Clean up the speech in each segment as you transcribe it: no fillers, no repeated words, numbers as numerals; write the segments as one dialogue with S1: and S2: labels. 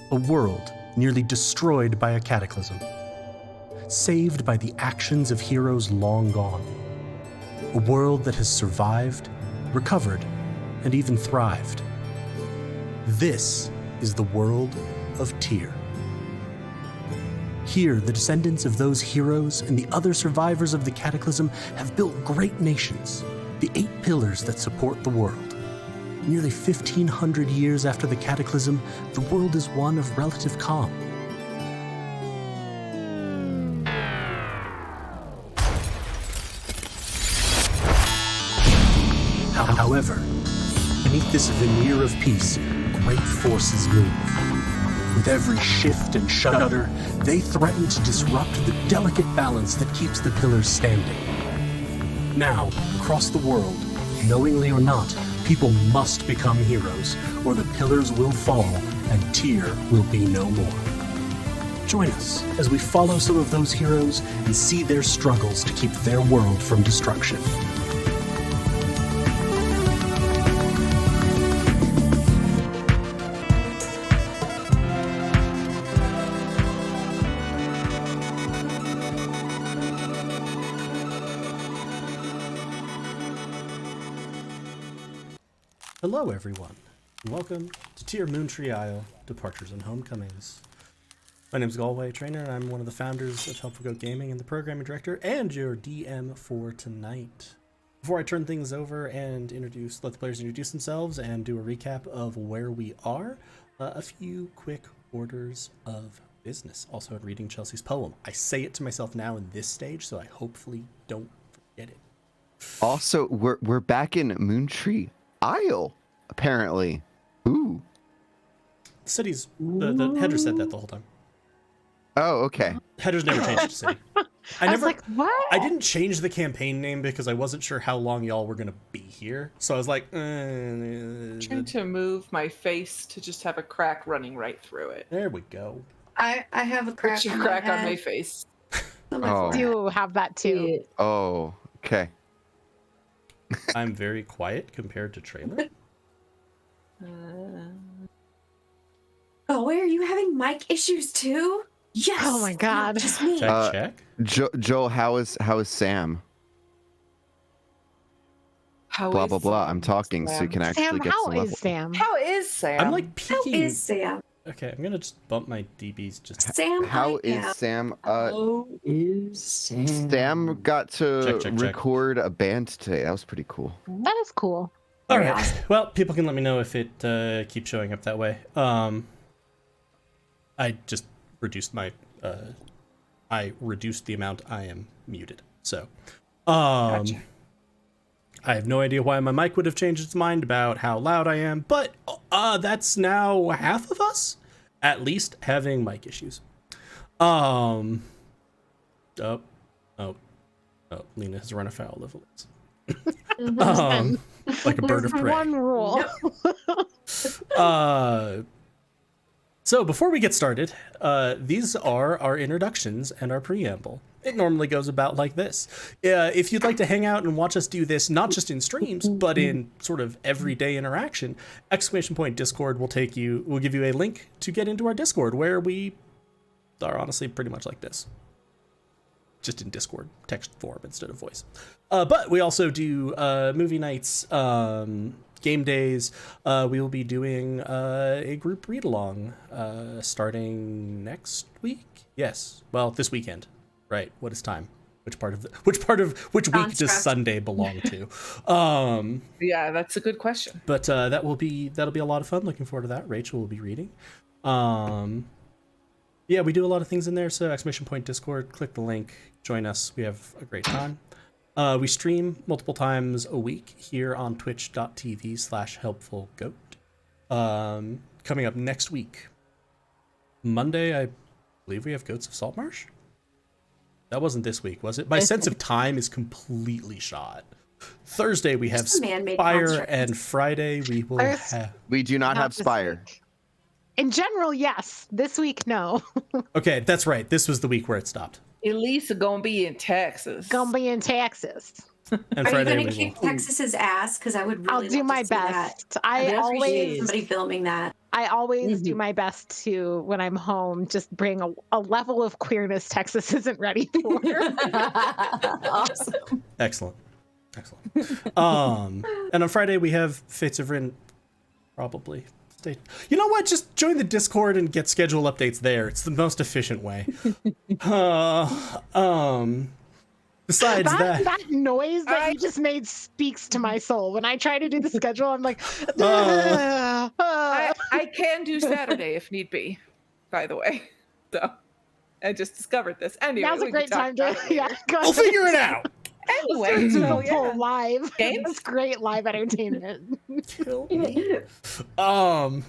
S1: A world nearly destroyed by a cataclysm, saved by the actions of heroes long gone. A world that has survived, recovered, and even thrived. This is the world of Tyr. Here, the descendants of those heroes and the other survivors of the cataclysm have built great nations, the 8 pillars that support the world. Nearly 1,500 years after the cataclysm, the world is one of relative calm. However, beneath this veneer of peace, great forces move. With every shift and shudder, they threaten to disrupt the delicate balance that keeps the pillars standing. Now, across the world, knowingly or not, people must become heroes, or the pillars will fall and Tyr will be no more. Join us as we follow some of those heroes and see their struggles to keep their world from destruction. Hello everyone, and welcome to Tyr Moontree Isle, Departures and Homecomings. My name is Galway Trainer, and I'm one of the founders of Helpful Goat Gaming and the programming director and your DM for tonight. Before I turn things over and let the players introduce themselves and do a recap of where we are, a few quick orders of business. Also, in reading Chelsea's poem, I say it to myself now in this stage, so I hopefully don't forget it.
S2: Also, we're back in Moontree Isle, apparently. Ooh.
S1: The city's the header said that the whole time.
S2: Oh, okay.
S1: Header's never changed it to city.
S3: I was like, what?
S1: I didn't change the campaign name because I wasn't sure how long y'all were gonna be here. So I was like,
S4: trying to move my face to just have a crack running right through it.
S1: there we go.
S5: I have a crack.
S4: Picture
S5: on
S4: crack
S5: my
S4: on my
S5: head.
S4: face.
S5: On my
S2: Oh.
S3: I do have that too.
S2: Oh, okay.
S1: I'm very quiet compared to trailer.
S5: Oh, wait, are you having mic issues too? Yes.
S3: Oh my God.
S5: Not just me.
S1: Check.
S2: Joel, how is Sam?
S4: How
S2: Blah
S4: is
S2: blah blah.
S4: Sam?
S2: I'm talking, so you can actually
S3: Sam,
S2: get
S3: how
S2: some level.
S3: is Sam?
S4: How is Sam?
S1: I'm like
S5: How
S1: peeking.
S5: is Sam?
S1: Okay, I'm gonna just bump my DBs just.
S5: Sam,
S2: How
S5: I
S2: is
S5: am.
S2: Sam?
S6: How is Sam?
S2: Sam got to
S1: Check.
S2: record a band today. That was pretty cool.
S3: That is cool.
S1: All
S5: Very
S1: right.
S5: awesome.
S1: Well, people can let me know if it keeps showing up that way. I just reduced my. I reduced the amount I am muted. So,
S4: Gotcha.
S1: I have no idea why my mic would have changed its mind about how loud I am, but that's now half of us, at least, having mic issues. Oh, Lena has run afoul of Liz. Like a bird of
S3: There's
S1: prey.
S3: one rule.
S1: So before we get started, these are our introductions and our preamble. It normally goes about like this. If you'd like to hang out and watch us do this, not just in streams, but in sort of everyday interaction, ! Discord will give you a link to get into our Discord, where we are honestly pretty much like this. Just in Discord, text form instead of voice. But we also do movie nights, game days. We will be doing a group read along starting next week. Yes, well, this weekend. Right. What is time? Which week does Sunday belong to?
S4: Yeah, that's a good question.
S1: But that'll be a lot of fun. Looking forward to that. Rachel will be reading. Yeah, we do a lot of things in there. So ! Discord, click the link, join us. We have a great time. We stream multiple times a week here on twitch.tv/helpfulgoat. Coming up next week, Monday, I believe we have Goats of Saltmarsh. That wasn't this week, was it? My sense of time is completely shot. Thursday we have
S5: Just a man-made
S1: Spire,
S5: construct.
S1: and Friday we will have.
S2: We do not have
S3: this
S2: Spire.
S3: week. In general, yes. This week, no.
S1: Okay, that's right. This was the week where it stopped.
S4: Elisa gonna be in Texas.
S3: Gonna be in Texas.
S1: And
S5: Are you
S1: Friday
S5: going
S1: we
S5: to kick
S1: will.
S5: Texas's ass? Because I would really
S3: I'll
S5: love
S3: do
S5: to
S3: my
S5: see that.
S3: best. I
S4: Yes, we
S5: Appreciate
S3: always
S5: somebody filming that.
S3: do my best to, when I'm home, just bring a level of queerness Texas isn't ready for.
S5: Awesome.
S1: Excellent. And on Friday we have Fates of Rin. Probably. You know what? Just join the Discord and get schedule updates there. It's the most efficient way. Besides that,
S3: that noise that you just made speaks to my soul. When I try to do the schedule, I'm like,
S4: I can do Saturday if need be, by the way. So I just discovered this. Anyway,
S3: now's a
S4: we
S3: great
S4: can
S3: time
S4: talk
S3: to
S4: about it later.
S3: go
S1: we'll figure it out.
S4: Anyway, so
S3: pull
S4: yeah.
S3: live.
S4: Games?
S3: It's great live entertainment.
S1: Kill me. I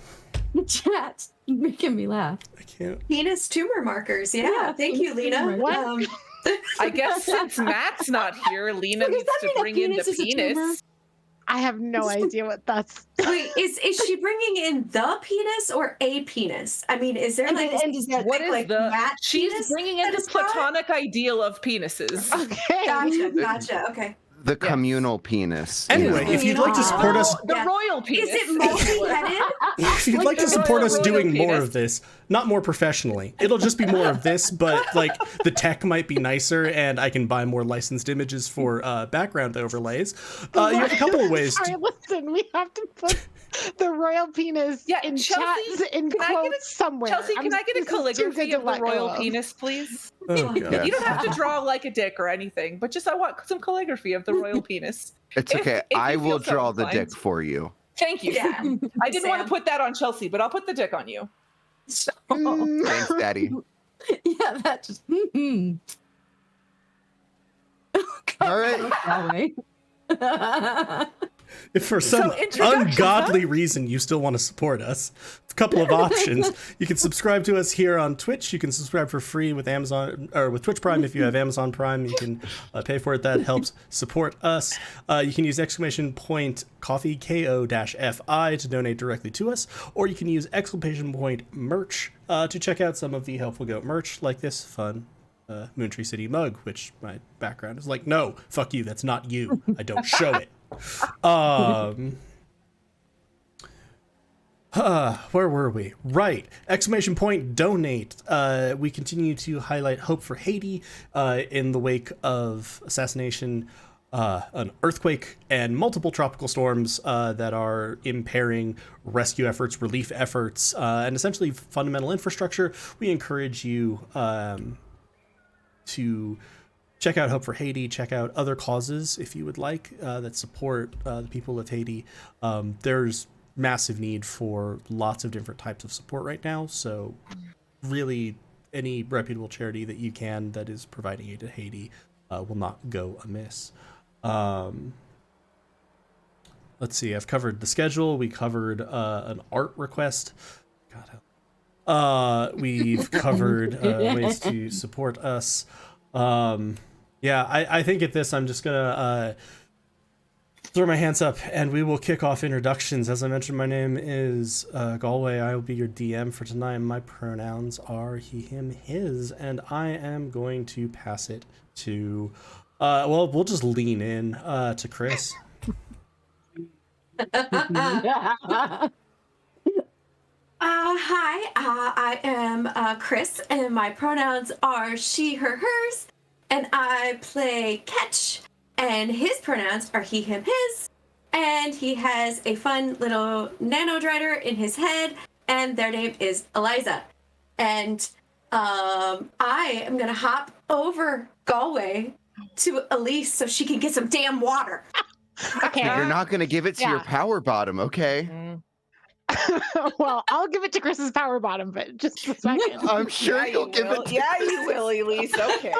S6: Chat, you're making me laugh.
S1: can't.
S5: Penis tumor markers. Yeah.
S6: Yeah,
S5: Thank you, Lena.
S3: What?
S4: I guess since Matt's not here, Lena
S6: Does
S4: needs
S6: that
S4: to
S6: mean a
S4: bring in the
S6: penis is a tumor?
S4: penis.
S3: I have no idea what that's.
S5: Wait, is she bringing in the penis or a penis? I mean, is there
S6: And
S5: like
S6: then- and is that-
S4: What is
S5: like
S4: the?
S5: Matt
S4: She's
S5: penis
S4: bringing in
S5: that
S4: the
S5: is brought?
S4: platonic ideal of penises.
S3: Okay.
S5: Gotcha. Okay.
S2: The communal penis.
S1: Anyway, if you'd like to support us,
S4: The
S5: Yeah.
S4: royal penis.
S5: Is it multi-headed?
S1: if you'd like to
S4: the
S1: support us
S4: royal
S1: doing more
S4: penis.
S1: of this, not more professionally, it'll just be more of this, but like the tech might be nicer, and I can buy more licensed images for background overlays. You have a couple of ways.
S3: Sorry, listen, we have to put the royal penis
S4: Yeah,
S3: in
S4: Chelsea,
S3: chats in
S4: can I get
S3: quotes somewhere.
S4: Chelsea, can I get a
S3: this is too
S4: calligraphy
S3: good to
S4: of the
S3: let
S4: royal
S3: go of.
S4: penis, please?
S1: Oh,
S2: Yeah.
S1: God.
S4: You don't have to draw like a dick or anything, but just I want some calligraphy of the royal penis.
S2: It's
S4: if-
S2: okay.
S4: if you
S2: I
S4: feel
S2: will
S4: so
S2: draw the
S4: inclined.
S2: dick for you.
S4: Thank you.
S5: Yeah.
S4: I didn't want
S5: Sam.
S4: to put that on Chelsea, but I'll put the dick on you.
S6: So,
S2: Thanks, Daddy.
S6: yeah, that just.
S2: All right.
S7: If for some
S4: introductions,
S7: ungodly reason you still want to support us, a couple of options. You can subscribe to us here on Twitch. You can subscribe for free with Amazon or with Twitch Prime. If you have Amazon Prime, you can pay for it. That helps support us. You can use !coffee KO-FI to donate directly to us, or you can use !merch to check out some of the Helpful Goat merch, like this fun Moontree City mug, which my background is like, no, fuck you, that's not you. I don't show it. Where were we? Right. ! Donate. We continue to highlight hope for Haiti in the wake of assassination, an earthquake, and multiple tropical storms that are impairing rescue efforts, relief efforts, and essentially fundamental infrastructure. We encourage you to check out Hope for Haiti, check out other causes if you would like that support the people of Haiti. There's massive need for lots of different types of support right now, so really any reputable charity that you can that is providing aid to Haiti will not go amiss. Let's see, I've covered the schedule. We covered an art request. God help. We've covered ways to support us. Yeah, I think at this I'm just gonna throw my hands up and we will kick off introductions. As I mentioned, my name is Galway. I will be your DM for tonight. My pronouns are he, him, his, and I am going to pass it to well, we'll just lean in to Chris.
S5: Hi, I am Chris, and my pronouns are she, her, hers, and I play Ketch, and his pronouns are he, him, his, and he has a fun little nanodrider in his head, and their name is Eliza. And I am gonna hop over Galway to Elise so she can get some damn water.
S3: Okay.
S2: You're not going to give it to your power bottom, okay?
S3: Well, I'll give it to Chris's power bottom, but just a second.
S2: I'm sure you'll give it to
S4: you will, Elise. Okay.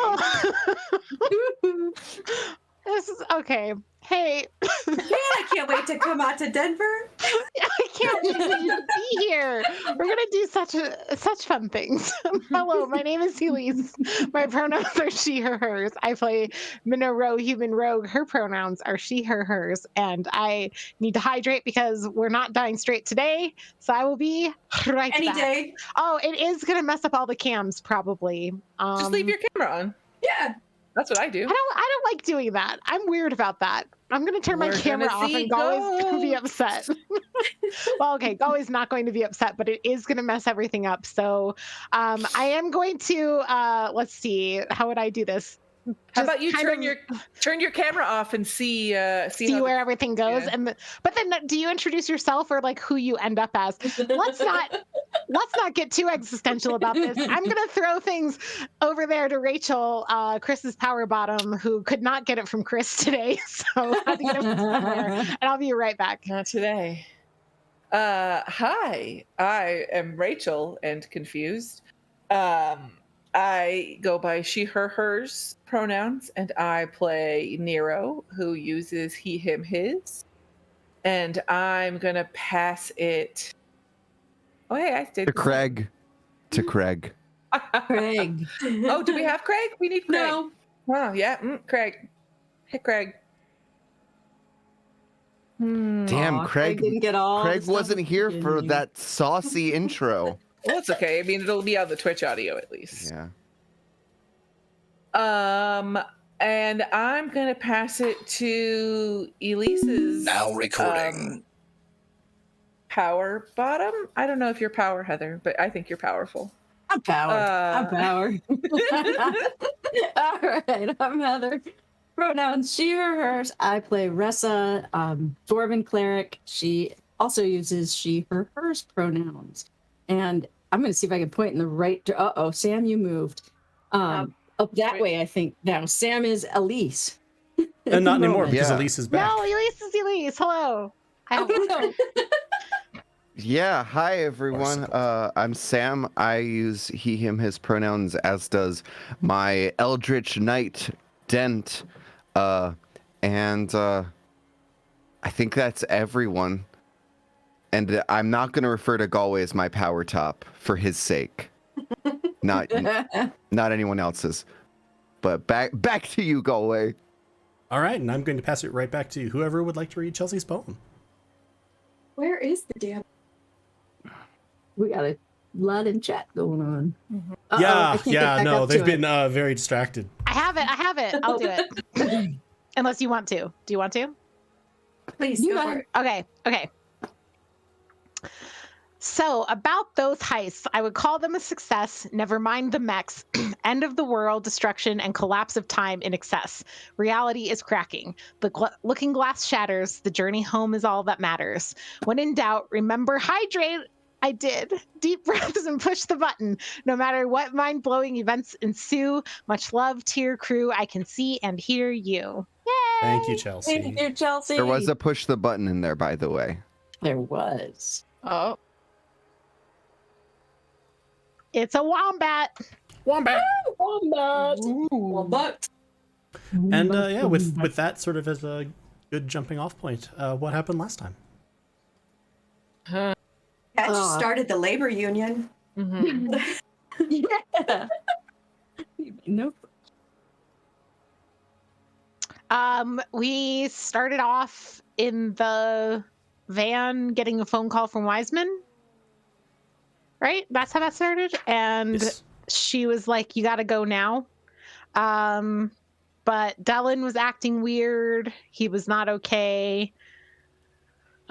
S3: This is okay. Hey.
S5: Man, I can't wait to come out to Denver.
S3: I can't wait for you to be here. We're gonna do such fun things. Hello, my name is Elise. My pronouns are she, her, hers. I play Minoro, human rogue. Her pronouns are she, her, hers. And I need to hydrate because we're not dying straight today. So I will be right
S5: Any
S3: back.
S5: day.
S3: Oh, it is gonna mess up all the cams probably.
S4: Just leave your camera on.
S5: Yeah.
S4: That's what I do.
S3: I don't like doing that. I'm weird about that. I'm gonna turn my camera off and Galway's gonna be upset. Well, okay, Galway's not going to be upset, but it is gonna mess everything up. So I am going to let's see, how would I do this?
S4: How about you turn your camera off and see
S3: where everything goes,
S4: yeah.
S3: But then do you introduce yourself or like who you end up as? Let's not get too existential about this. I'm gonna throw things over there to Rachel, Chris's power bottom, who could not get it from Chris today, so I had to get it from somewhere. And I'll be right back.
S4: Not today. Hi, I am Rachel and confused. I go by she, her, hers pronouns, and I play Nero, who uses he, him, his. And I'm going to pass it. Oh, hey, I stayed.
S2: To Craig. To Craig.
S6: Craig.
S4: Oh, do we have Craig? We need Craig.
S5: No.
S4: Oh, yeah. Craig. Hey, Craig.
S2: Damn, Craig
S6: didn't get all the stuff
S2: wasn't here
S6: in
S2: for
S6: you.
S2: that saucy intro.
S4: Well, it's okay. I mean, it'll be on the Twitch audio at least.
S2: Yeah.
S4: And I'm gonna pass it to Elise's
S1: Now recording.
S4: Power bottom. I don't know if you're power, Heather, but I think you're powerful.
S6: I'm powered. I'm powered. All right, I'm Heather. Pronouns she, her, hers. I play Ressa, Dwarven cleric. She also uses she, her, hers pronouns. And I'm going to see if I can point in the right. Uh-oh, Sam, you moved. Up that way, I think. Now, Sam is Elise.
S7: And not anymore
S6: moment.
S7: because
S2: Yeah.
S7: Elise is back.
S3: No, Elise is Elise. Hello.
S6: Oh, no.
S2: Yeah, hi everyone. I'm Sam. I use he, him, his pronouns, as does my Eldritch Knight, Dent. And I think that's everyone. And I'm not going to refer to Galway as my power top for his sake. Not anyone else's. But back to you, Galway.
S7: All right, and I'm going to pass it right back to whoever would like to read Chelsea's poem.
S5: Where is the damn?
S6: We got a lot in chat going on.
S7: No, they've been very distracted.
S3: I have it. I'll do it. Unless you want to. Do you want to?
S5: Please go for it.
S3: Okay. So, about those heists, I would call them a success. Never mind the mechs. End of the world, destruction, and collapse of time in excess. Reality is cracking. The looking glass shatters. The journey home is all that matters. When in doubt, remember hydrate. I did. Deep breaths and push the button. No matter what mind-blowing events ensue, much love to your crew. I can see and hear you. Yay!
S7: Thank you, Chelsea.
S6: Thank you, Chelsea.
S2: There was a push the button in there, by the way.
S6: There was.
S4: Oh.
S3: It's a wombat.
S7: Wombat.
S5: Wombat.
S7: And with that sort of as a good jumping off point, what happened last time?
S5: Catch started the labor union.
S4: Mm-hmm.
S6: Yeah. Nope.
S3: We started off in the van getting a phone call from Wiseman. Right? That's how that started. And
S7: Yes.
S3: she was like, you got to go now. But Dylan was acting weird. He was not okay.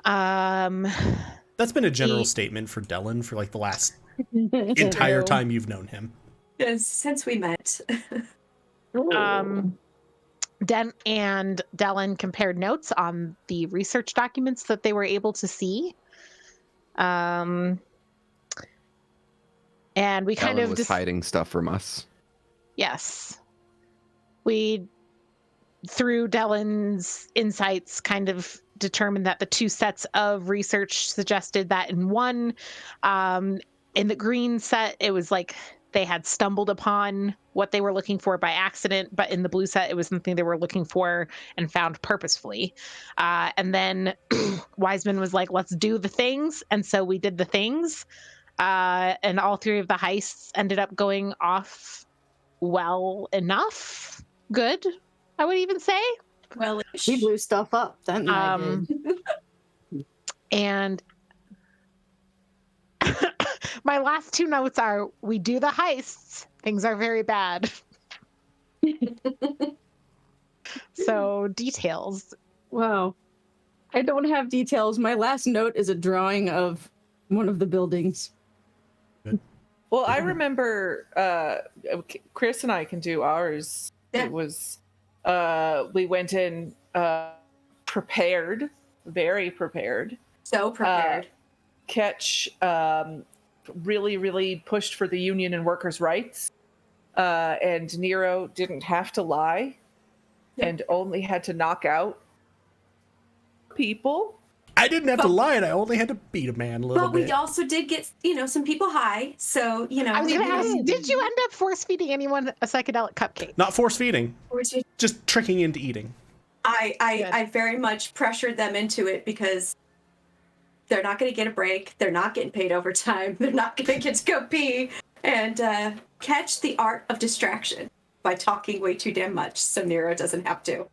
S7: That's been a general statement for Dylan for like the last entire time you've known him.
S5: Yes, since we met.
S3: Dent and Dylan compared notes on the research documents that they were able to see. And we kind
S2: Ellen
S3: of
S2: was hiding stuff from us.
S3: Yes. We, through Dylan's insights, kind of determined that the two sets of research suggested that in one, in the green set, it was like they had stumbled upon what they were looking for by accident, but in the blue set, it was something they were looking for and found purposefully. And then Wiseman was like, let's do the things. And so we did the things. And all three of the heists ended up going off well enough. Good, I would even say.
S5: Well,
S6: We blew stuff up. That night did.
S3: And my last two notes are, we do the heists, things are very bad. So details.
S6: Wow. I don't have details. My last note is a drawing of one of the buildings.
S4: Well, I remember Chris and I can do ours.
S5: Yeah.
S4: It was we went in prepared, very prepared.
S5: so prepared.
S4: Ketch really pushed for the union and workers' rights, and Nero didn't have to lie, and only had to knock out people.
S7: I didn't have to lie, and I only had to beat a man a little
S5: But
S7: bit.
S5: we also did get, some people high. So,
S3: I was going to ask, did you end up force feeding anyone a psychedelic cupcake?
S7: Not force feeding,
S5: I
S7: just tricking into eating.
S5: I very much pressured them into it because they're not going to get a break. They're not getting paid overtime. They're not going to get to go pee and catch the art of distraction by talking way too damn much so Nero doesn't have to.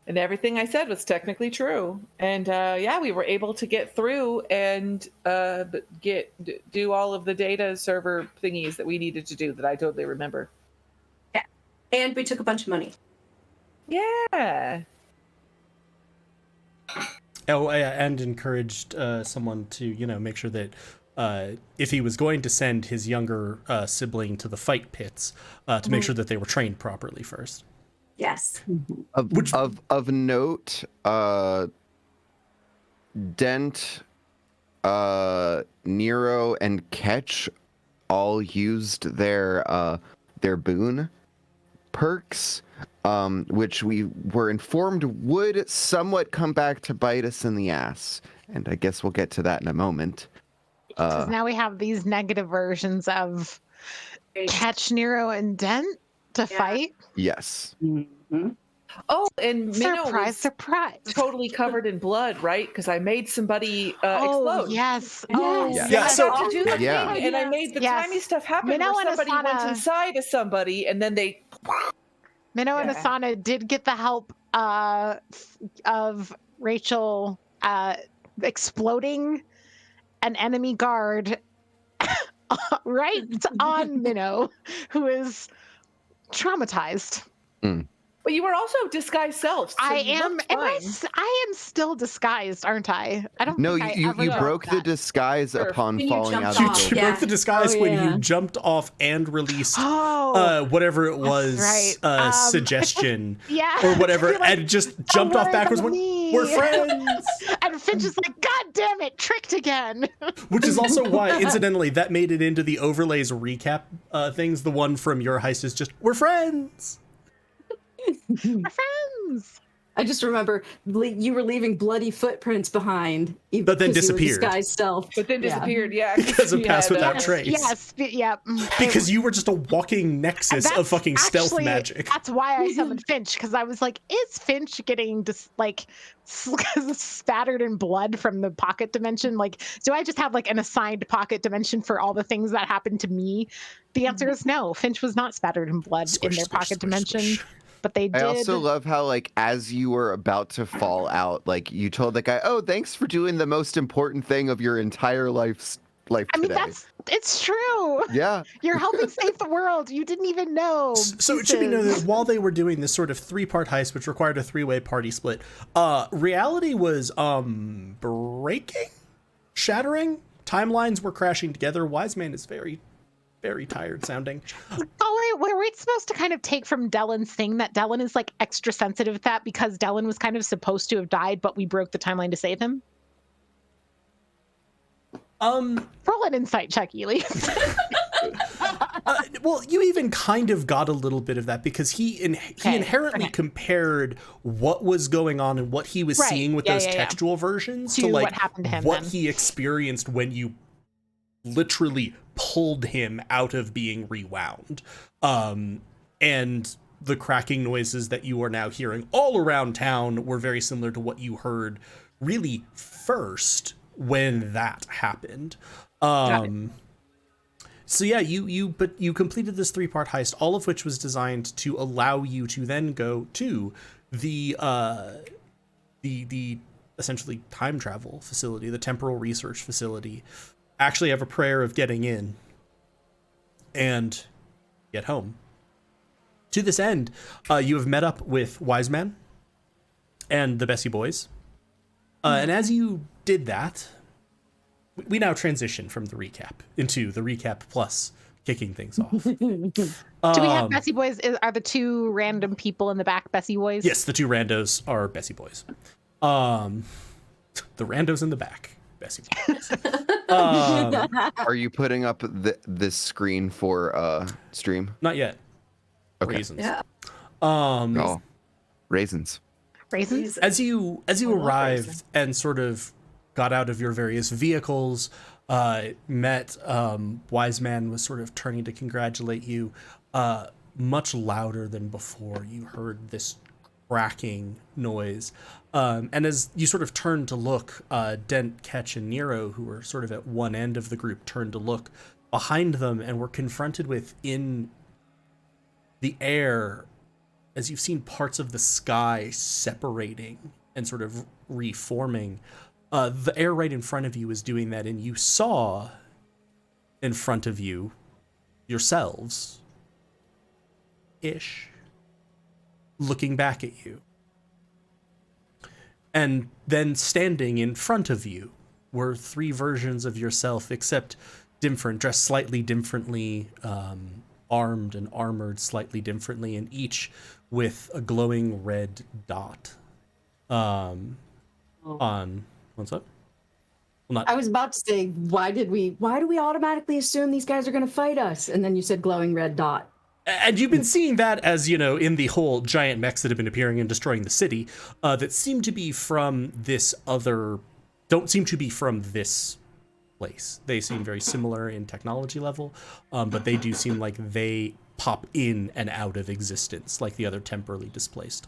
S4: And everything I said was technically true. And we were able to get through and do all of the data server thingies that we needed to do that I totally remember.
S5: Yeah. And we took a bunch of money.
S4: Yeah.
S7: Oh, and encouraged someone to, make sure that if he was going to send his younger sibling to the fight pits, to make sure that they were trained properly first.
S5: Yes.
S2: Of note, Dent, Nero, and Ketch all used their boon perks, which we were informed would somewhat come back to bite us in the ass. And I guess we'll get to that in a moment.
S3: Because now we have these negative versions of Catch, Nero, and Dent to fight.
S2: Yes.
S6: Mm-hmm.
S4: Oh, and Minnow
S3: Surprise,
S4: was
S3: surprise.
S4: totally covered in blood, right? Because I made somebody explode.
S3: Yes.
S6: Yes.
S3: Oh,
S2: Yeah.
S7: Yeah,
S4: I
S7: so-
S4: got to do the
S2: Yeah.
S4: thing, and I made the
S3: Yes.
S4: tiny stuff happen
S3: Minnow
S4: where
S3: and
S4: somebody went
S3: Asana-
S4: inside of somebody, and then they.
S3: Minnow and
S4: Yeah.
S3: Asana did get the help of Rachel exploding an enemy guard right on Minnow, who is traumatized.
S4: But you were also disguised self. So
S3: I
S4: you
S3: am.
S4: looked
S3: Am I,
S4: fine.
S3: I am still disguised, aren't I? I don't.
S2: No,
S3: think I
S2: you
S3: ever
S2: you
S3: broke
S2: broke the
S3: that.
S2: disguise
S4: Sure.
S2: upon
S5: When you
S2: falling
S5: jumped
S2: out
S7: You,
S2: of
S5: off.
S2: the
S7: you
S5: Yeah.
S7: broke the disguise
S6: Oh,
S7: when
S6: yeah.
S7: you jumped off and released
S3: Oh,
S7: whatever it was,
S3: right.
S7: suggestion
S3: yeah.
S7: or whatever,
S3: You're like,
S7: and just jumped off
S3: worry
S7: backwards.
S3: about
S7: When
S3: me.
S7: we're friends,
S3: And Finch is like, God damn it, tricked again.
S7: which is also why, incidentally, that made it into the overlays recap things. The one from your heist is just we're friends.
S3: We're friends.
S6: I just remember you were leaving bloody footprints behind,
S7: But then
S6: because you were
S7: disappeared.
S6: disguised self.
S4: But then
S6: Yeah.
S4: disappeared, yeah.
S7: Because of
S4: you
S7: Pass
S4: had,
S7: Without Trace.
S3: Yes. Yeah.
S7: Because you were just a walking nexus of
S3: That's
S7: fucking stealth
S3: actually-
S7: magic.
S3: That's why I summoned Finch, because I was like, is Finch getting just like spattered in blood from the pocket dimension? Like, do I just have like an assigned pocket dimension for all the things that happened to me? The answer is no. Finch was not spattered in blood in
S7: Squish,
S3: their
S7: squish,
S3: pocket
S7: squish,
S3: dimension.
S7: squish.
S3: But they
S2: I
S3: did.
S2: also love how, like, as you were about to fall out, like, you told the guy, "Oh, thanks for doing the most important thing of your entire life
S3: I mean,
S2: today."
S3: it's true.
S2: Yeah.
S3: You're helping save the world. You didn't even know.
S7: So it should be noted
S3: Pieces.
S7: that while they were doing this sort of 3-part heist, which required a 3-way party split, reality was breaking, shattering. Timelines were crashing together. Wise Man is very, very tired sounding.
S3: Oh, wait, were we supposed to kind of take from Dellen's thing that Dellen is like extra sensitive to that because Dellen was kind of supposed to have died, but we broke the timeline to save him? Roll an insight check, Ely.
S7: Well, you even kind of got a little bit of that because he inherently compared what was going on and what he was
S3: Right.
S7: seeing with
S3: Yeah,
S7: those
S3: yeah, yeah.
S7: textual versions
S3: To
S7: to like
S3: what happened to him
S7: what
S3: then.
S7: he experienced when you literally pulled him out of being rewound. And the cracking noises that you are now hearing all around town were very similar to what you heard really first when that happened. So yeah, you completed this 3-part heist, all of which was designed to allow you to then go to the essentially time travel facility, the temporal research facility, actually have a prayer of getting in and get home. To this end, you have met up with Wise Man and the Bessie Boys. And as you did that, we now transition from the recap into the recap plus kicking things off.
S3: Do we have Bessie Boys? Are the two random people in the back Bessie Boys?
S7: Yes, the two randos are Bessie Boys. The randos in the back, Bessie Boys.
S2: Are you putting up this screen for stream?
S7: Not yet.
S2: Okay.
S7: Reasons.
S5: Yeah.
S2: Oh, raisins.
S3: Raisins?
S7: As you
S5: love
S7: arrived
S5: raisins.
S7: and sort of got out of your various vehicles, met Wise Man was sort of turning to congratulate you. Much louder than before, you heard this cracking noise. And as you sort of turned to look, Dent, Ketch, and Nero, who were sort of at one end of the group, turned to look behind them and were confronted with, in the air, as you've seen parts of the sky separating and sort of reforming, the air right in front of you is doing that, and you saw in front of you yourselves ish looking back at you. And then standing in front of you were 3 versions of yourself, except different, dressed slightly differently, armed and armored slightly differently, and each with a glowing red dot on what's up? Well, not
S6: I was about to say, why do we automatically assume these guys are going to fight us? And then you said glowing red dot.
S7: And you've been seeing that as, in the whole giant mechs that have been appearing and destroying the city, that seem to be from don't seem to be from this place. They seem very similar in technology level, but they do seem like they pop in and out of existence, like the other temporarily displaced.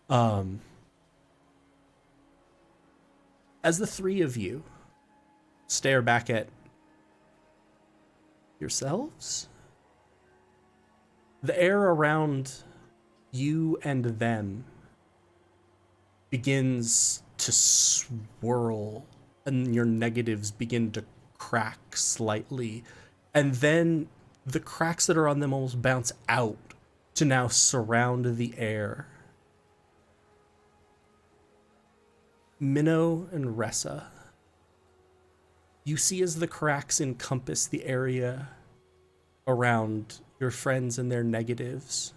S7: As the three of you stare back at yourselves, the air around you and them begins to swirl, and your negatives begin to crack slightly, and then the cracks that are on them almost bounce out to now surround the air. Minnow and Ressa, you see as the cracks encompass the area around your friends and their negatives,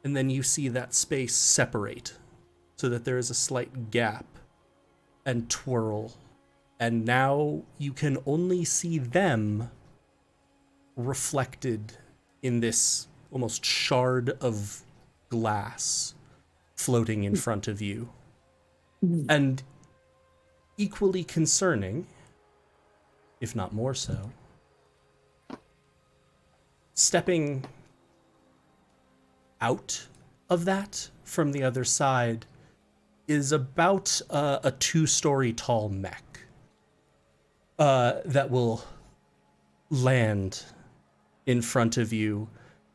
S7: and then you see that space separate so that there is a slight gap and twirl, and now you can only see them reflected in this almost shard of glass floating in front of you. And equally concerning, if not more so, stepping out of that from the other side is about a 2-story tall mech that will land in front of you,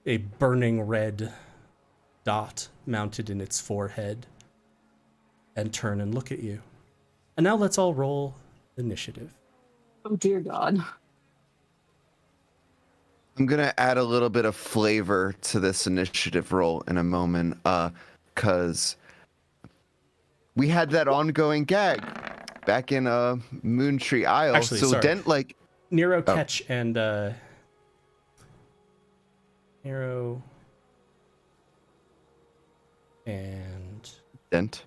S7: a burning red dot mounted in its forehead, and turn and look at you. And now let's all roll initiative.
S6: Oh, dear God.
S2: I'm going to add a little bit of flavor to this initiative roll in a moment, because we had that ongoing gag back in Moontree Isle.
S7: Actually,
S2: so
S7: sorry.
S2: Dent,
S7: Nero, Ketch, and Nero and
S2: Dent.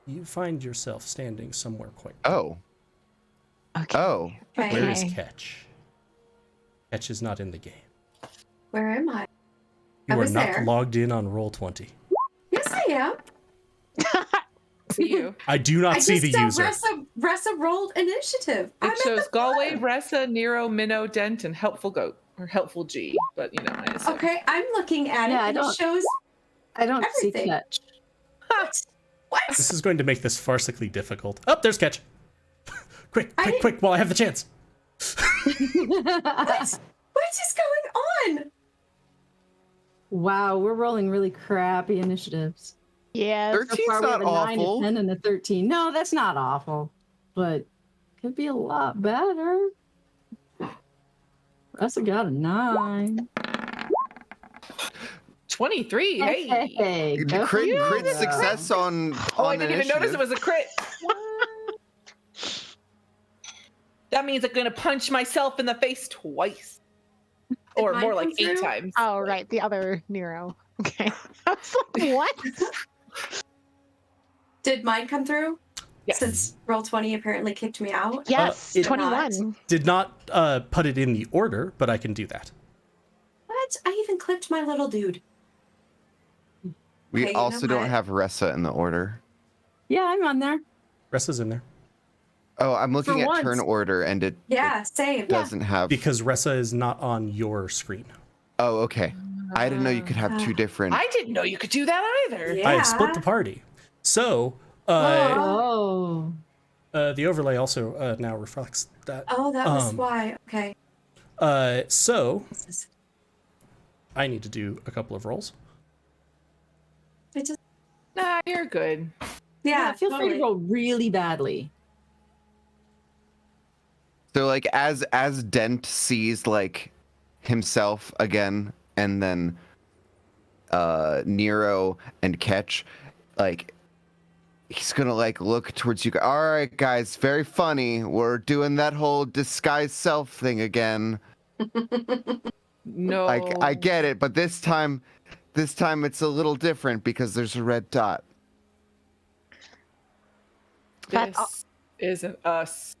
S7: You find yourself standing somewhere quite.
S2: Oh.
S3: Okay.
S2: Oh.
S5: Okay.
S7: Where is Ketch? Ketch is not in the game.
S5: Where am I?
S7: You
S5: I
S7: are
S5: was
S7: not
S5: there.
S7: logged in on Roll20.
S5: Yes, I am.
S4: See you.
S7: I do not see the user.
S5: Ressa rolled initiative. I'm
S4: It
S5: at
S4: shows
S5: the
S4: Galway,
S5: front.
S4: Ressa, Nero, Minnow, Dent, and Helpful Goat. Or Helpful G, but I assume.
S5: Okay, I'm looking at
S6: Yeah,
S5: it, and it shows
S6: I don't see
S5: everything.
S6: Catch.
S5: What?
S7: This is going to make this farcically difficult. Oh, there's Ketch. Quick,
S5: I didn't-
S7: quick, while I have the chance.
S5: What is going on?
S6: Wow, we're rolling really crappy initiatives.
S3: Yeah.
S2: 13's
S6: So far, we have
S2: not
S6: a 9, a
S2: awful.
S6: 10, and a 13. No, that's not awful, but could be a lot better. Russell got a 9.
S4: 23. Hey.
S6: Hey, go for
S2: Crit
S6: you.
S2: success on
S4: Oh, I
S2: on
S4: didn't even notice it
S2: initiative.
S4: was a crit. That means I'm gonna punch myself in the face twice, or
S5: mine
S4: more
S5: come
S4: like 8
S5: through?
S4: times.
S3: Oh, right. The other Nero. Okay. I was like, what?
S5: Did mine come through?
S4: Yes.
S5: Since Roll20 apparently kicked me out.
S3: Yes.
S7: it-
S3: 21.
S7: Did not put it in the order, but I can do that.
S5: What? I even clicked my little dude.
S2: We
S5: Okay, you know
S2: also don't
S5: what?
S2: have Ressa in the order.
S6: Yeah, I'm on there.
S7: Ressa's in there.
S2: Oh, I'm looking
S6: For
S2: at
S6: once.
S2: turn order, and it
S5: Yeah, same.
S2: doesn't have.
S7: Because Ressa is not on your screen.
S2: Oh, okay. I didn't know you could have two different.
S4: I didn't know you could do that either.
S5: Yeah.
S7: I have split the party. So,
S6: Oh.
S7: the overlay also now reflects that.
S5: Oh, that was
S7: Um,
S5: why. Okay.
S7: So,
S5: This is-
S7: I need to do a couple of rolls.
S5: I just.
S4: Nah, you're good.
S5: Yeah.
S6: Feel free
S5: totally.
S6: to roll really badly.
S2: So like as Dent sees like himself again, and then Nero and Ketch, like he's gonna like look towards you. All right, guys, very funny. We're doing that whole disguise self thing again.
S4: No.
S2: Like I get it, but this time it's a little different because there's a red dot.
S3: But-
S4: This isn't us.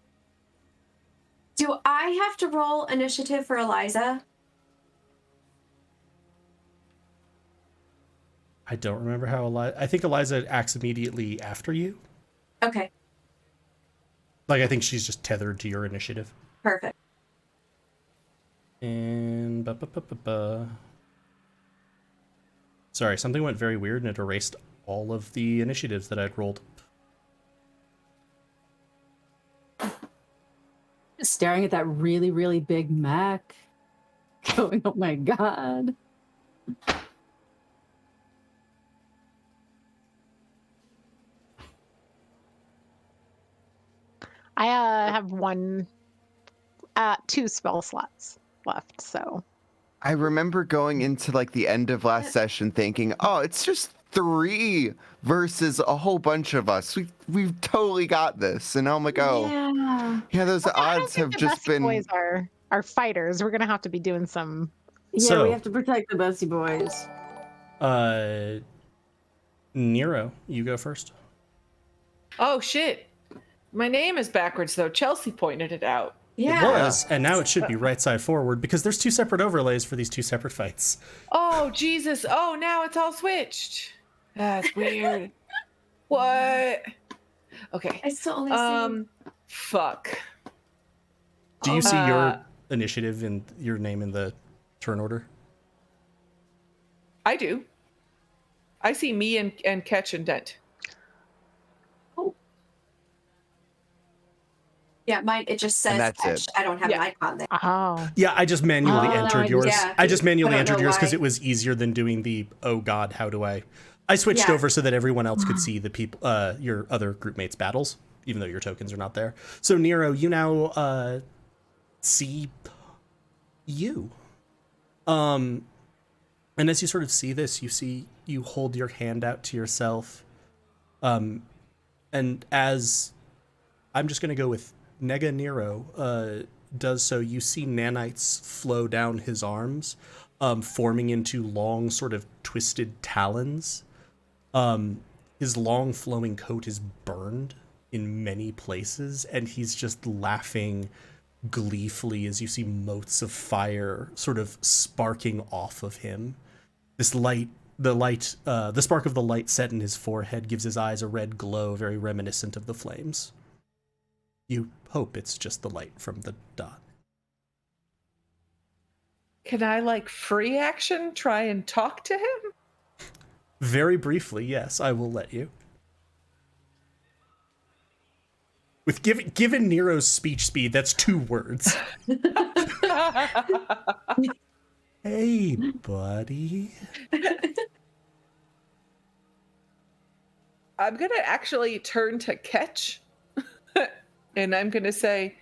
S5: Do I have to roll initiative for Eliza?
S7: I don't remember how I think Eliza acts immediately after you.
S5: Okay,
S7: Like, I think she's just tethered to your initiative.
S5: perfect.
S7: And sorry, something went very weird and it erased all of the initiatives that I'd rolled.
S6: Just staring at that really, really big Mac. Going, oh my god.
S3: I have two spell slots left, so.
S2: I remember going into like the end of last session thinking, oh, it's just 3 versus a whole bunch of us. We've totally got this. And now I'm like, oh, yeah, those
S3: I don't
S2: odds
S3: think
S2: have
S3: the
S2: just
S3: Bessie
S2: been.
S3: boys are fighters. We're gonna have to be doing some.
S6: Yeah,
S7: So-
S6: we have to protect the Bessie boys.
S7: Nero, you go first.
S4: Oh shit. My name is backwards though. Chelsea pointed it out.
S5: Yeah.
S7: It was, and now it should be right side forward because there's 2 separate overlays for these 2 separate fights.
S4: Oh Jesus. Oh, now it's all switched. That's weird. What? Okay.
S5: I still only see.
S4: Fuck.
S7: Do you see your initiative and your name in the turn order?
S4: I do. I see me and Catch and Dent.
S5: Yeah, mine, it just says
S2: that's
S5: catch.
S2: it.
S5: I don't have
S4: Yeah.
S5: an icon there.
S3: Oh.
S7: Yeah, I just manually
S6: Oh,
S7: entered yours.
S5: yeah.
S7: I just manually
S5: I don't
S7: entered
S5: know
S7: yours because
S5: why.
S7: it was easier than doing the, oh god, how do I switched
S5: Yeah.
S7: over so that everyone else could see the people, your other group mates' battles, even though your tokens are not there. So Nero, you now see you. And as you sort of see this, you hold your hand out to yourself. And as I'm just gonna go with Nega Nero does so, you see nanites flow down his arms, forming into long sort of twisted talons. His long flowing coat is burned in many places, and he's just laughing gleefully as you see motes of fire sort of sparking off of him. This light, the spark of the light set in his forehead gives his eyes a red glow, very reminiscent of the flames. You hope it's just the light from the dot.
S4: Can I like free action try and talk to him?
S7: Very briefly, yes, I will let you. With given Nero's speech speed, that's 2 words. Hey, buddy.
S4: I'm gonna actually turn to Catch, and I'm gonna say,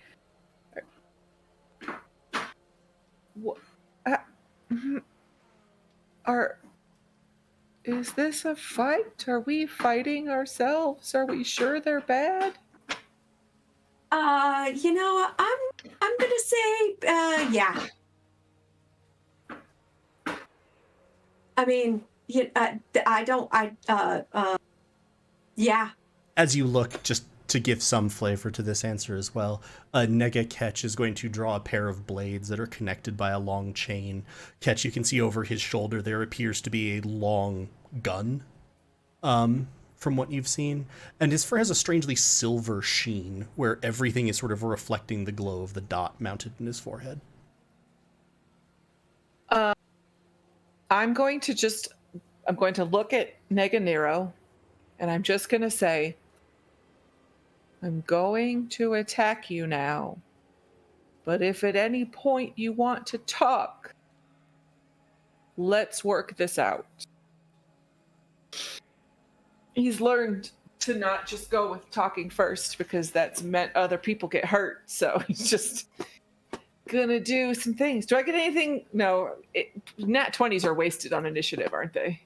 S4: is this a fight? Are we fighting ourselves? Are we sure they're bad?
S5: You know, I'm gonna say, yeah. I mean, yeah.
S7: As you look, just to give some flavor to this answer as well, Nega Ketch is going to draw a pair of blades that are connected by a long chain. Ketch, you can see over his shoulder there appears to be a long gun, from what you've seen, and his fur has a strangely silver sheen, where everything is sort of reflecting the glow of the dot mounted in his forehead.
S4: I'm going to look at Nega Nero, and I'm just going to say, I'm going to attack you now. But if at any point you want to talk, let's work this out. He's learned to not just go with talking first because that's meant other people get hurt. So he's just gonna do some things. Do I get anything? No, nat 20s are wasted on initiative, aren't they?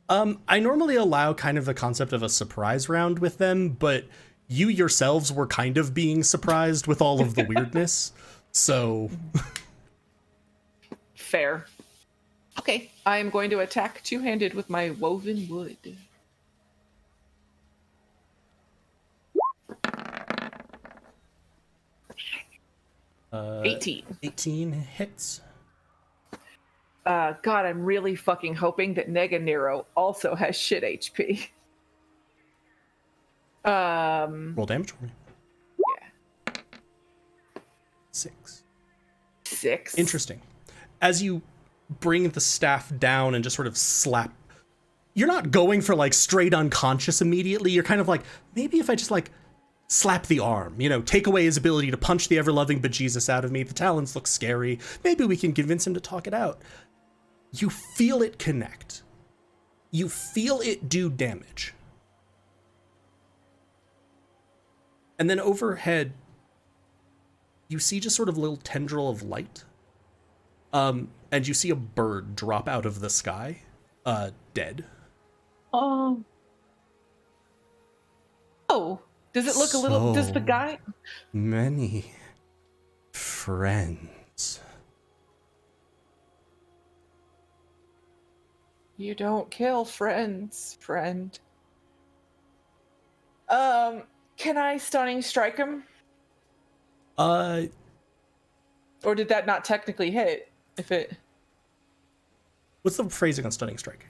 S7: I normally allow kind of the concept of a surprise round with them, but you yourselves were kind of being surprised with all of the weirdness, so...
S4: Fair. Okay, I am going to attack two-handed with my woven wood.
S7: Uh,
S4: 18.
S7: 18 hits.
S4: God, I'm really fucking hoping that Nega Nero also has shit HP.
S7: Roll damage for me.
S4: Yeah.
S7: 6.
S4: 6.
S7: Interesting. As you bring the staff down and just sort of slap, you're not going for like straight unconscious immediately. You're kind of like, maybe if I just like slap the arm, you know, take away his ability to punch the ever-loving bejesus out of me. The talons look scary. Maybe we can convince him to talk it out. You feel it connect. You feel it do damage. And then overhead, you see just sort of a little tendril of light. And you see a bird drop out of the sky, dead.
S6: Oh.
S4: Oh, does it look a little, does the guy?
S7: Many friends.
S4: You don't kill friends, friend. Can I stunning strike him? Or did that not technically hit? If it...
S7: What's the phrasing on stunning strike?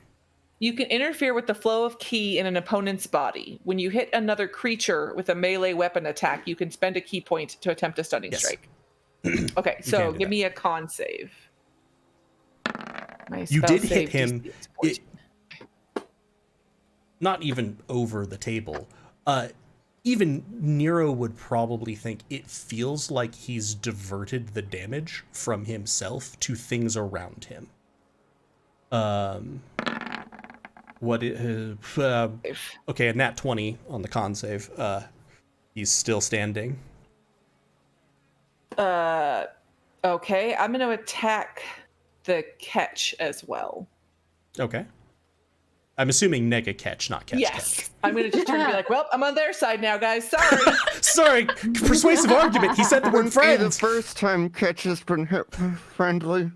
S4: You can interfere with the flow of ki in an opponent's body. When you hit another creature with a melee weapon attack, you can spend a ki point to attempt a stunning strike. Okay, so give me a con save. My
S7: You
S4: spell
S7: did
S4: save
S7: hit him.
S4: DC is 14.
S7: Not even over the table. Even Nero would probably think it feels like he's diverted the damage from himself to things around him. Okay, a nat 20 on the con save. He's still standing.
S4: Okay, I'm going to attack the catch as well.
S7: Okay. I'm assuming nega catch, not catch.
S4: Yes.
S7: Catch.
S4: I'm going to just turn and be like, well, I'm on their side now, guys. Sorry.
S7: Sorry, persuasive argument. He said the word
S2: Wouldn't be the
S7: friends.
S2: first time Catch has been friendly.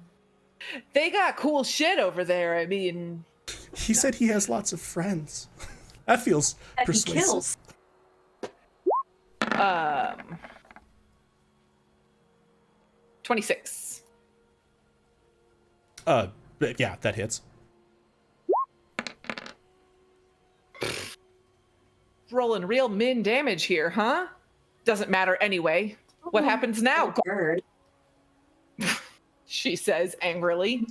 S4: They got cool shit over there. I mean...
S7: He said he has lots of friends. That feels
S5: That he
S7: persuasive.
S5: kills.
S4: 26.
S7: Yeah, that hits.
S4: Rolling real min damage here, huh? Doesn't matter anyway. What happens now?
S5: Bird.
S4: She says angrily.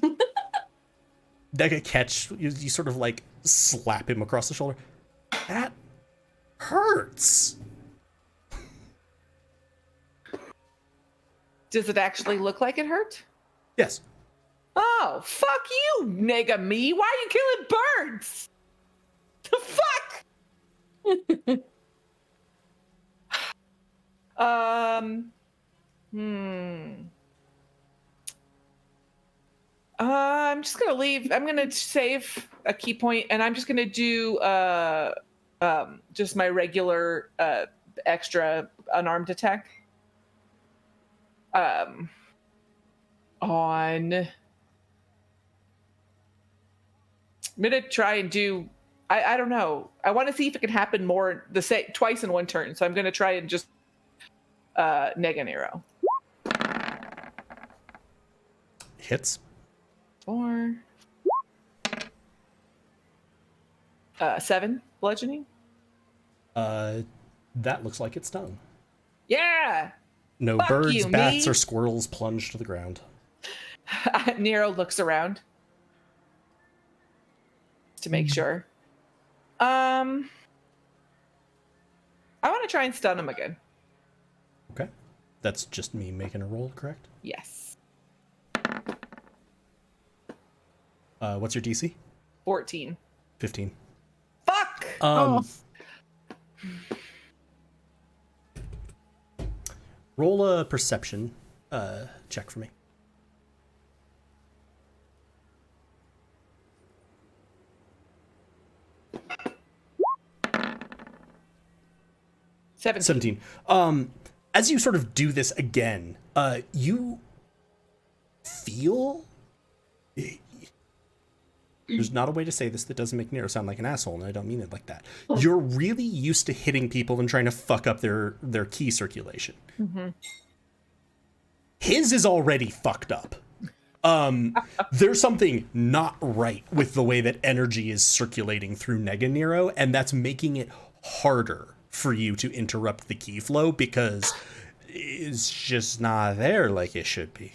S7: Nega catch, you sort of like slap him across the shoulder. That hurts.
S4: Does it actually look like it hurt?
S7: Yes.
S4: Oh, fuck you, nigga me. Why are you killing birds? The fuck? I'm just gonna leave. I'm gonna save a key point, and I'm just gonna do just my regular extra unarmed attack. On. I'm gonna try and do. I don't know. I want to see if it can happen more twice in one turn. So I'm gonna try and just nega Nero.
S7: Hits.
S4: 4. 7 bludgeoning.
S7: That looks like it's done.
S4: Yeah.
S7: No
S4: Fuck
S7: birds,
S4: you,
S7: bats,
S4: me.
S7: or squirrels plunge to the ground.
S4: Nero looks around to make sure. I want to try and stun him again.
S7: Okay. That's just me making a roll, correct?
S4: Yes.
S7: What's your DC?
S4: 14.
S7: 15.
S4: Fuck!
S7: Roll a perception check for me.
S4: Seven.
S7: 17. As you sort of do this again, you feel... There's not a way to say this that doesn't make Nero sound like an asshole, and I don't mean it like that. You're really used to hitting people and trying to fuck up their key circulation.
S4: Mm-hmm.
S7: His is already fucked up. There's something not right with the way that energy is circulating through Nega Nero, and that's making it harder for you to interrupt the key flow because it's just not there like it should be.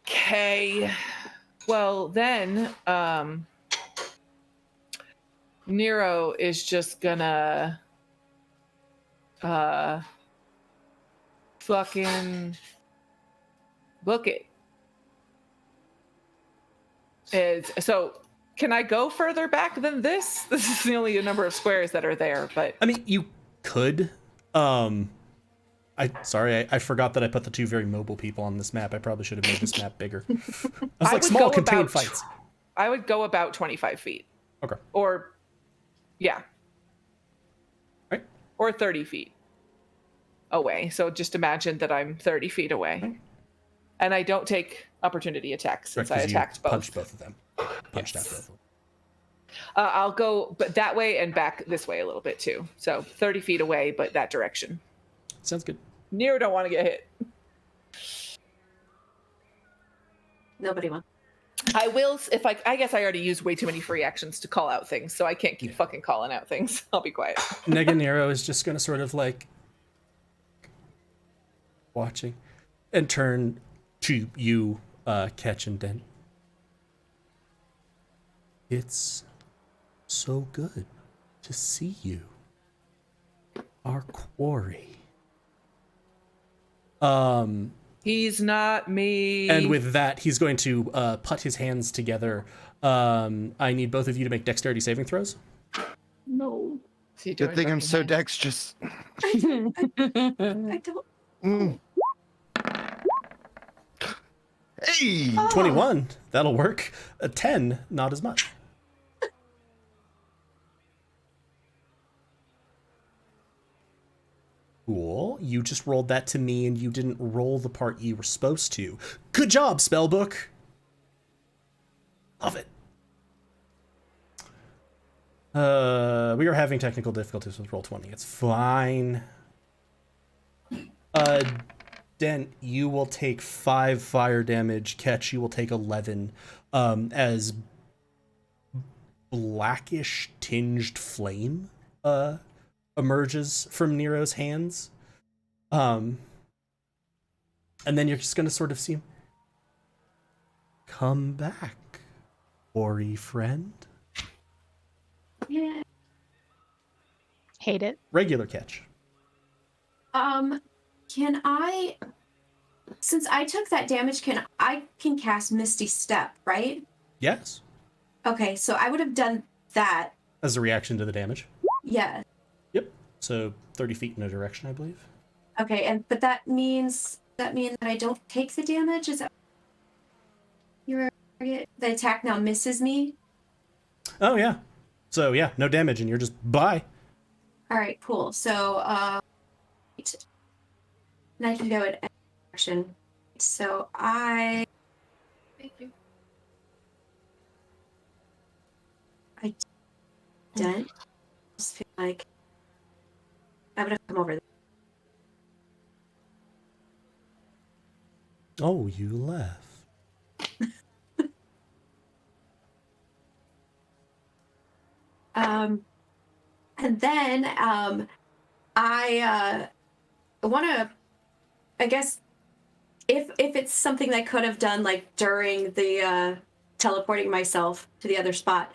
S4: Okay. Well, then, Nero is just gonna fucking book it. So can I go further back than this? This is the only number of squares that are there, but
S7: I mean, you could. I forgot that I put the two very mobile people on this map. I probably should have made this map bigger. I was like,
S4: would
S7: small
S4: go
S7: contained
S4: about-
S7: fights.
S4: I would go about 25 feet.
S7: Okay.
S4: Or, yeah.
S7: Right.
S4: Or 30 feet away. So just imagine that I'm 30 feet away.
S7: Right.
S4: And I don't take opportunity attacks since
S7: Right,
S4: I
S7: 'cause you
S4: attacked both.
S7: punched both of them. Punched out
S4: Yes.
S7: both of them.
S4: I'll go but that way and back this way a little bit too. So 30 feet away, but that direction.
S7: Sounds good.
S4: Nero don't want to get hit.
S5: Nobody wants.
S4: I will, if I guess I already used way too many free actions to call out things, so I can't keep fucking calling out things. I'll be quiet.
S7: Nega Nero is just going to sort of like watching and turn to you, Catch and Dent. It's so good to see you, our quarry.
S4: He's not me.
S7: And with that, he's going to put his hands together. I need both of you to make dexterity saving throws.
S6: No.
S4: Is he
S2: Good
S4: doing
S2: thing I'm
S4: fucking
S2: so
S4: hands?
S2: dexterous.
S5: I don't.
S2: Mm. Hey!
S7: 21, that'll work. A 10, not as much. Cool. You just rolled that to me and you didn't roll the part you were supposed to. Good job, Spellbook. Love it. We are having technical difficulties with Roll20. It's fine. Dent, you will take 5 fire damage. Catch, you will take 11. As blackish tinged flame emerges from Nero's hands. And then you're just gonna sort of see him come back, Ori friend.
S5: Yeah.
S3: Hate it.
S7: Regular Catch.
S5: Can I? Since I took that damage, can cast Misty Step, right?
S7: Yes.
S5: Okay, so I would have done that.
S7: As a reaction to the damage.
S5: Yeah.
S7: Yep. So 30 feet in a direction, I believe.
S5: Okay, but that means that I don't take the damage. Is that your target? The attack now misses me.
S7: Oh yeah. So yeah, no damage, and you're just bye.
S5: All right, cool. So, and I can go in any direction. So
S4: Thank you.
S5: I don't just feel like I would have come over there.
S7: Oh, you left.
S5: And then I want to, I guess, if it's something that I could have done like during the teleporting myself to the other spot,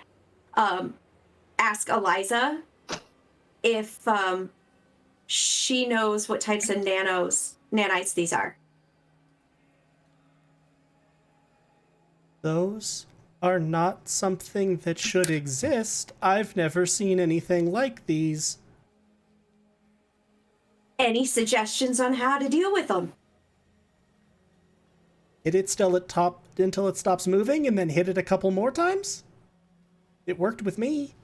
S5: ask Eliza if she knows what types of nanites these are.
S7: Those are not something that should exist. I've never seen anything like these.
S5: Any suggestions on how to deal with them?
S7: Hit it still at top until it stops moving and then hit it a couple more times? It worked with me.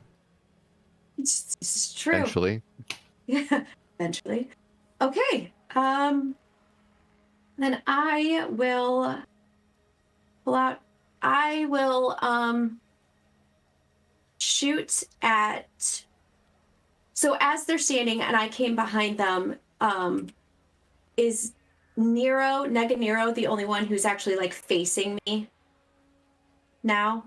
S5: It's true.
S2: Eventually.
S5: Yeah, eventually. Okay. Then I will pull out. I will shoot at. So as they're standing and I came behind them, is Nega Nero, the only one who's actually like facing me now?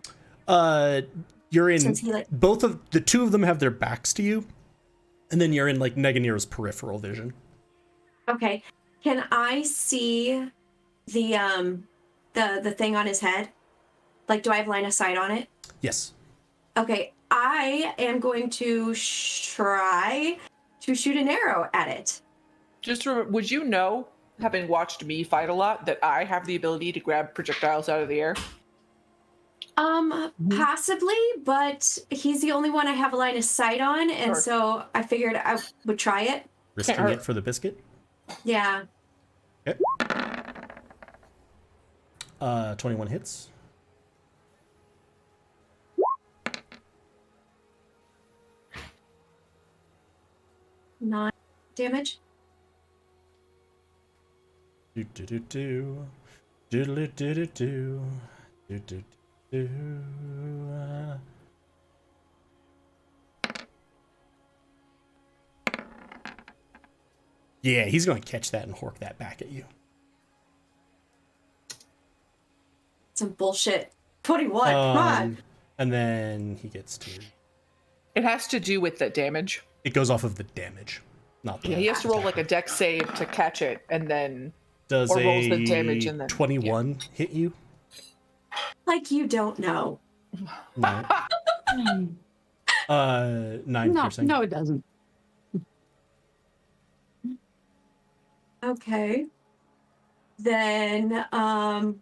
S7: You're in
S5: Since he, like-
S7: both of the two of them have their backs to you, and then you're in like Neganero's peripheral vision.
S5: Okay. Can I see the thing on his head? Like, do I have line of sight on it?
S7: Yes.
S5: Okay. I am going to try to shoot an arrow at it.
S4: Just remember, would you know, having watched me fight a lot, that I have the ability to grab projectiles out of the air?
S5: Possibly, but he's the only one I have a line of sight on, and
S4: Sure.
S5: so I figured I would try it.
S7: Risking
S4: hurt.
S7: it for the biscuit.
S5: Yeah.
S7: Okay. 21 hits.
S5: Nine damage.
S7: Do do do do. Doodle do do do. Do do do. Yeah, he's going to catch that and hork that back at you.
S5: Some bullshit. 21. Come on.
S7: And then he gets to.
S4: It has to do with the damage.
S7: It goes off of the damage, not the.
S4: Yeah, he has to roll like a dex save to catch it, and then
S7: Does
S4: or
S7: a
S4: rolls the damage and then
S7: 21 hit you?
S5: Like you don't know.
S7: No. 9
S6: No,
S7: piercing.
S6: no, it doesn't.
S5: Okay. Then, all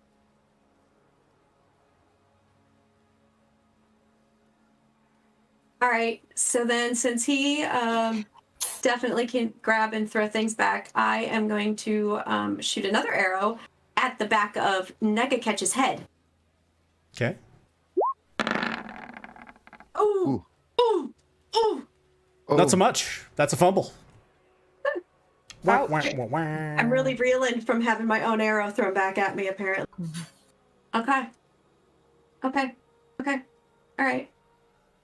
S5: right. So then, since he definitely can grab and throw things back, I am going to shoot another arrow at the back of Nega Catch's head.
S7: Okay.
S5: Ooh. Ooh. Ooh.
S2: Oh,
S7: Not so much. That's a fumble.
S4: Ouch.
S5: I'm really reeling from having my own arrow thrown back at me, apparently. Okay. Okay. Okay. All right.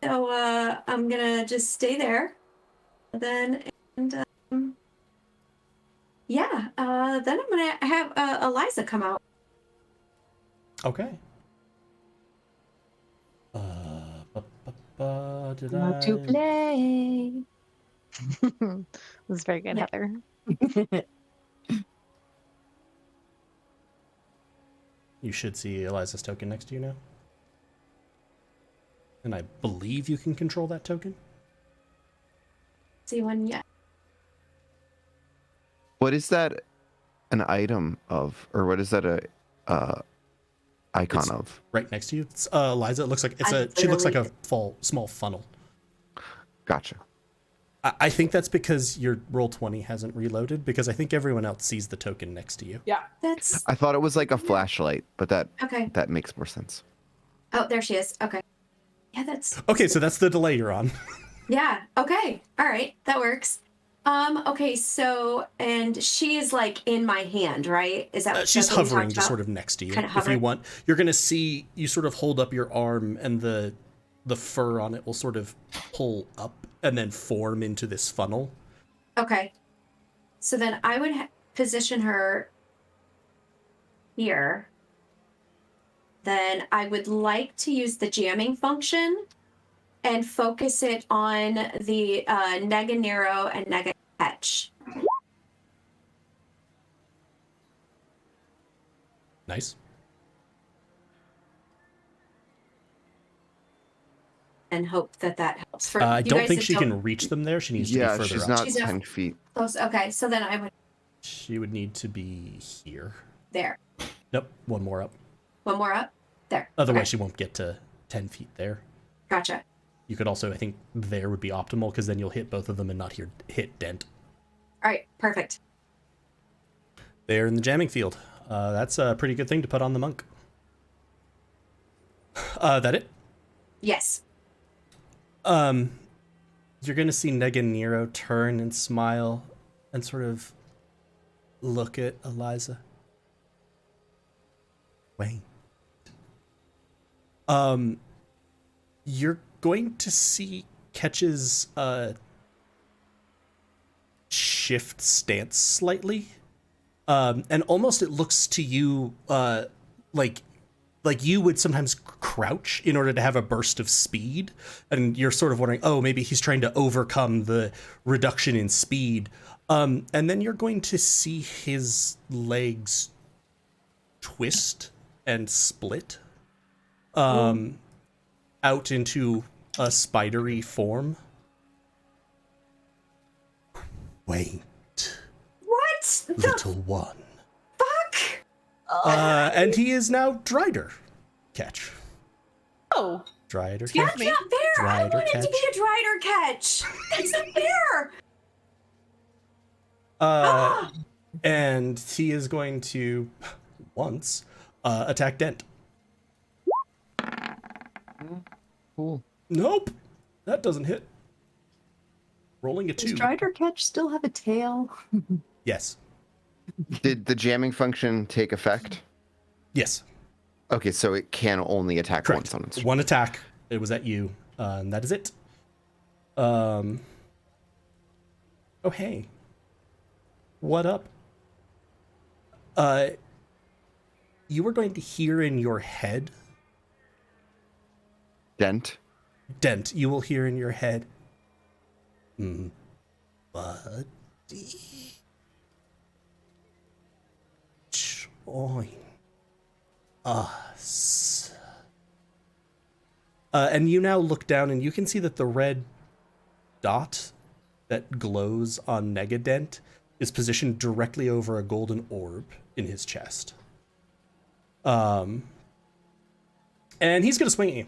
S5: So I'm gonna just stay there. Then and yeah. Then I'm gonna have Eliza come out.
S7: Okay. Did
S6: How to play.
S3: This is very good,
S6: Yeah.
S3: Heather.
S7: You should see Eliza's token next to you now. And I believe you can control that token.
S5: See one yet?
S2: what is that an item of, or what is that a icon
S7: It's-
S2: of?
S7: Right next to you. It's, Eliza, it looks like it's
S5: I
S7: a. She looks like a
S5: literally-
S7: small funnel.
S2: Gotcha.
S7: I think that's because your roll 20 hasn't reloaded, because I think everyone else sees the token next to you.
S4: Yeah.
S5: That's
S2: I thought it was like a flashlight, but
S5: okay.
S2: that makes more sense.
S5: Oh, there she is. Okay. Yeah, that's
S7: Okay, so that's the delay you're on.
S5: yeah. Okay. All right. That works. Okay, so and she is like in my hand, right? Is that
S7: She's
S5: that's what we
S7: hovering
S5: talked
S7: just
S5: about?
S7: sort of next to you.
S5: Kinda
S7: If you
S5: hovering?
S7: want, you're going to see, you sort of hold up your arm and the fur on it will sort of pull up and then form into this funnel.
S5: Okay. So then I would position her here. Then I would like to use the jamming function and focus it on the Nega Nero and Nega Catch.
S7: Nice.
S5: And hope that that helps. For
S7: I
S5: you
S7: don't
S5: guys
S7: think
S5: that
S7: she
S5: don't-
S7: can reach them there. She needs to
S2: Yeah,
S7: be further
S2: she's
S7: up.
S2: not
S5: She's
S2: 10 feet.
S5: Close. Okay, so then I would
S7: She would need to be here.
S5: there.
S7: Nope, one more up.
S5: One more up. There.
S7: Otherwise,
S5: Okay.
S7: she won't get to 10 feet there.
S5: Gotcha.
S7: You could also, I think, there would be optimal, because then you'll hit both of them and not hit Dent.
S5: All right. Perfect.
S7: They're in the jamming field. That's a pretty good thing to put on the monk. That it?
S5: Yes.
S7: You're gonna see Nega Nero turn and smile and sort of look at Eliza. Wait. You're going to see Ketch's shift stance slightly. And almost it looks to you like you would sometimes crouch in order to have a burst of speed, and you're sort of wondering, oh, maybe he's trying to overcome the reduction in speed. And then you're going to see his legs twist and split out into a spidery form. Wait,
S5: What the
S7: little one.
S5: fuck?
S7: And he is now Drider Catch.
S4: Oh,
S7: Drider
S5: That's
S7: Catch.
S5: not fair. I
S7: Drider
S5: wanted to
S7: catch.
S5: be a Drider catch. That's not fair.
S7: And he is going to once attack Dent.
S2: Cool.
S7: Nope, that doesn't hit. Rolling a
S6: Does
S7: 2.
S6: Strider Catch still have a tail?
S7: Yes.
S2: Did the jamming function take effect?
S7: Yes.
S2: Okay, so it can only attack
S7: Correct.
S2: once on its turn.
S7: One attack. It was at you, and that is it. Oh hey. What up? You were going to hear in your head,
S2: Dent.
S7: Dent. You will hear in your head. Buddy. Join us. And you now look down and you can see that the red dot that glows on Negadent is positioned directly over a golden orb in his chest. And he's gonna swing at you.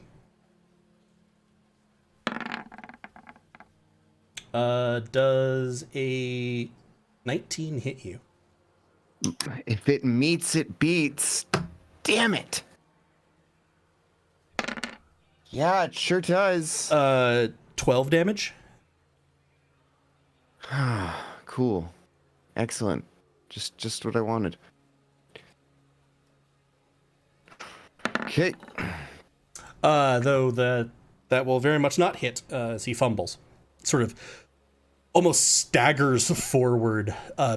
S7: Does a 19 hit you?
S2: If it meets, it beats. Damn it. Yeah, it sure does.
S7: 12 damage.
S2: Cool. Excellent. Just what I wanted. Okay.
S7: Though that will very much not hit as he fumbles. Sort of almost staggers forward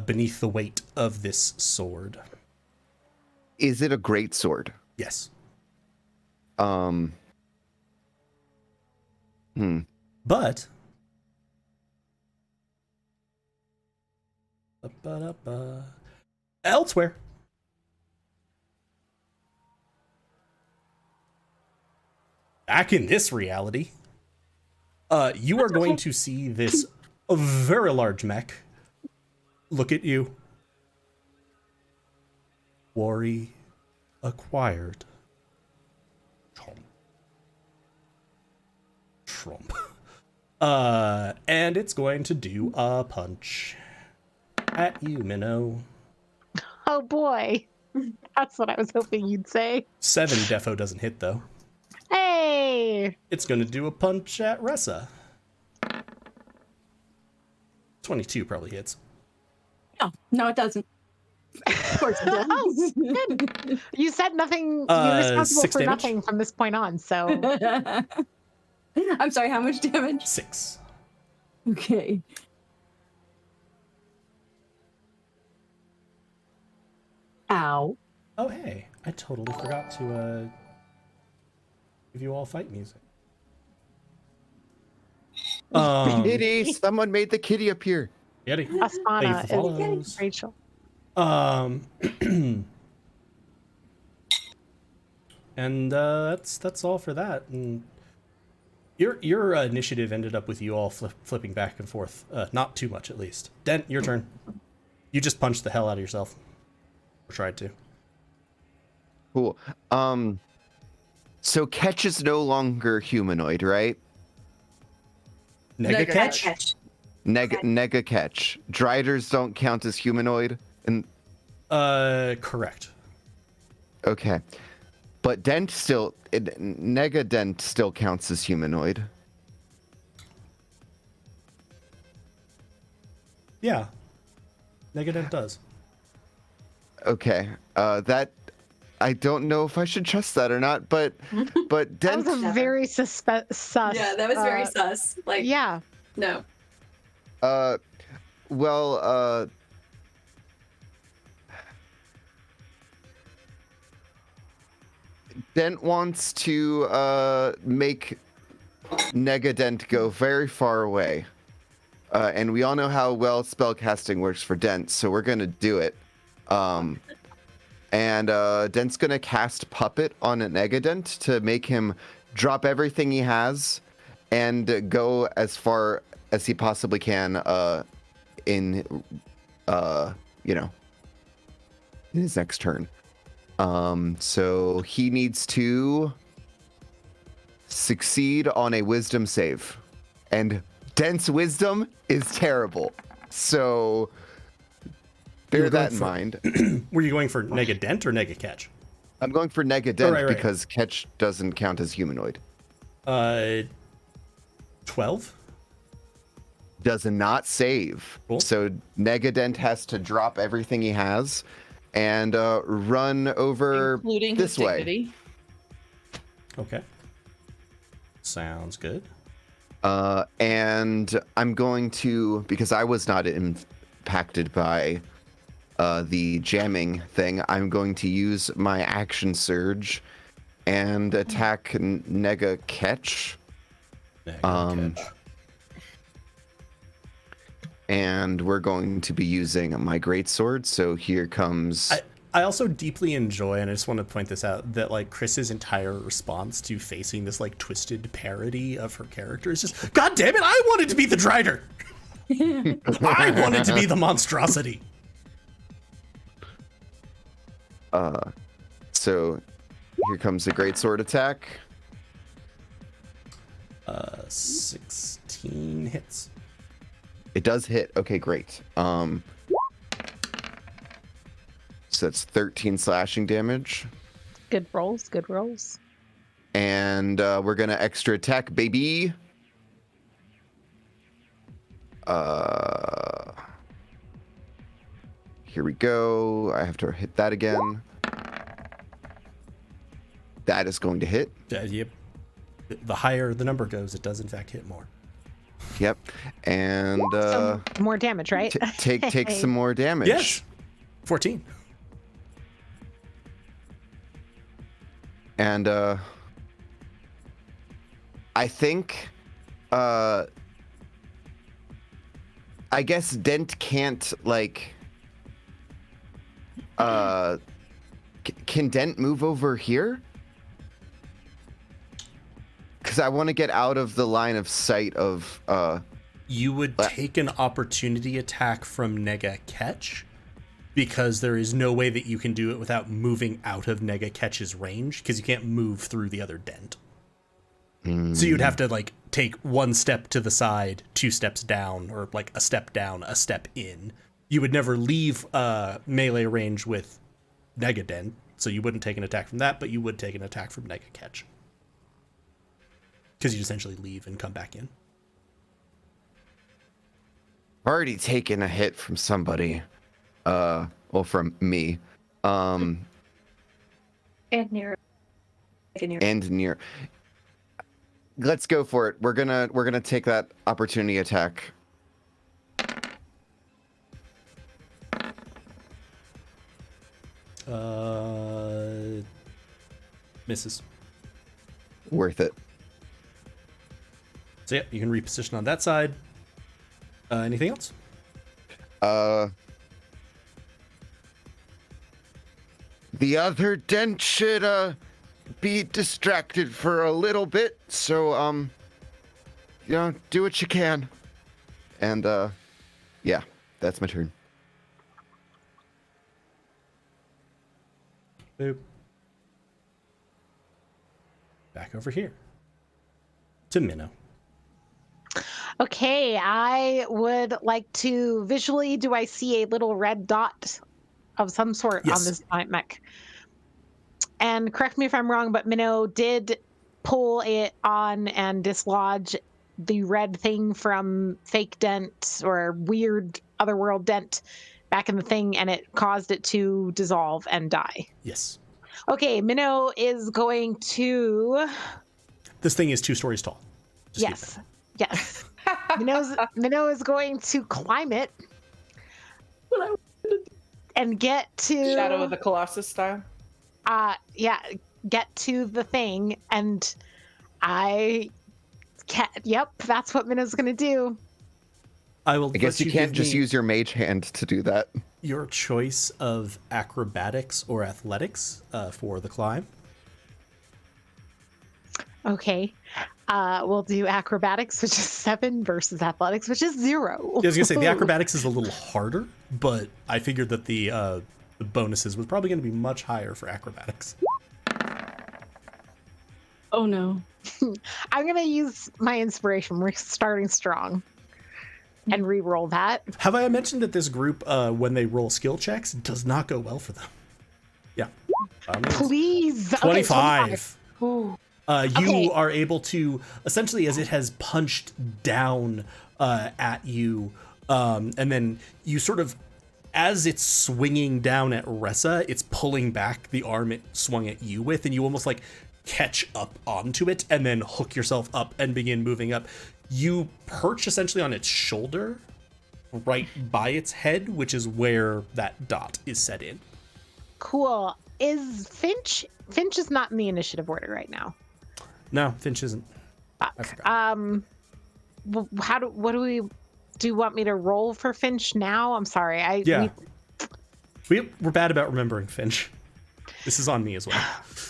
S7: beneath the weight of this sword.
S2: Is it a great sword?
S7: Yes. But elsewhere. Back in this reality, you are going to see this very large mech look at you. Worry acquired. Trump. And it's going to do a punch at you, Minnow.
S3: Oh boy. That's what I was hoping you'd say.
S7: 7 defo doesn't hit, though.
S3: Hey!
S7: It's going to do a punch at Ressa. 22 probably hits.
S6: No, it doesn't. Of course it does.
S3: Oh, good. You said nothing. You're responsible
S7: 6
S3: for
S7: damage.
S3: nothing from this point on, so.
S6: I'm sorry, how much damage?
S7: 6.
S6: Okay. Ow.
S7: Oh, hey. I totally forgot to give you all fight music.
S2: Kitty! Someone made the kitty appear.
S7: Yeti.
S3: Asana
S7: Thank you for follows.
S3: is Rachel.
S7: And that's all for that. And your initiative ended up with you all flipping back and forth. Not too much, at least. Dent, your turn. You just punched the hell out of yourself. Or tried to.
S2: Cool. So Ketch is no longer humanoid, right?
S7: Nega catch?
S2: Nega Ketch. Driders don't count as humanoid. And
S7: Correct.
S2: okay. But Dent still, Nega Dent still counts as humanoid.
S7: Yeah. Negative does.
S2: Okay. That I don't know if I should trust that or not, but
S3: That
S2: Dent.
S3: was a very sus.
S5: Yeah, that was very sus. Like,
S3: Yeah.
S5: no.
S2: Dent wants to make Negadent go very far away. And we all know how well spellcasting works for Dent, so we're going to do it. And Dent's going to cast Puppet on an Negadent to make him drop everything he has and go as far as he possibly can in his next turn. So he needs to succeed on a wisdom save. And Dent's wisdom is terrible. So bear that in mind.
S7: Were you going for Negadent or Negatcatch?
S2: I'm going for Negadent
S7: right.
S2: because Catch doesn't count as humanoid.
S7: 12?
S2: Does not save.
S7: Cool.
S2: So Negadent has to drop everything he has and run over
S4: Including
S2: this
S4: his
S2: way.
S4: dignity.
S7: Okay. Sounds good.
S2: And I'm going to, because I was not impacted by the jamming thing, I'm going to use my action surge and attack Negatcatch.
S7: Negatcatch.
S2: And we're going to be using my greatsword. So here comes.
S7: I also deeply enjoy, and I just want to point this out, that like Chris's entire response to facing this like twisted parody of her character is just, God damn it, I wanted to be the Drider. I wanted to be the monstrosity.
S2: So here comes the greatsword attack.
S7: 16 hits.
S2: It does hit. Okay, great. So that's 13 slashing damage.
S3: Good rolls, good rolls.
S2: And we're gonna extra attack, baby. Here we go. I have to hit that again. That is going to hit.
S7: Yep. The higher the number goes, it does in fact hit more.
S2: Yep. And
S3: So more damage, right?
S2: take some more damage.
S7: Yes. 14.
S2: And I think I guess Dent can't like can Dent move over here? Because I want to get out of the line of sight of
S7: You would take an opportunity attack from Negatcatch, because there is no way that you can do it without moving out of Negatcatch's range, because you can't move through the other dent. So you'd have to like take one step to the side, 2 steps down, or like a step down, a step in. You would never leave melee range with Negadent, so you wouldn't take an attack from that, but you would take an attack from Negatcatch. Because you essentially leave and come back in.
S2: already taken a hit from somebody. Well, from me.
S5: And near.
S2: And near. Let's go for it. We're gonna take that opportunity attack.
S7: Misses.
S2: Worth it.
S7: So yeah, you can reposition on that side. Anything else?
S2: The other dent should be distracted for a little bit, so do what you can. And yeah, that's my turn.
S7: Boop. Back over here to Minnow.
S3: Okay, I would like to visually, do I see a little red dot of some sort
S7: Yes.
S3: on this giant mech? And correct me if I'm wrong, but Minnow did pull it on and dislodge the red thing from fake dent or weird otherworld dent back in the thing, and it caused it to dissolve and die.
S7: Yes.
S3: Okay, Minnow is going to...
S7: This thing is 2 stories tall. Just keep
S3: Yes. Yes. Minnow is going to climb it and get to
S4: Shadow of the Colossus style.
S3: yeah, get to the thing, and I can't. Yep, that's what Minno's gonna do.
S7: I will.
S2: I guess
S7: let
S2: you can't
S7: give
S2: just
S7: me
S2: use your mage hand to do that.
S7: your choice of acrobatics or athletics for the climb.
S3: Okay. We'll do acrobatics, which is 7, versus athletics, which is 0.
S7: I was gonna say the acrobatics is a little harder, but I figured that the bonuses was probably gonna be much higher for acrobatics.
S6: Oh no.
S3: I'm gonna use my inspiration. We're starting strong, and re-roll that.
S7: Have I mentioned that this group, when they roll skill checks, does not go well for them? Yeah.
S3: Please. Okay,
S7: 25.
S4: Ooh.
S7: You
S3: Okay.
S7: are able to, essentially, as it has punched down at you, and then you sort of, as it's swinging down at Ressa, it's pulling back the arm it swung at you with, and you almost like catch up onto it and then hook yourself up and begin moving up. You perch essentially on its shoulder, right by its head, which is where that dot is set in.
S3: Cool. Is Finch is not in the initiative order right now.
S7: No, Finch isn't. I forgot.
S3: What do you want me to roll for Finch now? I'm sorry.
S7: Yeah. We're bad about remembering Finch. This is on me as well.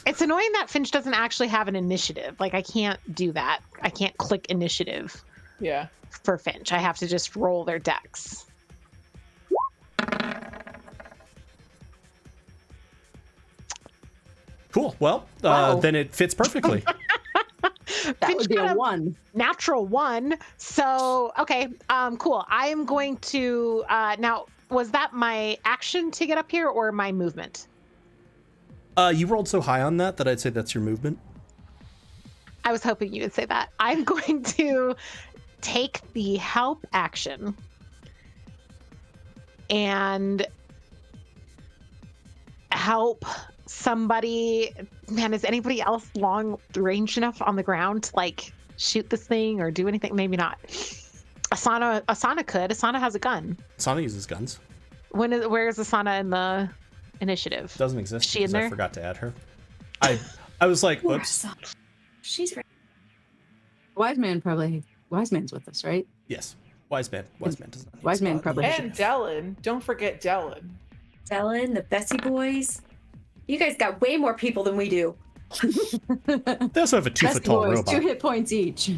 S3: It's annoying that Finch doesn't actually have an initiative. Like, I can't do that. I can't click initiative
S4: Yeah.
S3: for Finch. I have to just roll their dex.
S7: Cool. Well,
S3: Wow.
S7: then it fits perfectly.
S6: That
S3: Finch
S6: would be
S3: got
S6: a 1.
S3: Natural 1. So, okay. Cool. I am going to now, was that my action to get up here or my movement?
S7: You rolled so high on that I'd say that's your movement.
S3: I was hoping you would say that. I'm going to take the help action and help somebody. Man, is anybody else long range enough on the ground to like shoot this thing or do anything? Maybe not. Asana could. Asana has a gun.
S7: Asana uses guns.
S3: Where is Asana in the initiative?
S7: Doesn't exist
S3: Is she in
S7: because I
S3: there?
S7: forgot to add her. I was like, whoops.
S5: She's right.
S6: Wise Man's with us, right?
S7: Yes. Wise man does not need
S6: Wise man
S7: spot.
S6: probably
S4: And Dellen. Don't forget Dellen.
S5: Dellen, the Bessie boys. You guys got way more people than we do.
S7: They also have a 2-foot tall
S6: boys,
S7: robot.
S6: 2 hit points each.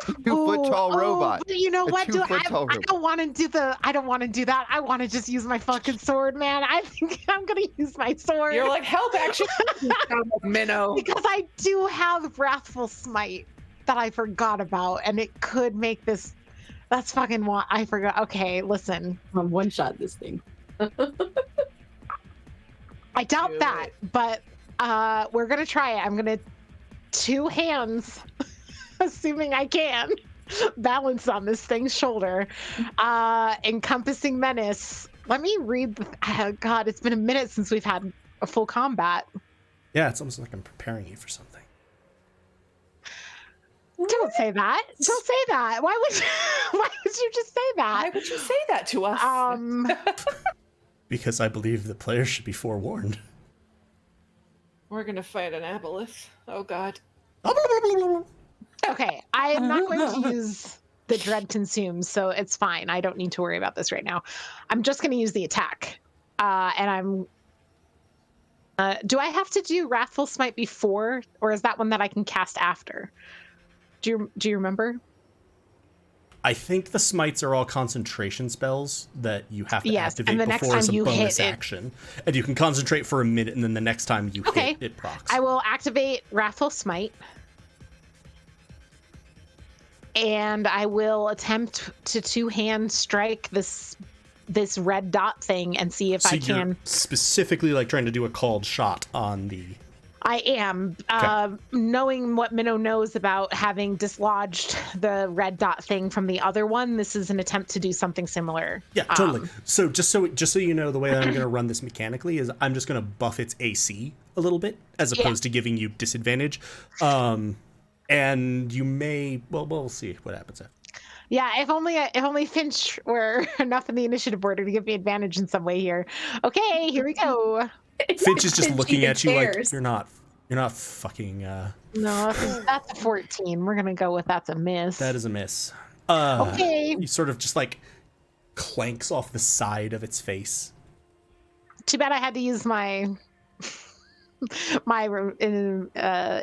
S2: 2-foot tall robot.
S3: But you know
S2: A
S3: what, dude?
S2: 2-foot tall
S3: I
S2: robot.
S3: don't want to do I don't want to do that. I want to just use my fucking sword, man. I think I'm gonna use my sword.
S4: You're like, help action. Minnow.
S3: because I do have Wrathful Smite that I forgot about, and it could make this. That's fucking what I forgot. Okay, listen.
S6: I'm one shot this thing.
S3: I doubt
S4: Do
S3: that,
S4: it.
S3: but we're gonna try it. I'm gonna 2 hands, assuming I can, balance on this thing's shoulder. Encompassing Menace. Let me read God, it's been a minute since we've had a full combat.
S7: Yeah, it's almost like I'm preparing you for something.
S3: Don't say that. Don't say that. Why would you just say
S4: Why
S3: that?
S4: would you say that to us?
S7: Because I believe the players should be forewarned.
S4: We're gonna fight an aboleth. Oh God.
S3: Okay, I am not going to use the Dread Consumes, so it's fine. I don't need to worry about this right now. I'm just going to use the attack. And I'm... do I have to do Wrathful Smite before, or is that one that I can cast after? Do you remember?
S7: I think the smites are all concentration spells that you have to
S3: Yes,
S7: activate
S3: and the next
S7: before as a
S3: time you
S7: bonus
S3: hit it-
S7: action. And you can concentrate for a minute, and then the next time you
S3: Okay.
S7: hit, it procs.
S3: I will activate Wrathful Smite. And I will attempt to 2-hand strike this red dot thing and see if
S7: so
S3: I
S7: you're
S3: can.
S7: specifically like trying to do a called shot on the...
S3: I am.
S7: Okay.
S3: Knowing what Minnow knows about having dislodged the red dot thing from the other one, this is an attempt to do something similar.
S7: Yeah, totally. So just so you know, the way that I'm going to run this mechanically is I'm just going to buff its AC a little bit as opposed to giving you disadvantage. And you may, well, we'll see what happens there.
S3: Yeah, if only Finch were enough in the initiative order to give me advantage in some way here. Okay, here we go.
S7: Finch is just looking
S5: even
S7: at you like
S5: cares.
S7: you're not You're not fucking.
S3: No, that's a 14. We're gonna go with that's a miss.
S7: That is a miss.
S3: Okay.
S7: You sort of just like clanks off the side of its face.
S3: Too bad I had to use my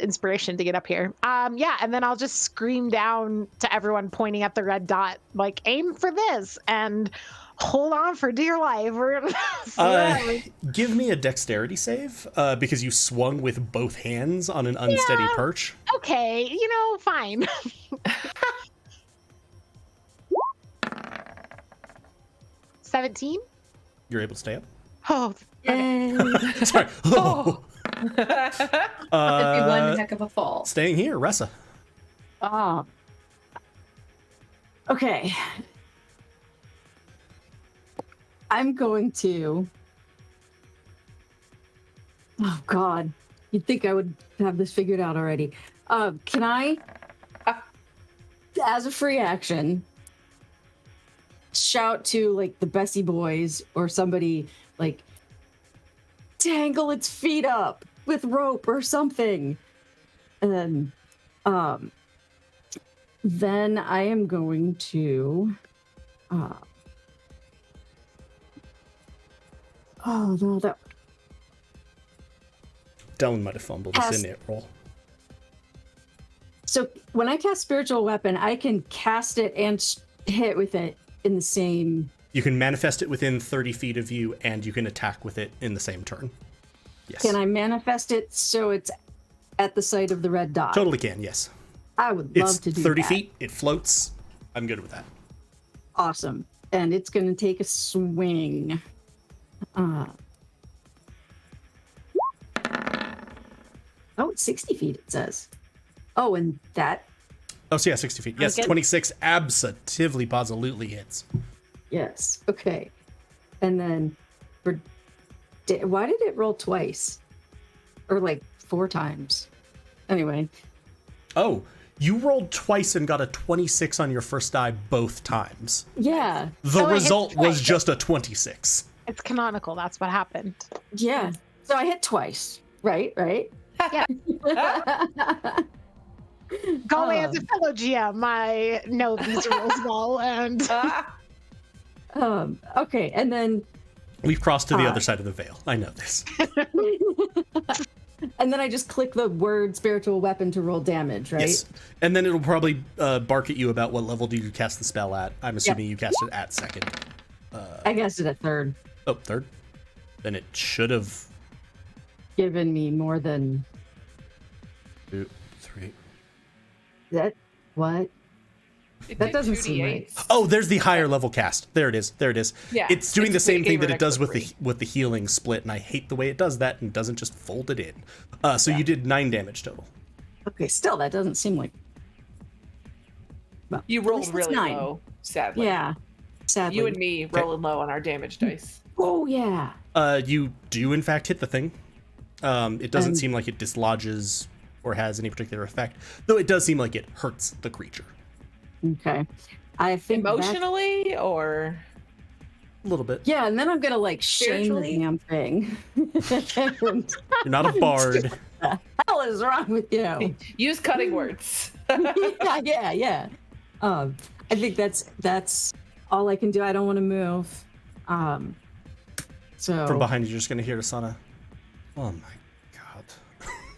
S3: inspiration to get up here. Yeah, and then I'll just scream down to everyone pointing at the red dot, like, aim for this and hold on for dear life.
S7: Give me a dexterity save, because you swung with both hands on an unsteady perch.
S3: Okay, fine. $17?
S7: You're able to stay up.
S3: Oh,
S7: Sorry.
S5: Oh. That'd be one heck of a fall.
S7: Staying here, Ressa.
S6: Oh. Okay. I'm going to. Oh God, you'd think I would have this figured out already. Can I, as a free action, shout to like the Bessie boys or somebody like tangle its feet up with rope or something, and then I am going to. Oh no, that.
S7: Dylan might have fumbled this in it roll.
S6: So when I cast Spiritual Weapon, I can cast it and hit with it in the same.
S7: You can manifest it within 30 feet of you, and you can attack with it in the same turn. Yes.
S6: Can I manifest it so it's at the site of the red dot?
S7: Totally can, yes.
S6: I would love to do
S7: 30
S6: that.
S7: feet, it floats. I'm good with that.
S6: Awesome. And it's going to take a swing. Oh, it's 60 feet, it says. Oh, and that.
S7: Oh, so yeah, 60 feet. Yes,
S6: Okay.
S7: 26 absolutely, positively hits.
S6: Yes. Okay. And then why did it roll twice? Or like 4 times? Anyway.
S7: Oh, you rolled twice and got a 26 on your first die both times.
S6: Yeah.
S7: The
S3: So it hit
S7: result was
S3: twice.
S7: just a 26.
S3: it's canonical. That's what happened.
S6: Yeah. So I hit twice. Right?
S3: Yeah. Golly, as a fellow GM, I know these rules well, and
S6: Okay, and then
S7: We've crossed to the other side of the veil. I know this.
S6: and then I just click the word spiritual weapon to roll damage, right?
S7: Yes. And then it'll probably bark at you about what level do you cast the spell at. I'm assuming you cast it at second.
S6: I guessed it at third,
S7: Oh, third? Then it should have...
S6: given me more than
S7: 2, 3...
S6: that. What?
S4: It
S6: That
S4: did
S6: doesn't seem
S4: 2d8s.
S6: right.
S7: Oh, there's the higher level cast. There it is.
S4: Yeah,
S7: It's doing the same
S4: it
S7: thing
S4: gave
S7: that
S4: her
S7: it does
S4: an extra
S7: with the healing split, and I hate the way it does that and doesn't just fold it in. So you did 9 damage total.
S6: Okay, still that doesn't seem like. Well,
S4: You
S6: at
S4: rolled
S6: least it's
S4: really
S6: 9.
S4: low, sadly.
S6: Yeah. Sadly.
S4: You and me rolling low on our damage dice.
S6: Oh yeah.
S7: You do in fact hit the thing. It doesn't seem like it dislodges or has any particular effect, though it does seem like it hurts the creature.
S6: Okay. I think that's-
S4: Emotionally or
S7: A little bit.
S6: Yeah, and then I'm gonna like shame the
S4: Spiritually?
S6: damn thing.
S7: You're not a bard.
S6: What the hell is wrong with you?
S4: use cutting words.
S6: yeah. I think that's all I can do. I don't want to move. So
S7: From behind you, you're just going to hear Asana. Oh my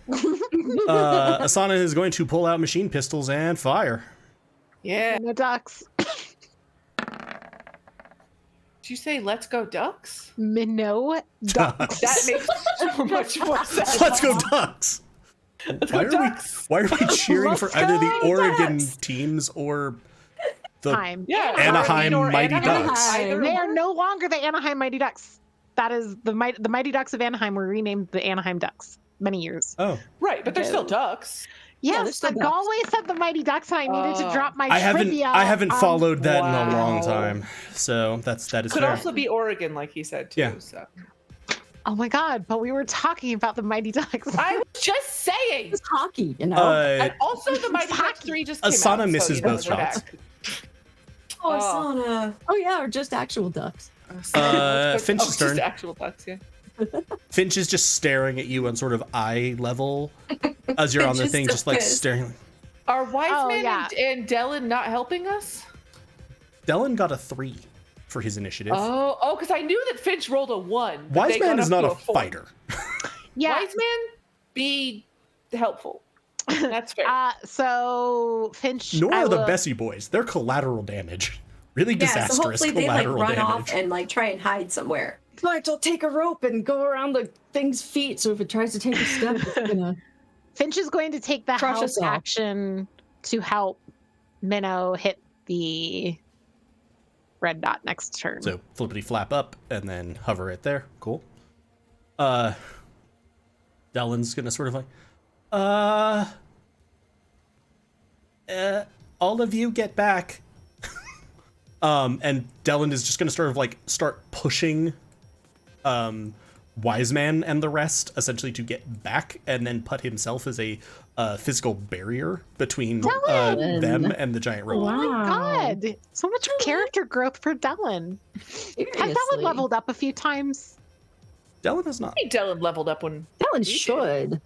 S7: god. Asana is going to pull out machine pistols and fire.
S4: Yeah.
S3: no ducks.
S4: Did you say let's go ducks?
S3: Minnow ducks.
S4: That makes so much more sense.
S7: Let's go Ducks! Why are we cheering for either the Oregon teams or the
S3: Time.
S4: Yeah.
S7: Anaheim
S4: or
S7: Mighty
S4: Anaheim.
S7: Ducks?
S4: Either
S3: They are
S4: or.
S3: no longer the Anaheim Mighty Ducks. That is the Mighty Ducks of Anaheim were renamed the Anaheim Ducks many years.
S7: Oh,
S4: Right, but they're still ducks.
S6: they're
S3: Yes,
S6: still
S3: but
S6: ducks.
S3: Galway said the Mighty Ducks, and I needed to
S4: Oh.
S3: drop my
S7: I
S3: trivia.
S7: haven't followed that in a long
S4: Wow.
S7: time, so that is
S4: Could
S7: fair.
S4: also be Oregon, like he said too.
S7: Yeah.
S4: So
S3: Oh my God! But we were talking about the Mighty Ducks.
S4: I was just saying.
S6: it's hockey, you know.
S4: And also, the Mighty Ducks
S3: Hockey.
S4: 3 just came
S7: Asana
S4: out.
S7: misses
S4: so, you know,
S7: both
S4: we're
S7: shots.
S4: back.
S5: Oh,
S4: Oh.
S5: Asana.
S6: Oh yeah, or just actual ducks.
S7: Finch's
S4: Just
S7: turn.
S4: actual ducks, yeah.
S7: Finch is just staring at you on sort of eye level as you're on the
S5: Finch is
S7: thing,
S5: so
S7: just like
S5: pissed.
S7: staring.
S4: Are Wiseman
S3: yeah.
S4: and Dellen not helping us?
S7: Dellen got a 3 for his initiative.
S4: Oh, because I knew that Finch rolled a 1. but they
S7: Wiseman
S4: got
S7: is
S4: up
S7: not
S4: to
S7: a
S4: 4.
S7: fighter.
S3: Yeah.
S4: Wiseman, be helpful. That's fair.
S3: So Finch.
S7: Nor
S3: I
S7: are the
S3: will-
S7: Bessie boys. They're collateral damage. Really
S5: Yeah, so
S7: disastrous
S5: hopefully they like
S7: collateral
S5: run
S7: damage.
S5: off and like try and hide somewhere.
S6: Like, I'll take a rope and go around the thing's feet, so if it tries to take a step, it's gonna...
S3: Finch is going to take the
S6: Crush
S3: help
S6: us all.
S3: action to help Minnow hit the red dot next turn.
S7: So flippity flap up and then hover it there. Cool. Dellen's gonna sort of like, all of you get back. And Dellen is just gonna sort of like start pushing Wiseman and the rest essentially to get back, and then put himself as a physical barrier between
S3: Dellen!
S7: them and the giant robot.
S3: Oh my
S6: Wow.
S3: god! So much character growth for Dellen. Has Dellen
S6: Seriously.
S3: leveled up a few times?
S7: Dellen is not.
S4: I think Dellen leveled up when
S6: Dellen
S4: We
S6: should.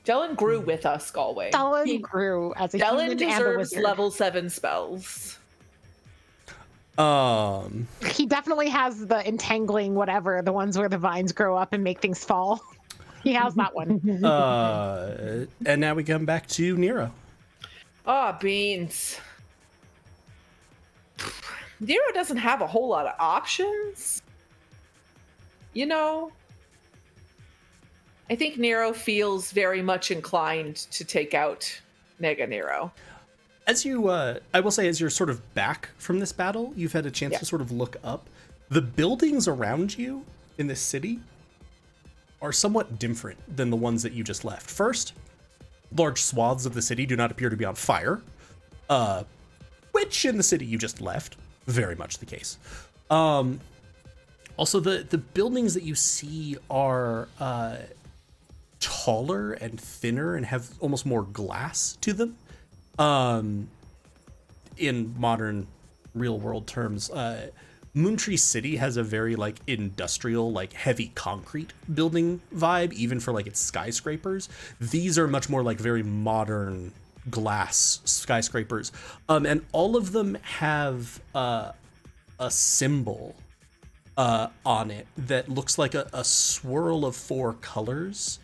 S4: Dellen grew with us, Galway.
S3: Dellen grew as a
S4: Dellen
S3: human and a
S4: deserves
S3: wizard.
S4: level 7 spells.
S3: He definitely has the entangling whatever, the ones where the vines grow up and make things fall. He has that one.
S7: And now we come back to Nero.
S4: Ah, beans. Nero doesn't have a whole lot of options. You know, I think Nero feels very much inclined to take out Nega Nero.
S7: As you, I will say, as you're sort of back from this battle, you've had a chance to sort of look up. The buildings around you in this city are somewhat different than the ones that you just left. First, large swaths of the city do not appear to be on fire, which in the city you just left, very much the case. Also, the buildings that you see are taller and thinner and have almost more glass to them. In modern real world terms, Moontree City has a very like industrial, like heavy concrete building vibe, even for like its skyscrapers. These are much more like very modern glass skyscrapers. And all of them have a symbol on it that looks like a swirl of 4 colors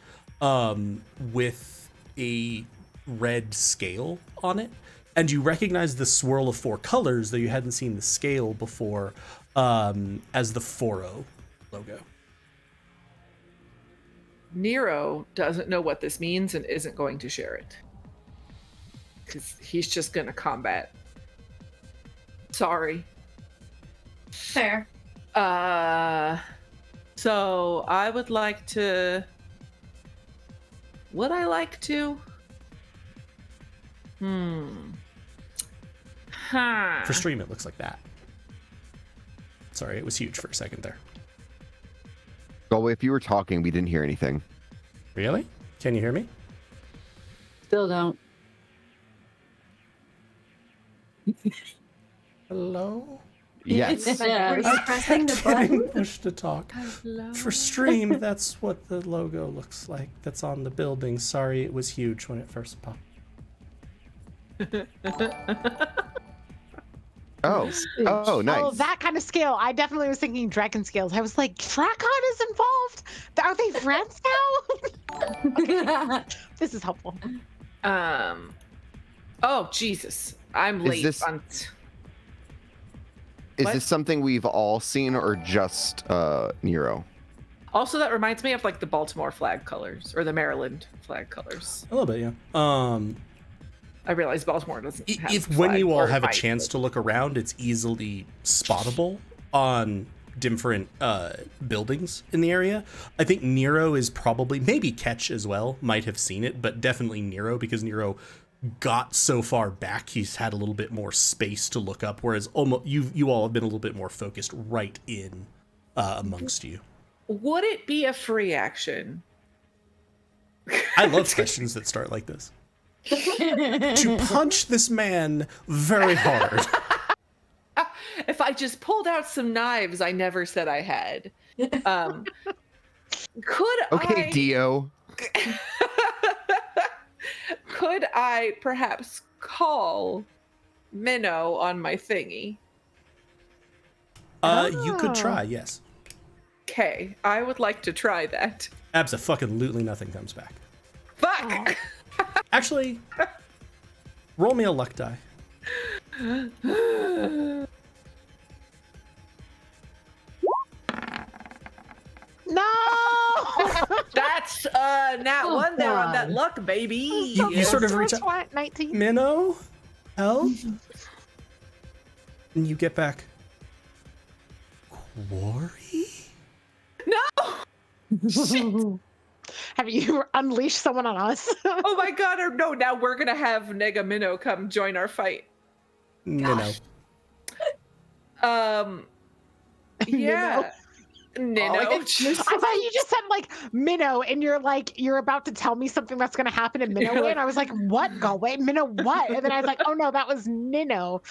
S7: with a red scale on it. And you recognize the swirl of 4 colors, though you hadn't seen the scale before, as the 4-0 logo.
S4: Nero doesn't know what this means and isn't going to share it. Because he's just going to combat. Sorry.
S5: Fair.
S4: So I would like to... Would I like to?
S7: For stream, it looks like that. Sorry, it was huge for a second there.
S2: Oh, if you were talking, we didn't hear anything.
S7: Really? Can you hear me?
S6: Still don't.
S7: Hello?
S2: Yes.
S5: Were you pressing the
S7: Getting
S5: button?
S7: pushed to talk. For stream, that's what the logo looks like. That's on the building. Sorry, it was huge when it first popped.
S2: Oh, nice.
S3: Oh, that kind of scale. I definitely was thinking dragon scales. I was like, Drakon is involved? Are they friends now? This is helpful.
S4: Oh, Jesus. I'm late.
S2: this-
S4: on...
S2: Is
S4: what?
S2: this something we've all seen or just Nero?
S4: Also, that reminds me of like the Baltimore flag colors or the Maryland flag colors.
S7: A little bit, yeah.
S4: I realize Baltimore doesn't have
S7: If when
S4: flag
S7: you all
S4: or
S7: have a
S4: fight,
S7: chance
S4: but-
S7: to look around, it's easily spottable on different buildings in the area. I think Nero is probably, maybe Ketch as well, might have seen it, but definitely Nero, because Nero got so far back, he's had a little bit more space to look up, whereas almost you all have been a little bit more focused right in amongst you.
S4: Would it be a free action?
S7: I love questions that start like this. To punch this man very hard.
S4: If I just pulled out some knives I never said I had,
S2: Okay, Dio.
S4: Could I perhaps call Minnow on my thingy?
S7: You could try, yes.
S4: Okay, I would like to try that.
S7: Abso-fucking-lutely nothing comes back.
S4: Fuck!
S7: Actually, roll me a luck die.
S3: No!
S4: That's nat one there on that luck, baby.
S7: You sort of reach out.
S3: What? 19?
S7: Minnow? Help? And you get back. Quarry?
S4: No!
S3: Have you unleashed someone on us?
S4: Oh my god, or no, now we're gonna have Nega Minnow come join our fight.
S7: Minnow.
S4: Yeah. Minnow.
S3: I thought you just said like Minnow, and you're about to tell me something that's gonna happen in Minnow, and I was like, what? Go away, Minnow, what? And then I was like, oh no, that was Minnow.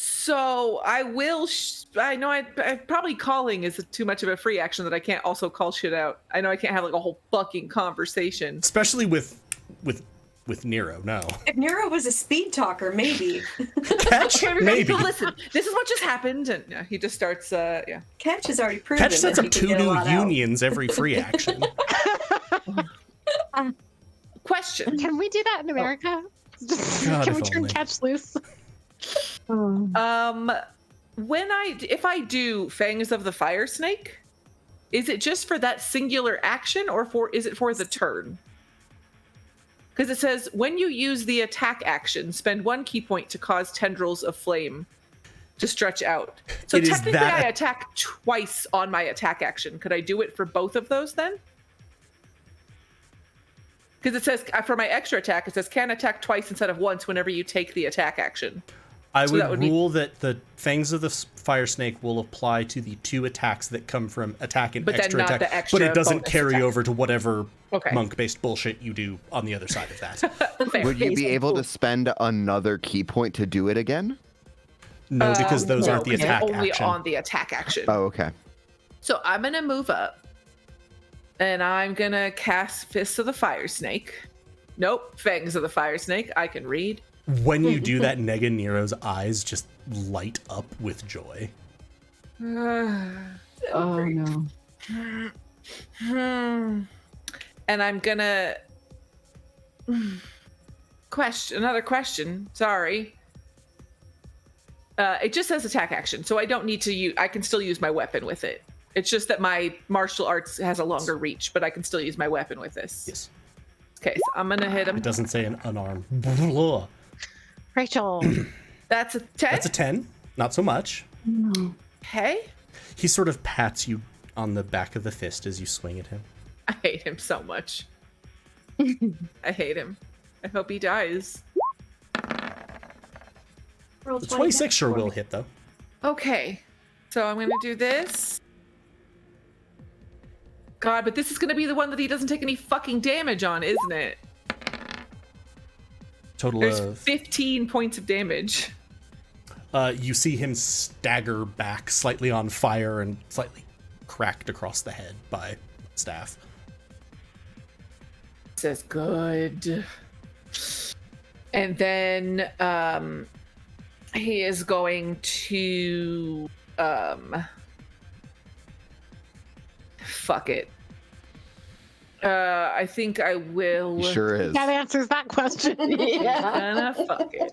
S4: So I will. I know I probably calling is too much of a free action that I can't also call shit out. I know I can't have like a whole fucking conversation,
S7: Especially with Nero, no.
S5: If Nero was a speed talker, maybe.
S7: Catch?
S4: Okay,
S7: Maybe.
S4: So listen, this is what just happened, and yeah, he just starts. Yeah.
S5: Catch has already proven.
S7: Catch sets
S5: that
S7: up
S5: he
S7: 2
S5: can get a
S7: new
S5: lot out.
S7: unions every free action.
S4: Question.
S3: Can we do that in America?
S7: God,
S3: Can we
S7: if
S3: turn
S7: only.
S3: Catch loose?
S4: If I do Fangs of the Fire Snake, is it just for that singular action, or is it for the turn? Because it says when you use the attack action, spend 1 key point to cause tendrils of flame to stretch out. So
S7: It is
S4: technically,
S7: that-
S4: I attack twice on my attack action. Could I do it for both of those then? Because it says for my extra attack, it says can attack twice instead of once whenever you take the attack action.
S7: I
S4: So
S7: would
S4: that would be-
S7: rule that the Fangs of the Fire Snake will apply to the 2 attacks that come from attack and
S4: But then
S7: extra
S4: not
S7: attack,
S4: the extra
S7: but it doesn't
S4: bonus
S7: carry
S4: attack.
S7: over to whatever
S4: Okay.
S7: monk-based bullshit you do on the other side of that.
S4: Fair.
S2: Would you be
S6: Basic
S2: able to
S6: cool.
S2: spend another key point to do it again?
S7: No, because those
S4: No,
S7: aren't the
S4: 'cause they're
S7: attack
S4: only
S7: action.
S4: on the attack action.
S2: Oh, okay.
S4: So I'm gonna move up, and I'm gonna cast Fists of the Fire Snake. Nope, Fangs of the Fire Snake. I can read.
S7: When you do that, Nega Nero's eyes just light up with joy.
S6: Oh no.
S4: And I'm gonna another question. Sorry. It just says attack action, so I don't need to use. I can still use my weapon with it. It's just that my martial arts has a longer reach, but I can still use my weapon with this.
S7: Yes.
S4: Okay, so I'm gonna hit him.
S7: It doesn't say an unarmed. Blah.
S3: Rachel.
S4: That's a 10.
S7: That's a 10. Not so much.
S4: Okay.
S7: He sort of pats you on the back of the fist as you swing at him.
S4: I hate him so much. I hate him. I hope he dies.
S5: Roll
S7: The
S5: 20
S7: 26 sure
S5: for
S7: will
S5: me.
S7: hit, though.
S4: Okay, so I'm gonna do this. God, but this is gonna be the one that he doesn't take any fucking damage on, isn't it?
S7: Total
S4: There's
S7: of
S4: 15 points of damage.
S7: you see him stagger back, slightly on fire and slightly cracked across the head by staff.
S4: Says good. And then he is going to fuck it. I think I will.
S2: He sure is.
S3: That answers that question.
S6: Yeah.
S4: Gonna fuck it.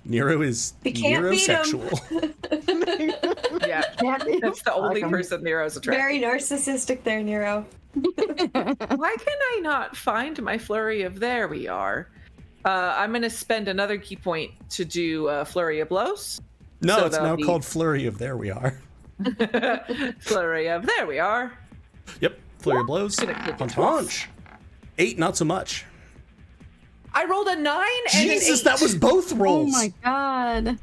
S7: Nero is
S5: You can't beat him.
S7: Neurosexual.
S4: Yeah,
S6: Can't be-
S4: that's the only
S6: Fuck 'em.
S4: person Nero's attracted.
S5: Very narcissistic there, Nero.
S4: Why can I not find my flurry of? There we are. I'm gonna spend another key point to do flurry of blows.
S7: No,
S4: So
S7: it's
S4: that'll
S7: now
S4: be-
S7: called Flurry of There We Are.
S4: Flurry of. There we are.
S7: Yep, Flurry of Blows.
S4: Gonna click it
S7: Punch,
S4: twice.
S7: punch. 8, not so much.
S4: I rolled a 9 and
S7: Jesus,
S4: an 8.
S7: that was both
S6: Oh
S7: rolls.
S6: my god.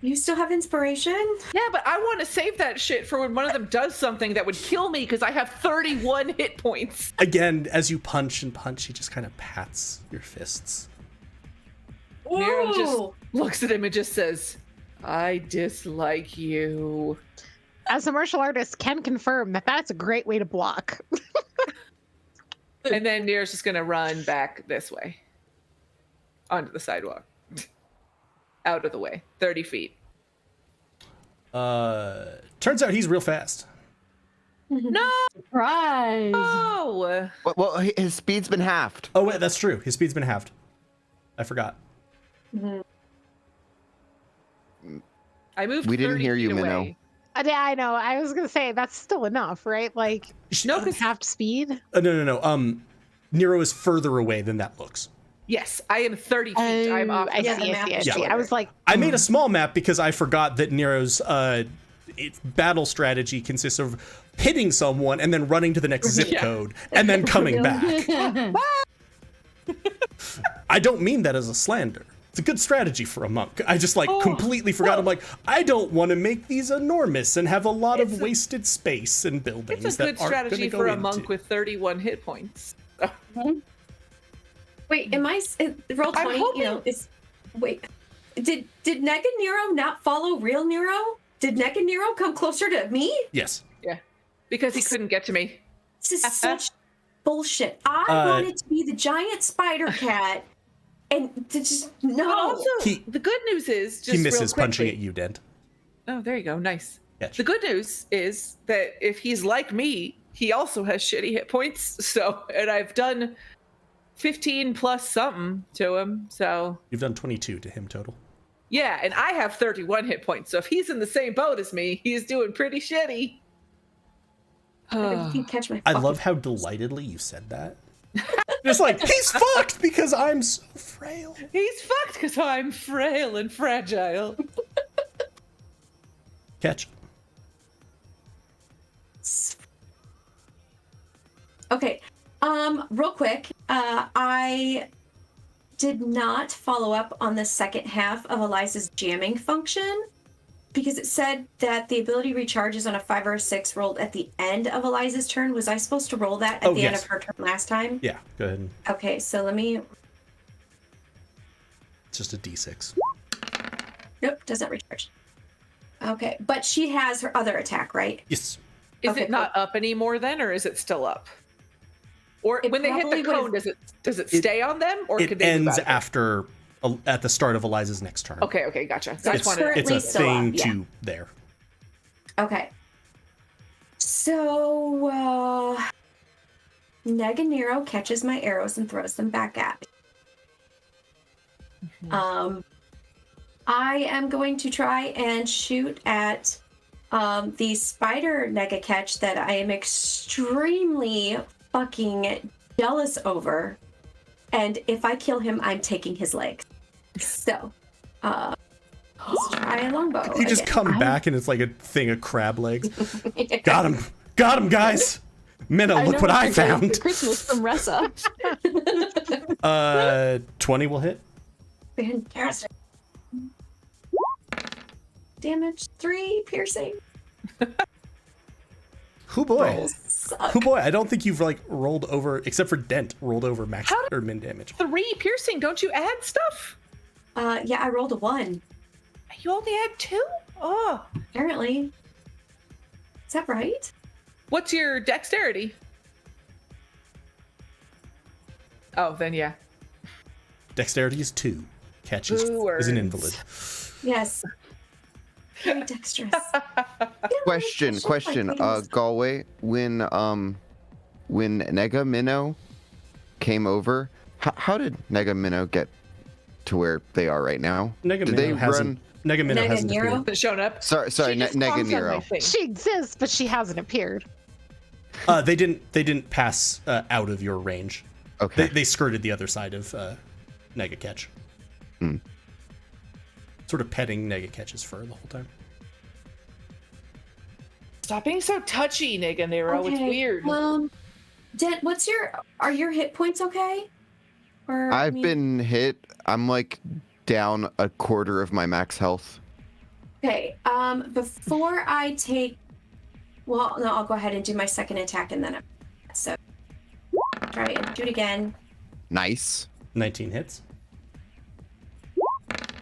S5: You still have inspiration?
S4: Yeah, but I want to save that shit for when one of them does something that would kill me because I have 31 hit points.
S7: Again, as you punch and punch, he just kind of pats your fists.
S4: Nero just
S5: Ooh.
S4: looks at him and just says, I dislike you.
S3: As a martial artist, can confirm that that's a great way to block.
S4: And then Nero's just going to run back this way onto the sidewalk. Out of the way. 30 feet.
S7: Turns out he's real fast.
S4: No!
S6: Surprise!
S4: Oh!
S2: Well, his speed's been halved.
S7: Oh, wait, that's true. His speed's been halved. I forgot.
S4: I moved
S2: We didn't
S4: 30
S2: hear you,
S4: feet
S2: Minnow.
S4: away.
S3: Yeah, I know. I was gonna say that's still enough, right? Like,
S4: No, 'cause-
S3: half speed.
S7: No. Nero is further away than that looks.
S4: Yes, I am 30 feet. I'm off.
S3: I see,
S5: Yeah, the
S3: I
S5: map
S3: see, I
S5: is
S3: see.
S5: shorter.
S3: I was like,
S7: I made a small map because I forgot that Nero's battle strategy consists of hitting someone and then running to the next zip code and then coming back. I don't mean that as a slander. It's a good strategy for a monk. I just completely forgot. I'm like, I don't want to make these enormous and have a lot of wasted space and buildings.
S4: It's a good
S7: that aren't
S4: strategy
S7: gonna
S4: for
S7: go
S4: a monk
S7: into.
S4: with 31 hit points.
S5: Wait, am I roll 20? You know, is wait. Did Nega Nero not follow real Nero? Did Nega Nero come closer to me?
S7: Yes.
S4: Yeah, because he couldn't get to me.
S5: This is such bullshit. I wanted to be the giant spider cat, and to just
S4: But
S5: no.
S4: also, the good news is just
S7: He misses
S4: real
S7: punching
S4: quickly-
S7: at you, Dent.
S4: Oh, there you go. Nice.
S7: Catch.
S4: The good news is that if he's like me, he also has shitty hit points. So, and I've done 15 plus something to him. So,
S7: You've done 22 to him total.
S4: yeah, and I have 31 hit points. So if he's in the same boat as me, he's doing pretty shitty.
S5: You can catch my.
S7: I
S5: fucking-
S7: love how delightedly you said that. Just like, he's fucked because I'm so frail.
S4: He's fucked because I'm frail and fragile.
S7: Catch.
S5: Okay. Real quick, I did not follow up on the second half of Eliza's jamming function because it said that the ability recharges on a 5 or a 6 rolled at the end of Eliza's turn. Was I supposed to roll that at the end
S7: yes.
S5: of her turn last time?
S7: Yeah, go ahead.
S5: Okay, so let me.
S7: It's just a d6.
S5: Nope, doesn't recharge. Okay, but she has her other attack, right?
S7: Yes.
S4: Is
S5: Okay,
S4: it not up anymore then, or is it still up? Or
S5: It
S4: when they hit the
S5: probably
S4: cone, does it stay on them, or
S7: It
S4: could they move
S7: ends
S4: out of it?
S7: after, at the start of Eliza's next turn.
S4: Okay, gotcha. So I
S7: It's,
S4: just wanted
S7: it's a
S5: currently still
S7: thing
S5: up, yeah.
S7: to there.
S5: Okay. So, Nega Nero catches my arrows and throws them back at me. I am going to try and shoot at the spider Nega catch that I am extremely fucking jealous over. And if I kill him, I'm taking his leg. So, let's try a longbow.
S7: You just
S5: again.
S7: come back and it's like a thing of crab legs. Got him, guys. Minnow, look what I found.
S6: Christmas from Ressa.
S7: 20 will hit.
S5: Fantastic. Damage 3, piercing.
S7: Hoo boy.
S5: Suck.
S7: Hoo boy, I don't think you've rolled over, except for Dent, rolled over max or min damage.
S4: 3 piercing. Don't you add stuff?
S5: Yeah, I rolled a 1.
S4: You only add 2? Oh.
S5: Apparently. Is that right?
S4: What's your dexterity? Oh, then yeah.
S7: Dexterity is 2. Catch is
S4: Boo-words.
S7: an invalid.
S5: Yes. Very dexterous.
S2: Question. Galway, when Nega Minnow came over, how did Nega Minnow get to where they are right now?
S7: Nega
S2: Did
S7: Minnow
S2: they
S7: hasn't. Nega Minnow
S5: Nega
S7: hasn't
S5: Nero?
S7: appeared.
S4: Hasn't shown up.
S2: Sorry,
S4: She just
S2: Nega
S4: pops on my
S2: Nero.
S4: thing.
S3: she exists, but she hasn't appeared.
S7: They didn't pass out of your range.
S2: Okay.
S7: They skirted the other side of Nega Catch. Sort of petting Nega Catch's fur the whole time.
S4: Stop being so touchy, Nega Nero. It's weird.
S5: Dent, are your hit points okay? Or
S2: I've been hit. I'm down a quarter of my max health.
S5: Okay, before I take, well, no, I'll go ahead and do my second attack and then so try and shoot again.
S2: Nice.
S7: 19 hits.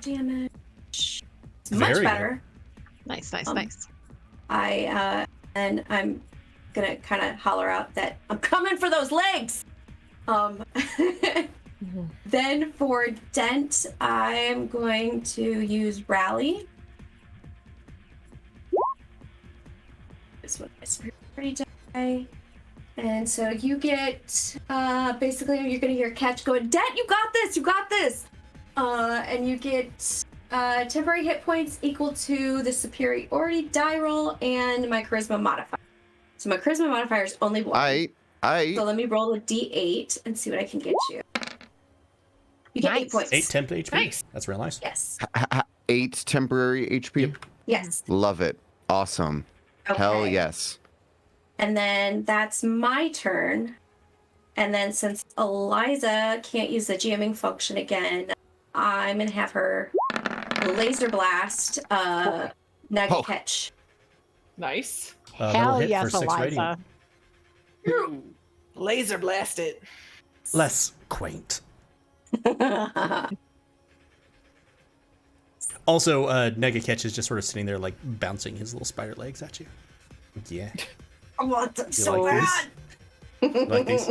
S5: damage. It's
S7: Very
S5: much
S7: good.
S5: better.
S3: Nice.
S5: And I'm gonna kind of holler out that I'm coming for those legs. Then for Dent, I'm going to use Rally. This one is pretty die. And so you get, basically you're gonna hear Catch going, Dent, you got this! And you get temporary hit points equal to the superiority die roll and my charisma modifier. So my charisma modifier is only 1. So let me roll a d8 and see what I can get you. You get 8 points.
S7: 8 temp HP.
S4: Nice.
S7: That's real nice.
S5: Yes.
S2: 8 temporary HP.
S7: Yep.
S5: Yes.
S2: Love it. Awesome. Hell
S5: Okay.
S2: yes.
S5: And then that's my turn. And then since Eliza can't use the jamming function again, I'm gonna have her laser blast Nugget Catch.
S4: Nice.
S7: That'll
S3: Hell
S7: hit for
S3: yes,
S7: 6
S3: Eliza.
S7: radiant.
S4: Laser blast it.
S7: Less quaint. Also, Nega Catch is just sort of sitting there, like, bouncing his little spider legs at you. Yeah.
S5: I want them
S7: You
S5: so
S7: like
S5: bad.
S7: these? You like these?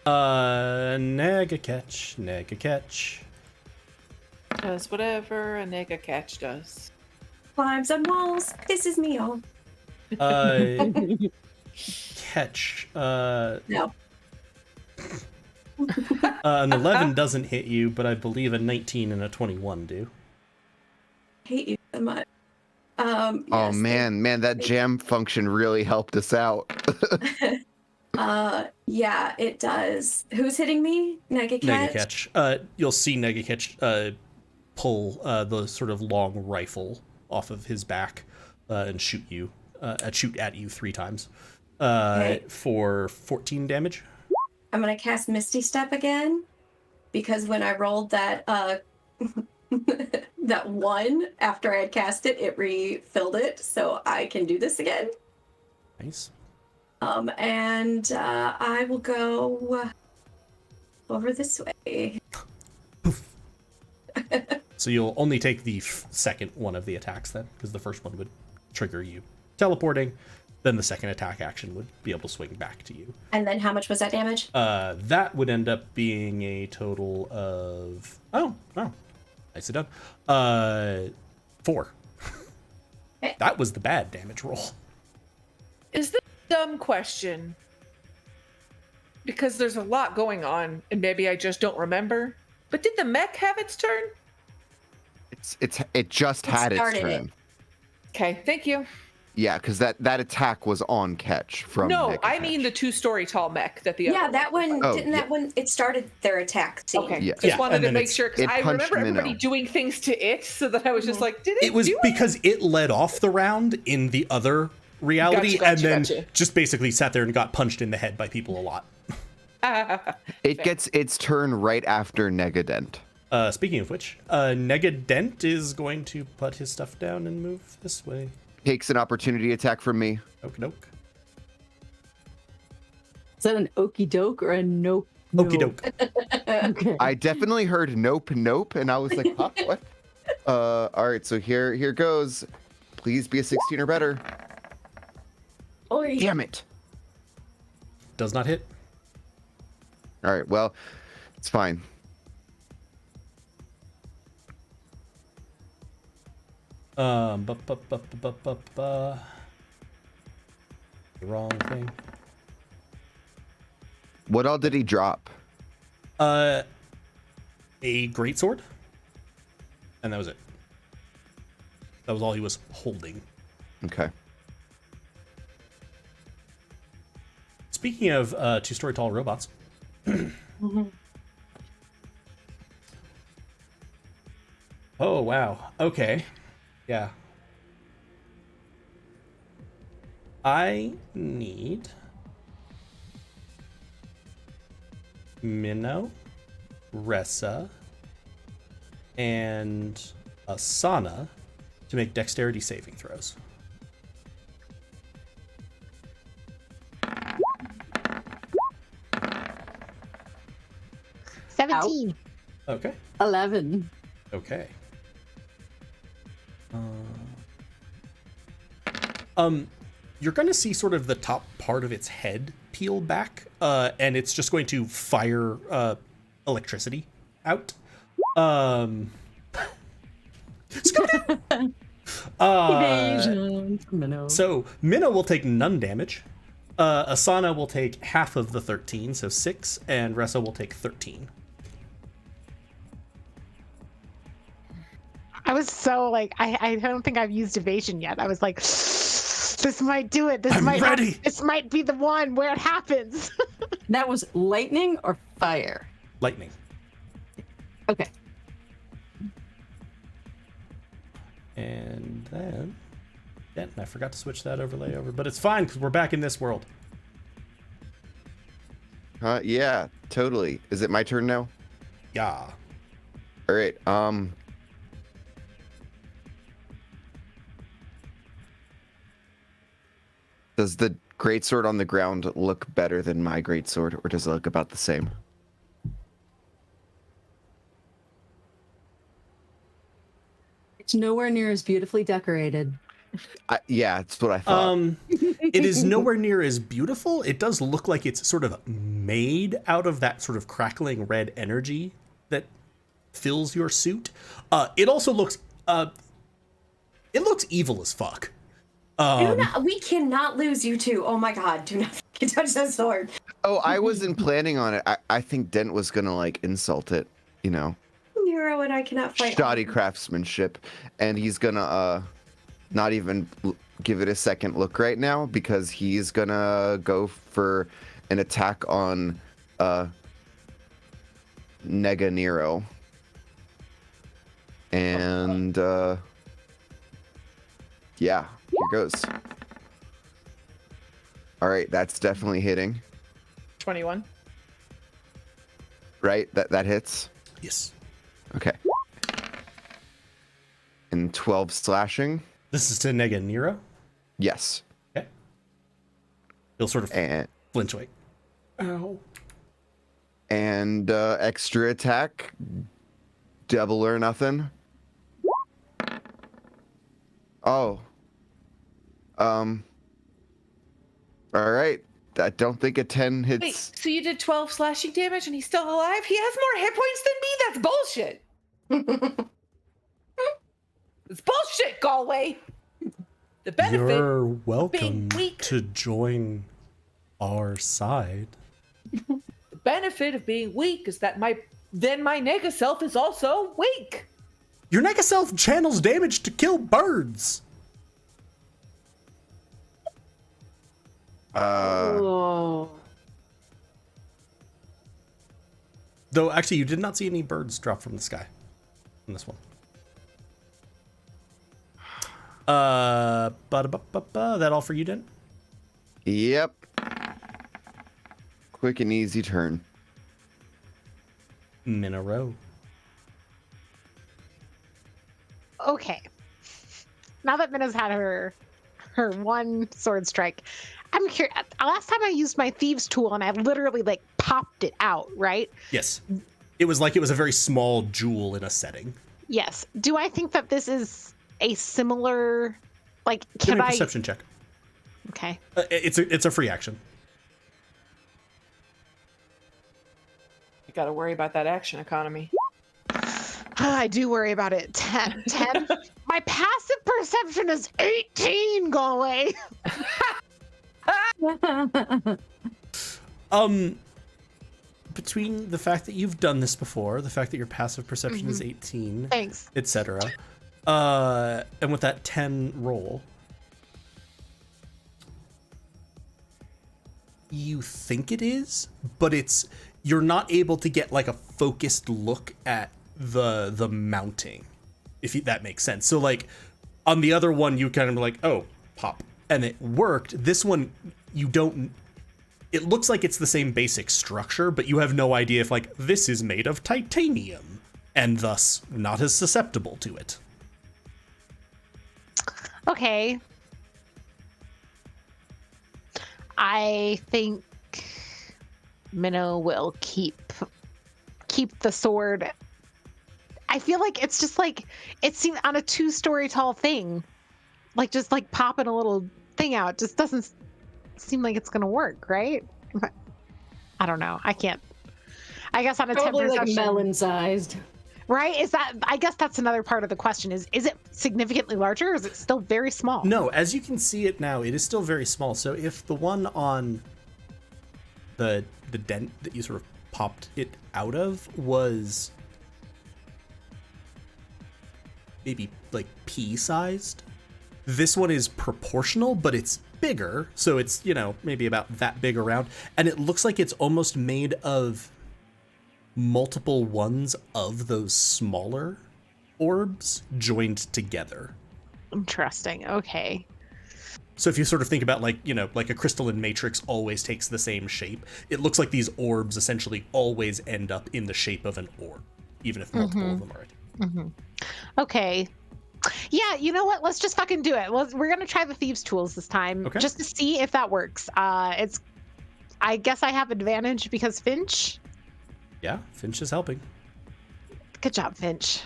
S7: Nega Catch.
S4: Does whatever a nega catch does.
S5: Climbs on walls, pisses me off.
S7: Catch.
S5: No.
S7: An 11 doesn't hit you, but I believe a 19 and a 21 do.
S5: Hate you so much.
S2: Oh
S5: Yes,
S2: man, that jam function really helped us out.
S5: yeah, it does. Who's hitting me? Nega
S7: Nega
S5: Catch?
S7: Catch. You'll see Nega Catch pull the sort of long rifle off of his back and shoot at you 3 times for 14 damage.
S5: I'm gonna cast Misty Step again because when I rolled that that 1 after I had cast it, it refilled it, so I can do this again.
S7: Nice.
S5: And I will go over this way.
S7: So you'll only take the second one of the attacks then, because the first one would trigger you teleporting. Then the second attack action would be able to swing back to you.
S5: And then how much was that damage?
S7: That would end up being a total of nicely done. 4.
S5: Okay.
S7: That was the bad damage roll.
S4: Is this a dumb question? Because there's a lot going on, and maybe I just don't remember. But did the mech have its turn?
S2: It just had its
S5: started
S2: turn.
S5: it.
S4: Okay, thank you.
S2: Yeah, because that attack was on Catch from.
S4: No,
S2: Nega
S4: I mean the
S2: Catch.
S4: 2-story tall mech that the
S5: Yeah,
S4: other
S5: that one
S2: Oh,
S5: didn't. That one it started their attack scene.
S4: Okay,
S2: Yeah.
S4: just
S7: Yeah,
S4: wanted
S7: and
S4: to
S7: then
S4: make sure because
S2: it
S4: I
S2: punched
S4: remember everybody
S2: Minnow.
S4: doing things to it, so that I was just like, did it?
S7: It was
S4: do
S7: because it led off the round in the other reality,
S4: Gotcha,
S7: and then
S4: gotcha.
S7: just basically sat there and got punched in the head by people a lot.
S2: It gets its turn right after Negadent.
S7: Speaking of which, Negadent is going to put his stuff down and move this way.
S2: Takes an opportunity attack from me.
S7: Okie doke.
S6: Is that an okey doke or a nope?
S7: Okie doke.
S6: Okay.
S2: I definitely heard nope, and I was like, huh, what? All right, so here goes. Please be a 16 or better.
S5: Oy.
S2: Damn it.
S7: Does not hit.
S2: All right, well, it's fine.
S7: The wrong thing.
S2: What all did he drop?
S7: A greatsword, and that was it. That was all he was holding.
S2: Okay.
S7: Speaking of 2-story tall robots, oh wow, okay, yeah. I need Minnow, Ressa, and Asana to make dexterity saving throws.
S3: $17.
S7: Okay.
S6: 11.
S7: Okay. You're going to see sort of the top part of its head peel back, and it's just going to fire electricity out.
S6: Evasion from Minnow.
S7: So Minnow will take none damage. Asana will take half of the 13, so 6, and Ressa will take 13.
S3: I was so like, I don't think I've used evasion yet. I was like, this might do it.
S7: I'm ready.
S3: This might be the one where it happens.
S6: That was lightning or fire?
S7: Lightning.
S6: Okay.
S7: And then, I forgot to switch that overlay over, but it's fine because we're back in this world.
S2: Yeah, totally. Is it my turn now?
S7: Yeah.
S2: All right. Does the greatsword on the ground look better than my greatsword, or does it look about the same?
S6: It's nowhere near as beautifully decorated.
S2: Yeah, that's what I thought.
S7: It is nowhere near as beautiful. It does look like it's sort of made out of that sort of crackling red energy that fills your suit. It also looks, it looks evil as fuck.
S5: We cannot lose you two. Oh my god, do not fucking touch that sword.
S2: Oh, I wasn't planning on it. I think Dent was gonna like insult it, you know.
S5: Nero and I cannot fight.
S2: Shoddy craftsmanship, and he's gonna not even give it a second look right now because he's gonna go for an attack on Nega Nero. And yeah, here goes. All right, that's definitely hitting.
S4: 21.
S2: Right? That hits.
S7: Yes.
S2: Okay. And 12 slashing.
S7: This is to Nega Nero.
S2: Yes.
S7: Okay. He'll sort of
S2: And
S7: flinch away. Ow.
S2: and extra attack. Double or nothing. Oh. All right. I don't think a 10 hits.
S4: Wait, so you did 12 slashing damage and he's still alive? He has more hit points than me? That's bullshit. It's bullshit, Galway. The benefit
S7: You're
S4: of
S7: welcome
S4: being weak.
S7: to join our side.
S4: The benefit of being weak is that my nega self is also weak.
S7: Your Nega Self channels damage to kill birds.
S6: Oh.
S7: Though, actually, you did not see any birds drop from the sky in this one. That all for you, Den?
S2: Yep. Quick and easy turn.
S7: Minero.
S3: Okay. Now that Minna's had her one sword strike, I'm curious. Last time I used my thieves tool and I literally like popped it out, right?
S7: Yes. It was like it was a very small jewel in a setting.
S3: Yes. Do I think that this is a similar, like,
S7: Give
S3: can
S7: me a
S3: I?
S7: perception check.
S3: Okay.
S7: It's a free action.
S4: You gotta worry about that action economy.
S3: I do worry about it. 10. My passive perception is 18, Galway.
S7: Between the fact that you've done this before, the fact that your passive perception is 18,
S3: Thanks.
S7: etc., and with that 10 roll, you think it is, but you're not able to get like a focused look at the mounting, if that makes sense. So like on the other one, you kind of like, oh, pop, and it worked. This one, you don't. It looks like it's the same basic structure, but you have no idea if like this is made of titanium and thus not as susceptible to it.
S3: Okay. I think Minnow will keep the sword I feel like it's just like it seemed on a 2-story tall thing, like just like popping a little thing out just doesn't seem like it's gonna work, right? I don't know. I can't. I guess on a
S6: Probably like
S3: perception,
S6: melon-sized.
S3: right? Is that? I guess that's another part of the question. Is it significantly larger, or is it still very small?
S7: No, as you can see it now, it is still very small. So if the one on the dent that you sort of popped it out of was maybe like pea-sized, this one is proportional, but it's bigger. So it's, you know, maybe about that big around. And it looks like it's almost made of multiple ones of those smaller orbs joined together.
S3: Interesting. Okay.
S7: So if you sort of think about like, you know, like a crystalline matrix always takes the same shape, it looks like these orbs essentially always end up in the shape of an orb, even if multiple of them are.
S3: Okay. Yeah, you know what? Let's just fucking do it. We're gonna try the thieves' tools this time,
S7: Okay.
S3: just to see if that works. I guess I have advantage because Finch.
S7: Yeah, Finch is helping.
S3: Good job, Finch.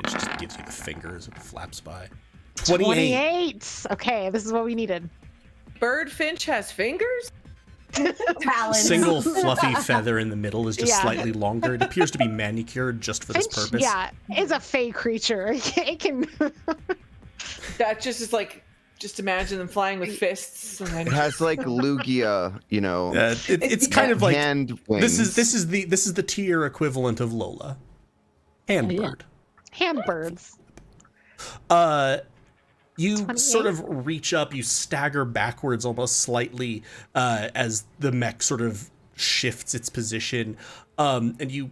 S7: It just gives you the fingers and flaps by. 28.
S3: Okay, this is what we needed.
S4: Bird Finch has fingers?
S5: Talons.
S7: Single fluffy feather in the middle is just
S3: Yeah.
S7: slightly longer. It appears to be manicured just for this
S3: Finch,
S7: purpose.
S3: yeah, is a fey creature. It can.
S4: That just is like, just imagine them flying with fists. And
S2: It
S4: then
S2: has like Lugia, you know,
S7: It's kind of like
S2: hand wings.
S7: this is the tier equivalent of Lola. Handbird.
S3: Handbirds.
S7: You
S3: 28?
S7: sort of reach up, you stagger backwards almost slightly as the mech sort of shifts its position, and you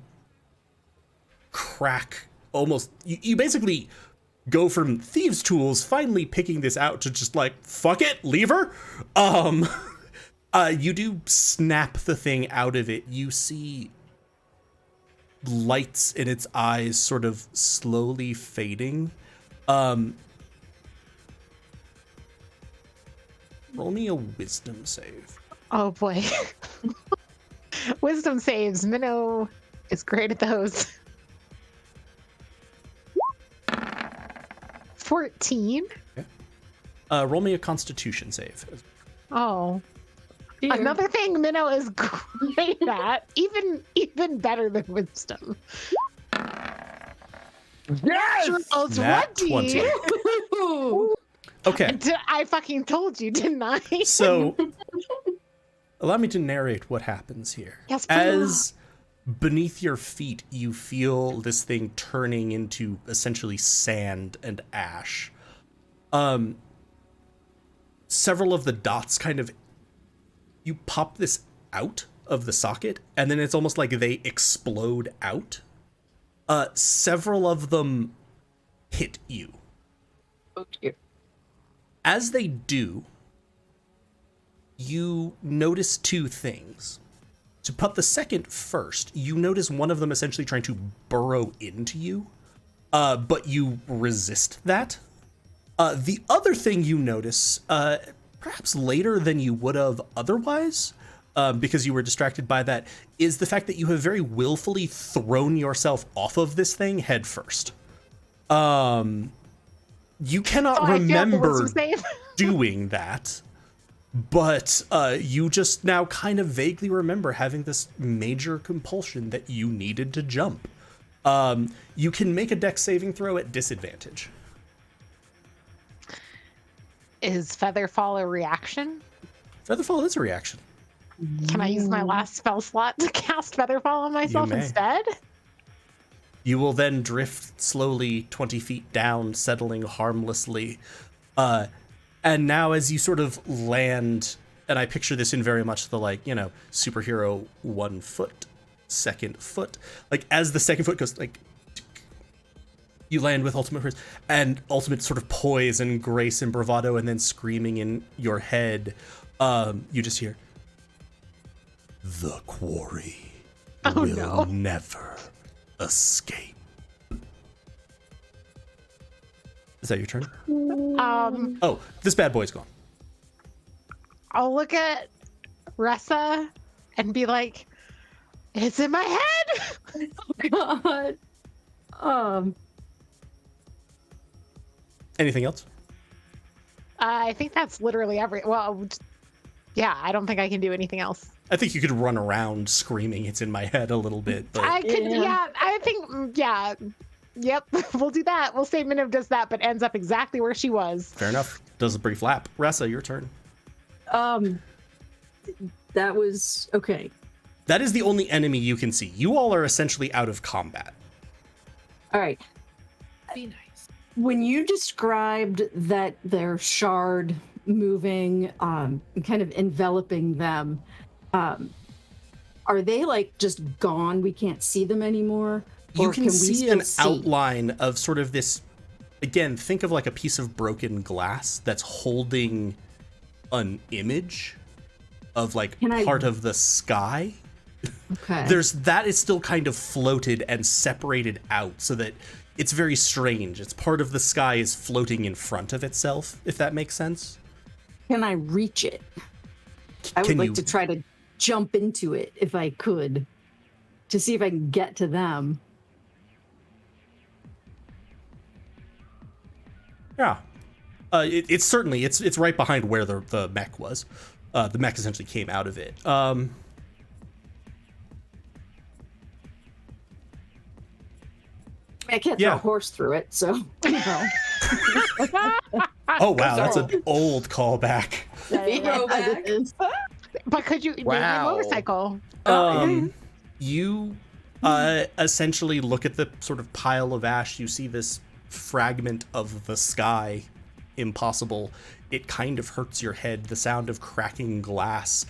S7: crack almost. You basically go from thieves' tools, finally picking this out, to just like, fuck it, leave her. You do snap the thing out of it. You see lights in its eyes sort of slowly fading. Roll me a wisdom save.
S3: Oh boy. Wisdom saves. Minnow is great at those. 14.
S7: Roll me a constitution save.
S3: Oh.
S6: Dear.
S3: Another thing Minnow is great at, even better than wisdom.
S2: Yes!
S3: Rolls
S7: Nat
S3: 20.
S7: 20. Okay,
S3: I fucking told you, didn't I?
S7: so allow me to narrate what happens here.
S3: Yes, please.
S7: As beneath your feet, you feel this thing turning into essentially sand and ash. Several of the dots kind of, you pop this out of the socket, and then it's almost like they explode out. Several of them hit you.
S6: Oh dear.
S7: As they do, you notice two things. To put the second first, you notice one of them essentially trying to burrow into you, but you resist that. The other thing you notice, perhaps later than you would have otherwise, because you were distracted by that, is the fact that you have very willfully thrown yourself off of this thing head first. You cannot
S3: Oh, I failed the
S7: remember
S3: wisdom save.
S7: doing that, but you just now kind of vaguely remember having this major compulsion that you needed to jump. You can make a dex saving throw at disadvantage.
S3: Is Featherfall a reaction?
S7: Featherfall is a reaction.
S3: Can I use my last spell slot to cast Featherfall on myself
S7: may.
S3: instead?
S7: You will then drift slowly 20 feet down, settling harmlessly. And now as you sort of land, and I picture this in very much the, like, you know, superhero 1 foot, second foot. Like, as the second foot goes, like, you land with ultimate sort of poise and grace and bravado, and then screaming in your head, you just hear, "The quarry will never escape." Is that your turn? Oh, this bad boy's gone.
S3: I'll look at Ressa and be like, It's in my head.
S6: Oh God.
S7: Anything else?
S3: I think that's literally yeah, I don't think I can do anything else.
S7: I think you could run around screaming "It's in my head" a little bit, but
S3: I could,
S6: Yeah.
S3: I think, yeah. Yep, we'll do that. We'll say Minnow does that, but ends up exactly where she was.
S7: fair enough. Does a brief lap. Ressa, your turn.
S6: That was okay.
S7: That is the only enemy you can see. You all are essentially out of combat.
S6: All right.
S4: Be nice.
S6: When you described that their shard moving, and kind of enveloping them, are they like just gone? We can't see them anymore?
S7: You
S6: Or
S7: can
S6: we
S7: see
S6: still
S7: an outline of sort of this. Again, think of like a piece of broken glass that's holding an image of like part of the sky.
S6: Okay.
S7: That is still kind of floated and separated out so that it's very strange. It's part of the sky is floating in front of itself, if that makes sense.
S6: Can I reach it? I would like to try to jump into it if I could, to see if I can get to them.
S7: Yeah. It's certainly it's right behind where the mech was. The mech essentially came out of it.
S6: I can't throw a horse through it, so you know.
S7: Oh wow, that's an old callback.
S5: Throwback.
S3: But could you maybe a motorcycle?
S7: You essentially look at the sort of pile of ash. You see this fragment of the sky. Impossible. It kind of hurts your head. The sound of cracking glass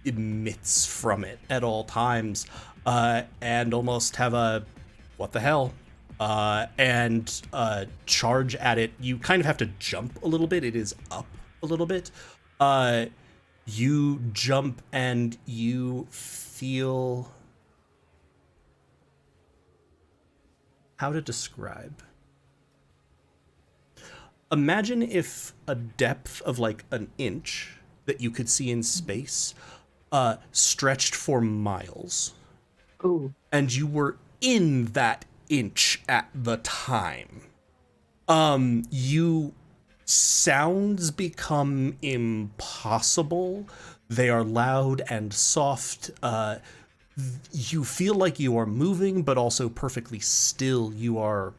S7: emits from it at all times, and almost have a what the hell, and charge at it. You kind of have to jump a little bit. It is up a little bit. You jump and you feel, how to describe? Imagine if a depth of like an inch that you could see in space stretched for miles.
S6: Ooh.
S7: And you were in that inch at the time. Sounds become impossible. They are loud and soft. You feel like you are moving, but also perfectly still. You are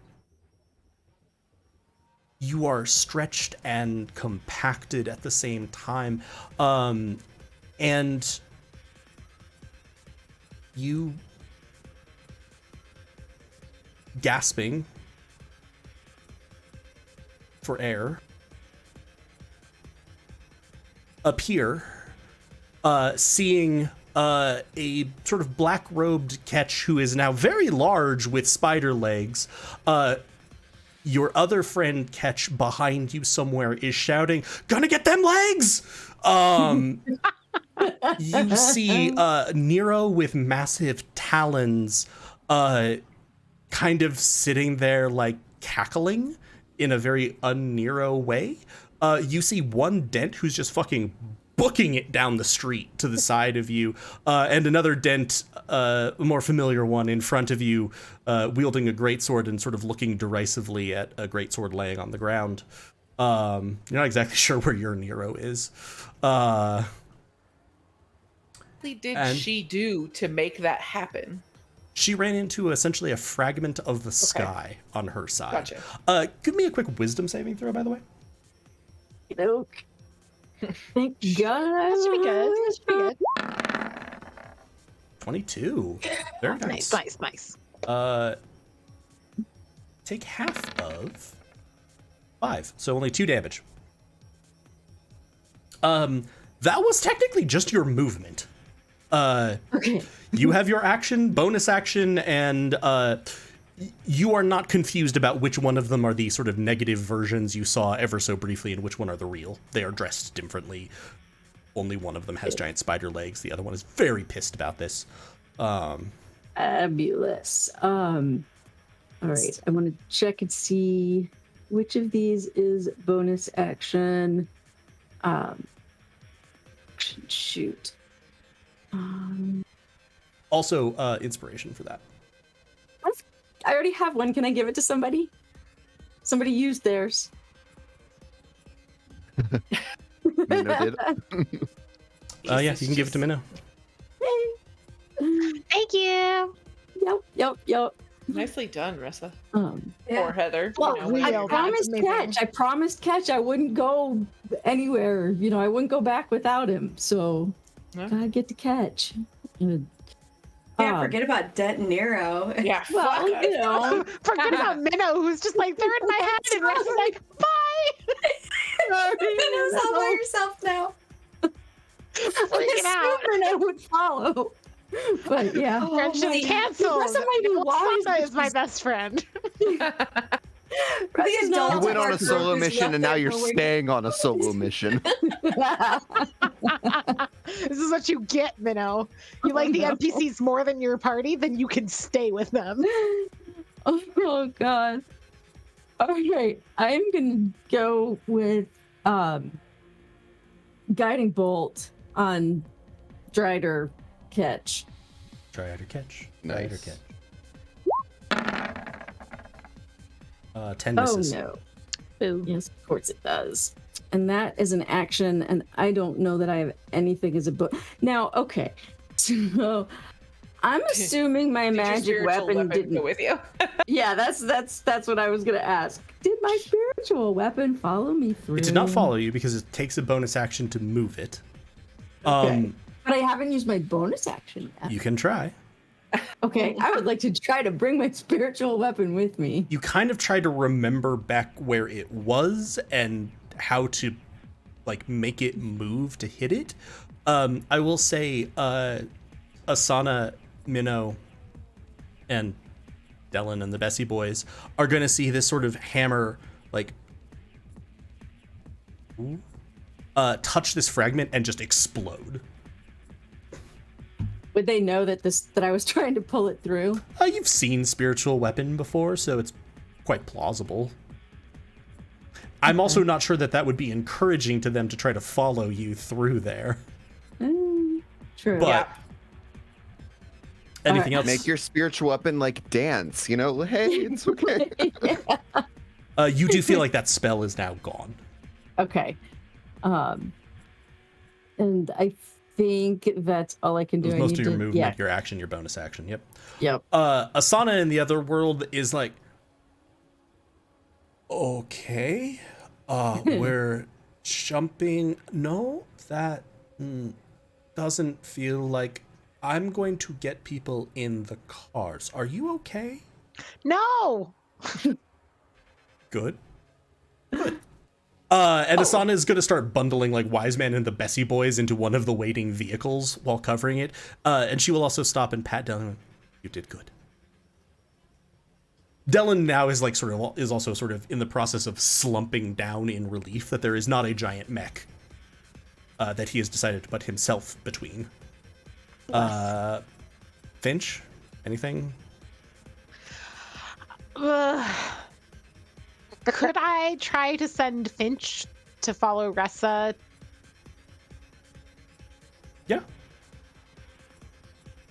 S7: stretched and compacted at the same time. And you gasping for air appear, seeing a sort of black-robed Ketch who is now very large with spider legs. Your other friend Ketch behind you somewhere is shouting, "Gonna get them legs!" You see Nero with massive talons kind of sitting there like cackling in a very un-Nero way. You see one dent who's just fucking booking it down the street to the side of you, and another dent, a more familiar one, in front of you, wielding a greatsword and sort of looking derisively at a greatsword laying on the ground. You're not exactly sure where your Nero is.
S4: What did she do to make that happen?
S7: She ran into essentially a fragment of the sky on her side.
S4: Gotcha.
S7: Give me a quick wisdom saving throw, by the way.
S6: Nope. Thank God.
S3: That should be good. That should be good.
S7: 22. Very nice.
S3: Nice.
S7: Take half of 5, so only 2 damage. That was technically just your movement.
S6: Okay.
S7: You have your action, bonus action, and you are not confused about which one of them are the sort of negative versions you saw ever so briefly and which one are the real. They are dressed differently. Only one of them has giant spider legs. The other one is very pissed about this.
S6: Fabulous. All right. I want to check and see which of these is bonus action. Shoot.
S7: Also, inspiration for that.
S6: I already have one. Can I give it to somebody? Somebody used theirs.
S2: Minnow did.
S7: Yeah, you can give it to Minnow.
S3: Thank you.
S6: Yep.
S4: Nicely done, Ressa.
S5: Yeah.
S4: Or Heather.
S6: Well,
S4: you know,
S3: real.
S6: I promised
S3: That's amazing.
S6: Catch. I promised Catch I wouldn't go anywhere. You know, I wouldn't go back without him. So,
S4: Yeah.
S6: gotta get to Catch.
S5: Can't forget about Det and Nero.
S4: Yeah.
S6: Well,
S4: fuck
S6: you
S4: it.
S6: know.
S3: Forget about Minnow, who's just like, they're in my head, and Rex is like, bye.
S5: Minno's all by yourself now.
S3: Freaking out.
S6: I would follow. But yeah.
S3: Friendship canceled.
S6: Ressa might be wise,
S3: Sana is
S6: but
S3: my
S6: she's-
S3: best friend.
S6: Ressa's not
S2: You went on a
S5: Group
S2: solo
S5: is
S2: mission
S5: left
S2: and now
S5: there
S2: you're
S5: for waiting.
S2: staying on a solo mission.
S3: This is what you get, Minnow. You like the NPCs more than your party, then you can stay with them.
S6: Oh god. Alright, I'm gonna go with Guiding Bolt on Drider Catch.
S7: Try out or catch.
S2: Nice.
S7: Try out or catch. 10 misses.
S6: Oh no. Yes, of course it does. And that is an action, and I don't know that I have anything as a book. Now, okay. So I'm assuming my
S4: Did your
S6: magic
S4: spiritual
S6: weapon
S4: go
S6: didn't.
S4: with you?
S6: Yeah, that's what I was gonna ask. Did my spiritual weapon follow me through?
S7: It did not follow you because it takes a bonus action to move it.
S6: Okay. But I haven't used my bonus action yet.
S7: You can try.
S6: Okay, I would like to try to bring my spiritual weapon with me.
S7: You kind of try to remember back where it was and how to like make it move to hit it. I will say Asana, Minnow, and Dylan and the Bessie boys are gonna see this sort of hammer like touch this fragment and just explode.
S6: Would they know that I was trying to pull it through?
S7: You've seen spiritual weapon before, so it's quite plausible. I'm also not sure that would be encouraging to them to try to follow you through there.
S6: True.
S7: But anything else?
S2: Make your spiritual weapon like dance, you know? Hey, it's okay.
S7: You do feel like that spell is now gone.
S6: Okay. And I think that's all I can do.
S7: It was
S6: I
S7: most
S6: need
S7: of your
S6: to-
S7: movement,
S6: Yeah.
S7: your action, your bonus action. Yep.
S6: Yep.
S7: Asana in the other world is like, okay, we're jumping. No, that doesn't feel like. I'm going to get people in the cars. Are you okay?
S3: No.
S7: Good. Good. And Asana is going to start bundling like Wise Man and the Bessie boys into one of the waiting vehicles while covering it. And she will also stop and pat Dylan. You did good. Dylan now is also sort of in the process of slumping down in relief that there is not a giant mech that he has decided to put himself between. Finch, anything?
S3: Could I try to send Finch to follow Ressa?
S7: Yeah.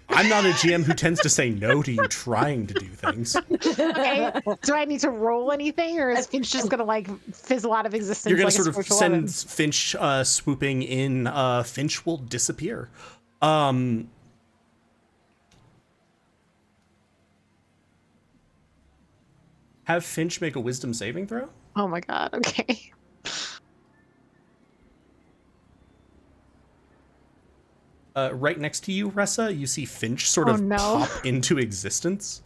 S7: I'm not a GM who tends to say no to you trying to do things.
S3: Okay. Do I need to roll anything, or is Finch just gonna like fizzle out of existence?
S7: You're going
S3: like
S7: to
S3: a
S7: sort of
S3: spiritual
S7: send
S3: weapon?
S7: Finch swooping in. Finch will disappear. Have Finch make a wisdom saving throw.
S3: Oh my god. Okay.
S7: Right next to you, Ressa, you see Finch sort of
S3: no.
S7: pop into existence.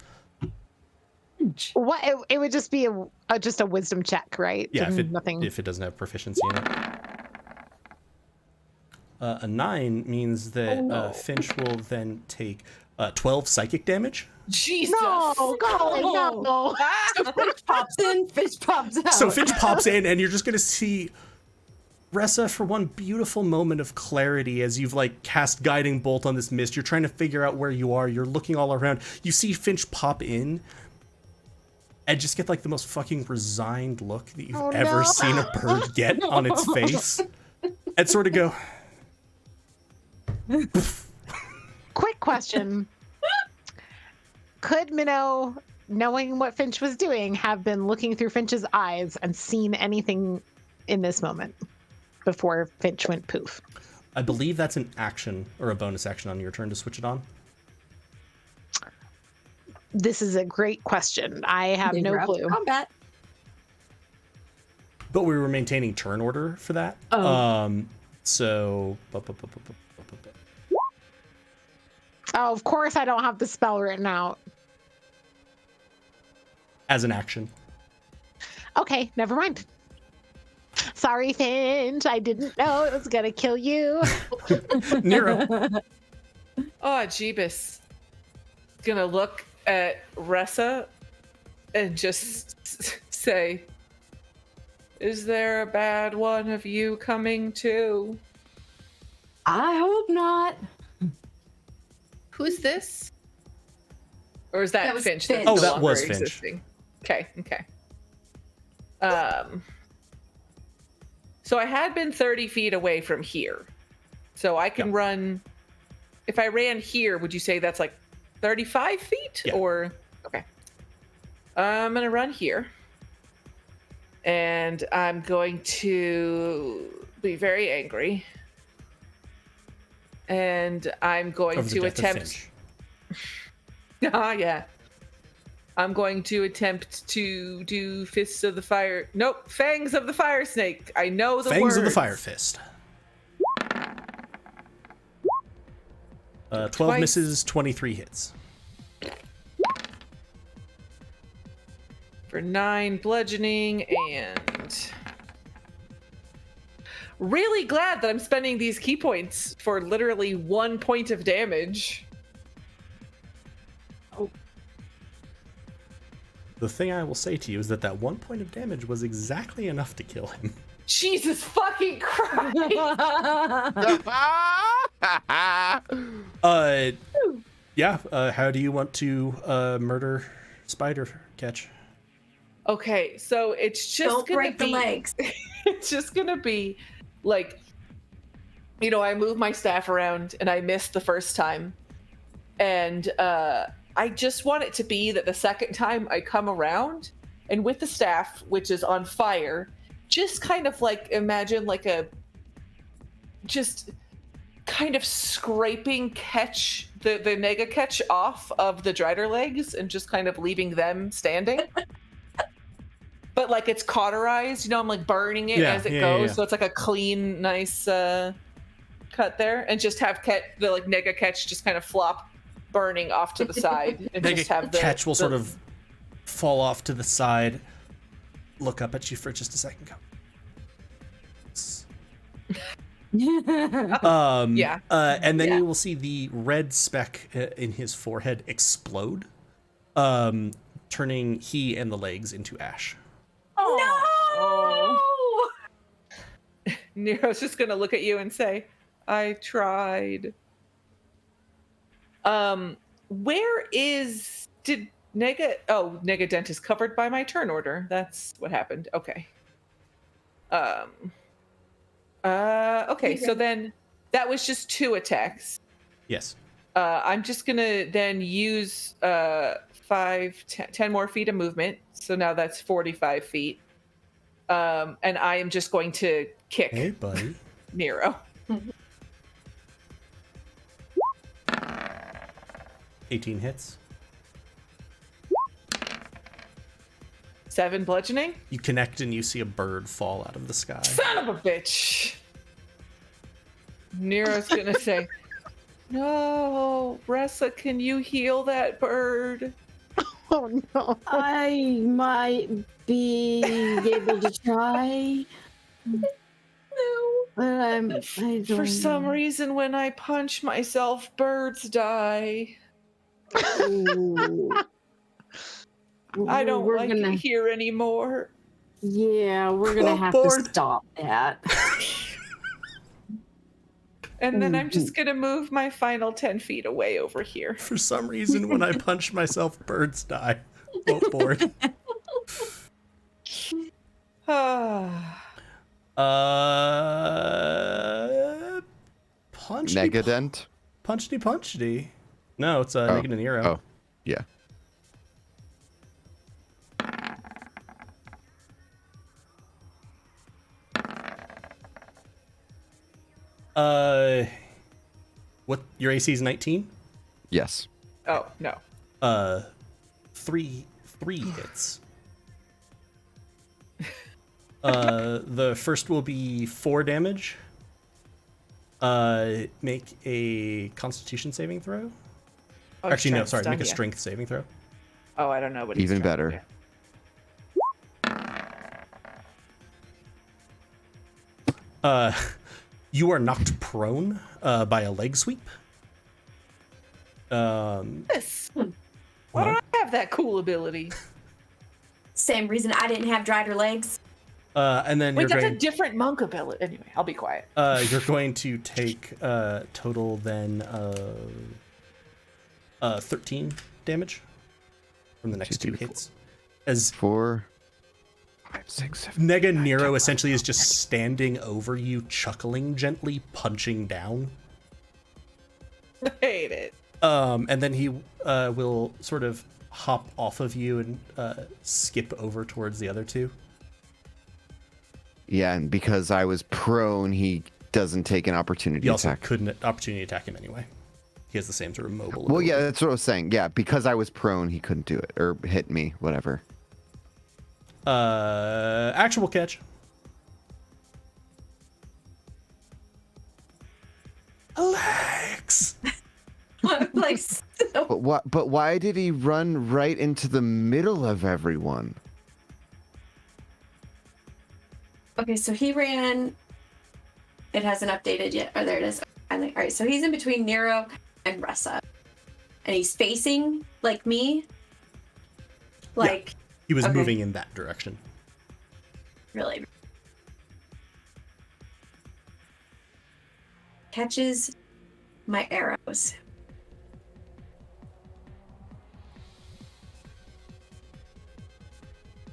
S3: What? It would just be just a wisdom check, right?
S7: Yeah,
S3: Nothing.
S7: if it doesn't have proficiency in it. A 9 means that Finch will then take 12 psychic damage.
S4: Jesus.
S3: No, golly, no.
S6: Fish pops in, fish pops out.
S7: So Finch pops in, and you're just going to see Ressa for one beautiful moment of clarity as you've like cast Guiding Bolt on this mist. You're trying to figure out where you are. You're looking all around. You see Finch pop in and just get like the most fucking resigned look that you've ever seen a bird get on its face. And sort of go,
S3: Quick question. Could Minnow, knowing what Finch was doing, have been looking through Finch's eyes and seen anything in this moment before Finch went poof?
S7: I believe that's an action or a bonus action on your turn to switch it on.
S3: This is a great question. I have
S6: They
S3: no
S6: were out to
S3: clue.
S6: combat.
S7: But we were maintaining turn order for that.
S6: Oh.
S7: So.
S3: Oh, of course I don't have the spell written out.
S7: As an action.
S3: Okay, never mind. Sorry, Finch. I didn't know it was gonna kill you.
S7: Nero.
S4: Oh, Jeebus. Gonna look at Ressa and just say, is there a bad one of you coming too?
S6: I hope not.
S4: Who's this? Or is that,
S5: That was
S4: Finch?
S5: Finch.
S4: That's
S7: Oh,
S4: no
S7: that
S4: longer
S7: was Finch.
S4: existing? Okay. So I had been 30 feet away from here. So I can run. If I ran here, would you say that's like 35 feet?
S7: Yeah.
S4: Or, okay. I'm going to run here. And I'm going to be very angry. And I'm going
S7: Over the
S4: to
S7: death of
S4: attempt.
S7: Finch.
S4: Ah, yeah. I'm going to attempt to do Fists of the Fire. Nope, Fangs of the Fire Snake. I know the
S7: Fangs
S4: words.
S7: of the Fire Fist. 12
S4: Twice.
S7: misses, 23 hits.
S4: For 9 bludgeoning and... Really glad that I'm spending these key points for literally 1 point of damage.
S7: The thing I will say to you is that 1 point of damage was exactly enough to kill him.
S4: Jesus fucking Christ!
S7: How do you want to murder Spider Catch?
S4: Okay, so it's just
S5: Don't
S4: gonna
S5: break
S4: be...
S5: the legs.
S4: It's just gonna be like, you know, I move my staff around and I missed the first time, and I just want it to be that the second time I come around and with the staff, which is on fire, just kind of like imagine like a just kind of scraping catch the nega catch off of the drider legs and just kind of leaving them standing. But like it's cauterized, you know, I'm like burning it as it goes. So it's like a clean, nice cut there. And just have the like nega catch just kind of flop burning off to the side. And just have the
S7: Catch will sort of fall off to the side, look up at you for just a second, go. And then you will see the red speck in his forehead explode, turning he and the legs into ash.
S5: No!
S4: Nero's just gonna look at you and say, I tried. Where did Nega Dent is covered by my turn order. That's what happened. Okay. Okay, so then that was just 2 attacks.
S7: Yes.
S4: I'm just gonna then use 10 more feet of movement. So now that's 45 feet. And I am just going to kick
S7: Hey, buddy.
S4: Nero.
S7: 18 hits.
S4: 7 bludgeoning.
S7: You connect and you see a bird fall out of the sky.
S4: Son of a bitch. Nero's gonna say, no, Ressa, can you heal that bird?
S3: Oh no.
S6: I might be able to try. But I don't
S4: For some
S6: know.
S4: reason, when I punch myself, birds die.
S6: Ooh.
S4: I don't
S6: We're
S4: like
S6: gonna,
S4: it here anymore.
S6: Yeah, we're gonna have
S7: Bored.
S6: to stop that.
S4: And then I'm just gonna move my final 10 feet away over here.
S7: For some reason, when I punch myself, birds die. Oh, bored. Punchy.
S2: Negadent.
S7: Punchy. No, it's Nega Nero.
S2: Oh, yeah.
S7: What your AC is 19?
S2: Yes.
S4: Oh, no.
S7: Three hits. The first will be 4 damage. Make a Constitution saving throw.
S4: Oh,
S7: Actually, no,
S4: strength's
S7: sorry,
S4: done,
S7: make a
S4: yeah.
S7: Strength saving throw.
S4: Oh, I don't know what he's
S2: Even
S4: trying to
S2: better.
S4: do.
S7: You are knocked prone by a leg sweep.
S4: Yes. Why don't I have that cool ability?
S5: Same reason I didn't have drider legs.
S7: And then
S4: Wait,
S7: you're
S4: that's
S7: going.
S4: a different monk ability. Anyway, I'll be quiet.
S7: You're going to take total then 13 damage from the next 2 hits. As
S2: 4, 5, 6, 7.
S7: Nega Nero essentially is just standing over you, chuckling gently, punching down.
S4: I hate it.
S7: And then he will sort of hop off of you and skip over towards the other two.
S2: Yeah, and because I was prone, he doesn't take an opportunity
S7: You also
S2: attack.
S7: couldn't opportunity attack him anyway. He has the same sort of mobile.
S2: Well, yeah,
S7: ability.
S2: that's what I was saying. Yeah, because I was prone, he couldn't do it or hit me, whatever.
S7: Actual catch. Alex.
S5: Like, so,
S2: But why did he run right into the middle of everyone?
S5: okay, so he ran. It hasn't updated yet. Oh, there it is. Finally. All right, so he's in between Nero and Ressa, and he's facing like me. Like
S7: He was
S5: Okay.
S7: moving in that direction.
S5: really catches my arrows.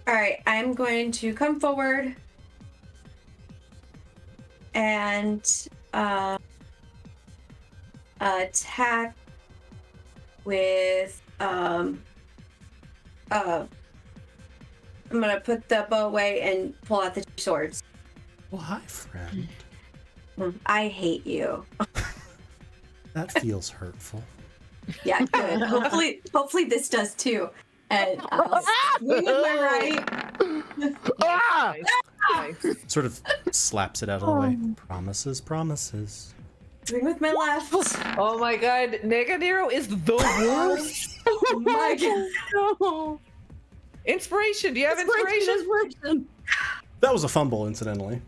S5: All right, I'm going to come forward and attack with I'm gonna put the bow away and pull out the 2 swords.
S7: Well, hi, friend.
S5: I hate you.
S7: That feels hurtful.
S5: Yeah, good. hopefully this does too. And I'll swing with my right.
S2: Ah!
S4: Nice.
S7: Sort of slaps it out of the way. Promises, promises.
S5: Swing with my left.
S4: Oh my god, Nega Nero is the worst.
S5: Oh my god.
S6: No.
S4: Inspiration. Do you have inspiration?
S7: That was a fumble, incidentally.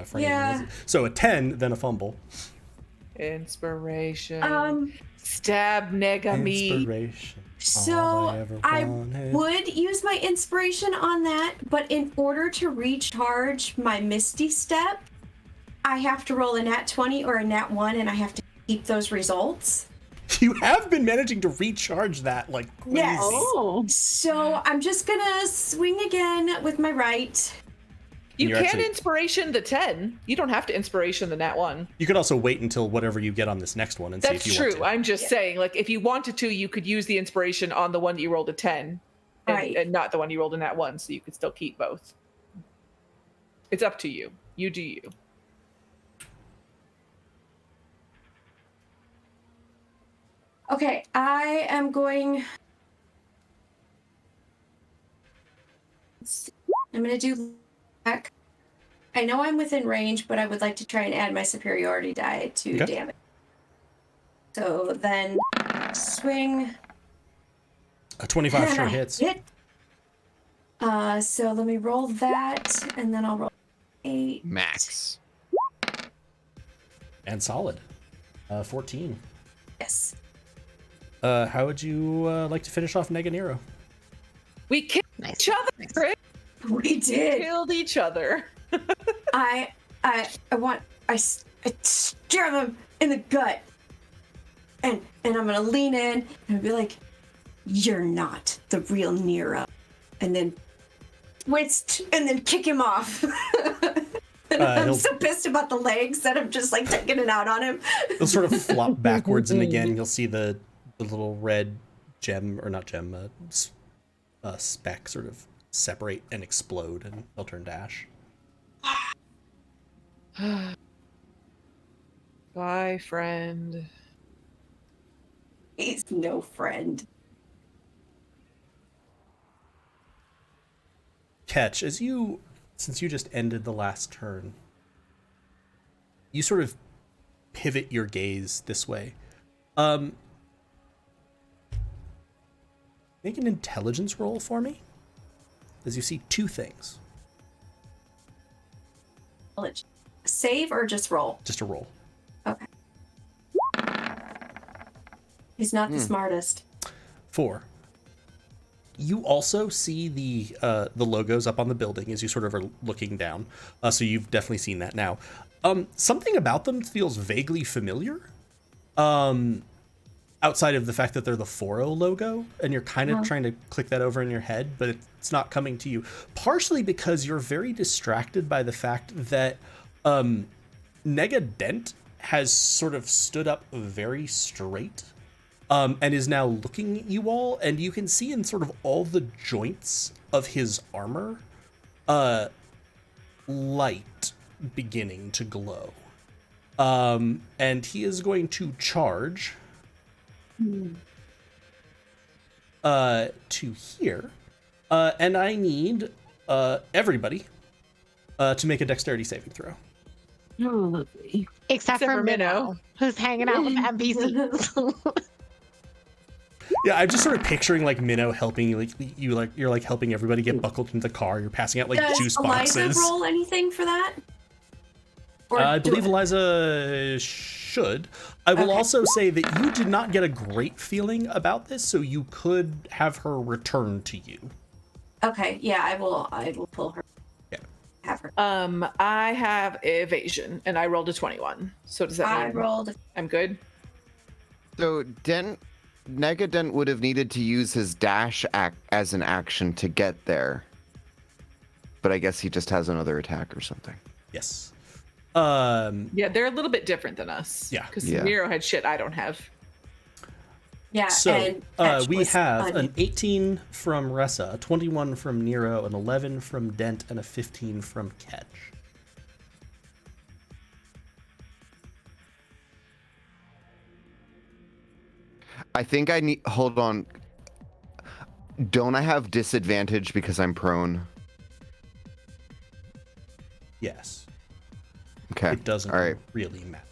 S7: For
S5: Yeah.
S7: anyone. So a 10, then a fumble.
S4: Inspiration. Stab Nega me.
S7: Inspiration.
S5: So
S7: All I ever
S5: I
S7: wanted.
S5: would use my inspiration on that, but in order to recharge my Misty Step, I have to roll a nat 20 or a nat 1, and I have to keep those results.
S7: You have been managing to recharge that like crazy.
S5: Yes.
S6: Oh.
S5: So I'm just gonna swing again with my right.
S4: You
S7: You're
S4: can
S7: actually-
S4: inspiration the 10. You don't have to inspiration the nat 1.
S7: You could also wait until whatever you get on this next one and see
S4: That's
S7: if you
S4: true.
S7: want to.
S4: I'm just saying, like, if you wanted to, you could use the inspiration on the one that you rolled a 10
S5: Right.
S4: and not the one you rolled a nat 1, so you could still keep both. It's up to you. You do you.
S5: Okay, I am going. I'm gonna do back. I know I'm within range, but I would like to try and add my superiority die to
S7: Okay.
S5: damage. So then swing.
S7: A 25 sure
S5: and I
S7: hits.
S5: Hit. So let me roll that, and then I'll roll 8.
S2: Max.
S7: And solid. 14.
S5: Yes.
S7: How would you like to finish off Nega Nero?
S4: We killed
S3: Nice.
S4: each other, Chris.
S5: We did.
S4: Killed each other.
S5: I scare them in the gut, and I'm gonna lean in and be like, "You're not the real Nero," and then twist and then kick him off. And I'm
S7: he'll-
S5: so pissed about the legs that I'm just like taking it out on him.
S7: He'll sort of flop backwards, and again, you'll see the little red gem, or not gem, speck sort of separate and explode, and he'll turn to ash.
S4: Bye, friend.
S5: He's no friend.
S7: Catch, since you just ended the last turn, you sort of pivot your gaze this way. Make an intelligence roll for me, as you see two things.
S5: Save or just roll?
S7: Just a roll.
S5: Okay. He's not the smartest.
S7: 4. You also see the logos up on the building as you sort of are looking down. So you've definitely seen that now. Something about them feels vaguely familiar. Outside of the fact that they're the 4-0 logo, and you're kind of trying to click that over in your head, but it's not coming to you. Partially because you're very distracted by the fact that Nega Dent has sort of stood up very straight. And is now looking at you all, and you can see in sort of all the joints of his armor, light beginning to glow. And he is going to charge to here. And I need everybody to make a dexterity saving throw.
S6: Oh, lovely.
S3: Except for Minnow, who's hanging out with the NPCs.
S7: Yeah, I'm just sort of picturing like Minnow helping you, you're like helping everybody get buckled into the car. You're passing out like
S5: Does
S7: juice
S5: Eliza
S7: boxes.
S5: roll anything for that? Or
S7: I
S5: do
S7: believe
S5: it?
S7: Eliza should. I will
S5: Okay.
S7: also say that you did not get a great feeling about this, so you could have her return to you.
S5: Okay, yeah, I will pull her.
S7: Yeah.
S5: Have her.
S4: I have evasion, and I rolled a 21. So does that
S5: I
S4: mean
S5: rolled.
S4: I'm good?
S2: So Nega Dent would have needed to use his dash as an action to get there. But I guess he just has another attack or something.
S7: Yes.
S4: Yeah, they're a little bit different than us.
S7: Yeah.
S4: Because
S2: Yeah.
S4: Nero had shit I don't have.
S5: Yeah,
S7: So
S5: and Patch
S7: we
S5: was
S7: have
S5: un-
S7: an 18 from Ressa, a 21 from Nero, an 11 from Dent, and a 15 from Catch.
S2: I think I need. Hold on. Don't I have disadvantage because I'm prone?
S7: Yes.
S2: Okay.
S7: It doesn't
S2: All right.
S7: really matter.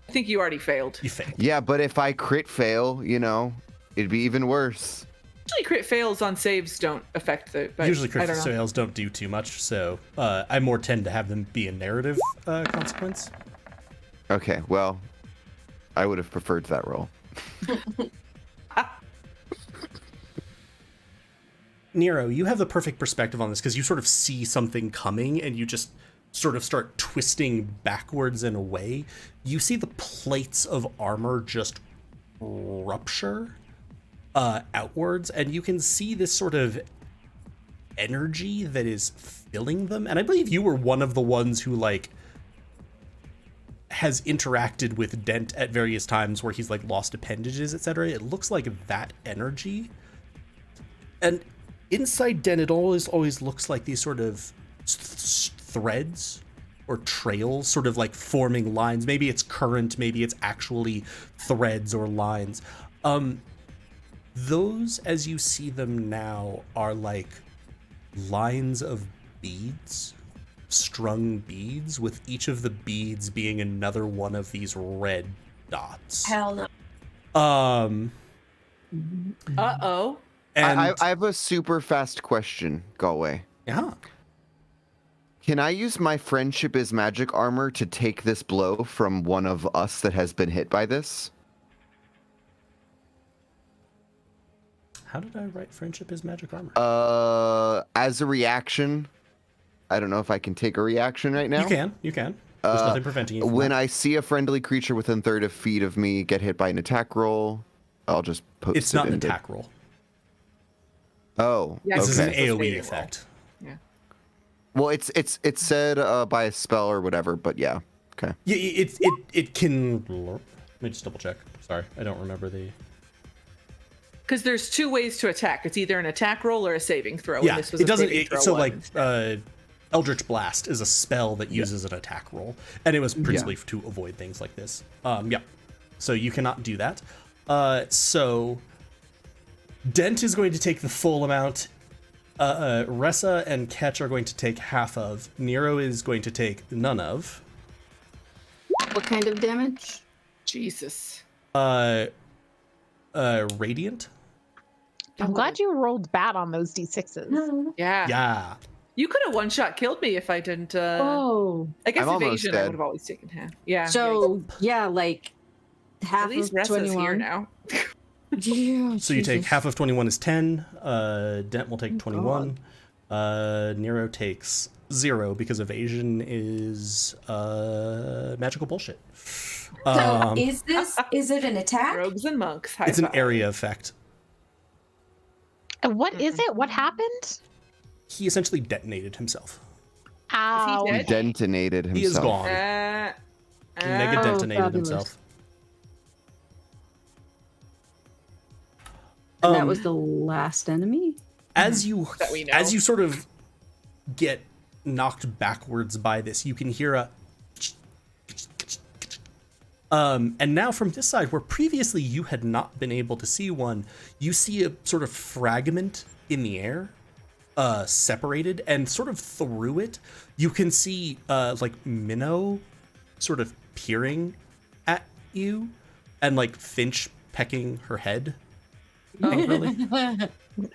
S4: I think you already failed.
S7: You failed.
S2: Yeah, but if I crit fail, it'd be even worse.
S4: Usually crit fails on saves don't affect the... But
S7: Usually
S4: I
S7: crit
S4: don't know.
S7: fails don't do too much, so I more tend to have them be a narrative consequence.
S2: Okay, well, I would have preferred that roll.
S7: Nero, you have the perfect perspective on this because you sort of see something coming and you just sort of start twisting backwards and away. You see the plates of armor just rupture outwards, and you can see this sort of energy that is filling them. And I believe you were one of the ones who has interacted with Dent at various times where he's lost appendages, etc. It looks like that energy. And inside Dent, it always looks like these sort of threads or trails sort of forming lines. Maybe it's current, maybe it's actually threads or lines. Those, as you see them now, are lines of beads, strung beads, with each of the beads being another one of these red dots.
S5: Hell no.
S4: Uh-oh.
S7: And
S2: I have a super fast question, Galway.
S7: yeah.
S2: Can I use my friendship as magic armor to take this blow from one of us that has been hit by this?
S7: How did I write friendship as magic armor?
S2: As a reaction. I don't know if I can take a reaction right now.
S7: You can. There's nothing preventing you from
S2: When
S7: that.
S2: I see a friendly creature within 30 feet of me get hit by an attack roll, I'll just post
S7: It's
S2: it
S7: not an
S2: into-
S7: attack roll.
S2: Oh,
S4: Yeah,
S7: This is an
S2: okay.
S4: It's a
S7: AoE
S4: saving
S7: effect.
S4: Yeah.
S2: Well, it's said by a spell or whatever, but yeah. Okay.
S7: Yeah, it can. Let me just double check. Sorry, I don't remember the.
S4: Because there's two ways to attack. It's either an attack roll or a saving throw.
S7: Yeah,
S4: and this was
S7: it
S4: a
S7: doesn't.
S4: saving throw
S7: So
S4: one.
S7: Eldritch Blast is a spell that uses an attack roll, and it was principally to avoid things like this. So you cannot do that. So Dent is going to take the full amount. Ressa and Ketch are going to take half of. Nero is going to take none of.
S6: What kind of damage?
S4: Jesus.
S7: Radiant.
S3: I'm glad you rolled bad on those d6s.
S4: Yeah.
S7: Yeah.
S4: You could have one-shot killed me if I didn't.
S6: Oh.
S4: I guess
S2: I'm almost
S4: evasion I
S2: dead.
S4: would have always taken half. Yeah.
S6: So, yeah, like half
S4: at least
S6: of
S4: Ressa's
S6: 21.
S4: here now.
S6: Yeah,
S7: So you take
S6: Jesus.
S7: half of 21 is 10. Dent will take
S6: Oh,
S7: 21. Nero takes 0 because evasion is magical bullshit.
S5: So is it an attack?
S4: Rogues and monks. High
S7: It's an
S4: five.
S7: area effect.
S3: And what is it? What happened?
S7: He essentially detonated himself.
S3: Ow.
S4: dead?
S2: He detonated himself.
S7: He is gone. He mega
S6: Oh,
S7: detonated
S6: fabulous.
S7: himself.
S6: And that was the last enemy?
S7: As you
S4: That we know.
S7: as you sort of get knocked backwards by this, you can hear a and now from this side, where previously you had not been able to see one, you see a sort of fragment in the air, separated, and sort of through it, you can see like Minnow sort of peering at you, and like Finch pecking her head. angrily.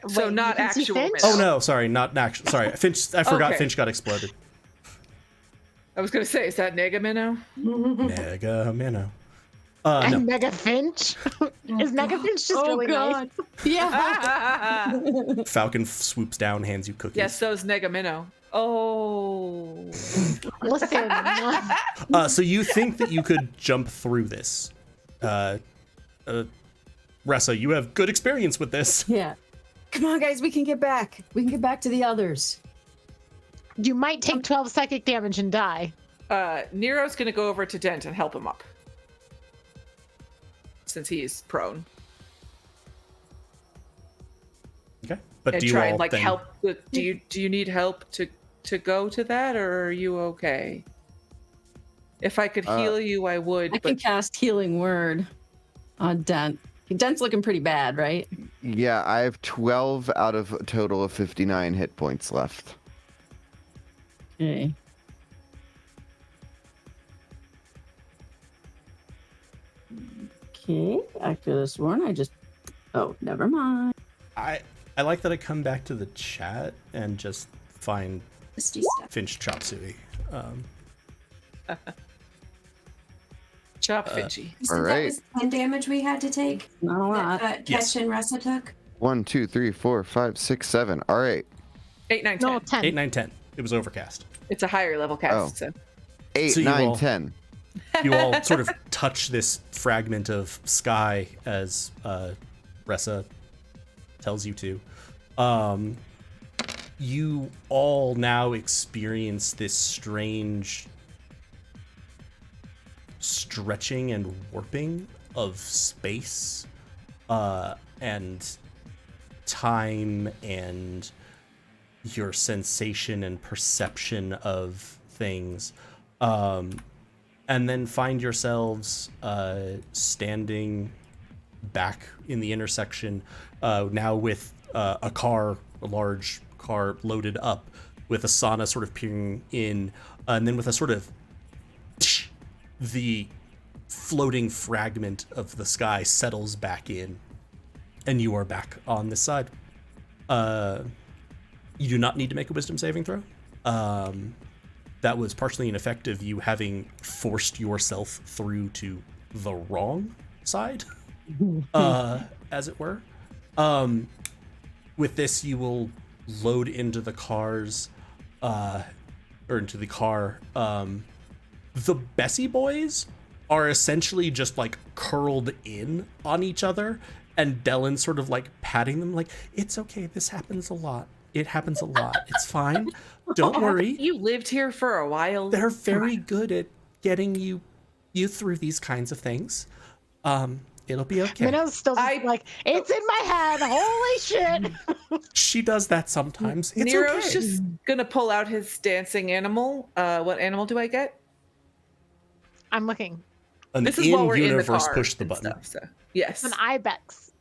S4: So
S3: Wait,
S4: not
S3: you can see
S4: actual
S3: Finch?
S7: Oh no, sorry, not actual. Sorry, Finch. I forgot
S4: Okay.
S7: Finch got exploded.
S4: I was gonna say, is that Nega Minnow?
S7: Mega Minnow.
S3: And
S7: No.
S3: Mega Finch? Is Mega Finch just really nice?
S6: Yeah.
S7: Falcon swoops down, hands you cookies.
S4: Yes, so's Nega Minnow. Oh.
S3: Listen,
S7: So you think that you could jump through this? Ressa, you have good experience with this.
S6: Yeah. Come on, guys, we can get back. We can get back to the others.
S3: you might take 12 psychic damage and die.
S4: Nero's gonna go over to Dent and help him up. Since he is prone.
S7: Okay, but
S4: And
S7: do you
S4: try
S7: all
S4: and like
S7: then,
S4: help with do you need help to go to that, or are you okay? If I could heal you, I would,
S6: I can
S4: but
S6: cast Healing Word on Dent. Dent's looking pretty bad, right?
S2: Yeah, I have 12 out of a total of 59 hit points left.
S6: Okay. Okay, after this one, I just... Oh, never mind.
S7: I like that I come back to the chat and just find
S5: Misty step.
S7: Finch Chop Suey.
S4: chop Finchy.
S5: You said
S2: All
S5: that
S2: right.
S5: was 10 damage we had to take?
S6: Not a lot.
S5: That
S7: Yes.
S5: Ketch and Ressa took?
S2: 1, 2, 3, 4, 5, 6, 7. All right.
S4: 8, 9, 10.
S3: No, 10.
S7: 8, 9, 10. It was overcast.
S4: It's a higher level cast,
S2: Oh.
S4: so
S2: 8,
S7: So you
S2: 9,
S7: all-
S2: 10.
S7: You all sort of touch this fragment of sky as Ressa tells you to. You all now experience this strange stretching and warping of space and time and your sensation and perception of things. And then find yourselves standing back in the intersection, now with a large car loaded up, with Asana sort of peering in, and then with a sort of the floating fragment of the sky settles back in, and you are back on this side. You do not need to make a wisdom saving throw. That was partially an effect of you having forced yourself through to the wrong side, as it were. With this, you will load into the cars, or into the car. The Bessie boys are essentially just like curled in on each other, and Dylan sort of like patting them like, it's okay, this happens a lot. It happens a lot. It's fine. Don't worry.
S4: you lived here for a while.
S7: They're very good at getting you through these kinds of things. It'll be okay.
S3: Minnow's still like, it's in my head. Holy shit.
S7: She does that sometimes. It's
S4: Nero's
S7: okay.
S4: just gonna pull out his dancing animal. What animal do I get?
S3: I'm looking.
S4: This is while we're in the
S7: in-universe
S4: car
S7: push the
S4: and
S7: button.
S4: stuff, so. Yes,
S3: An ibex.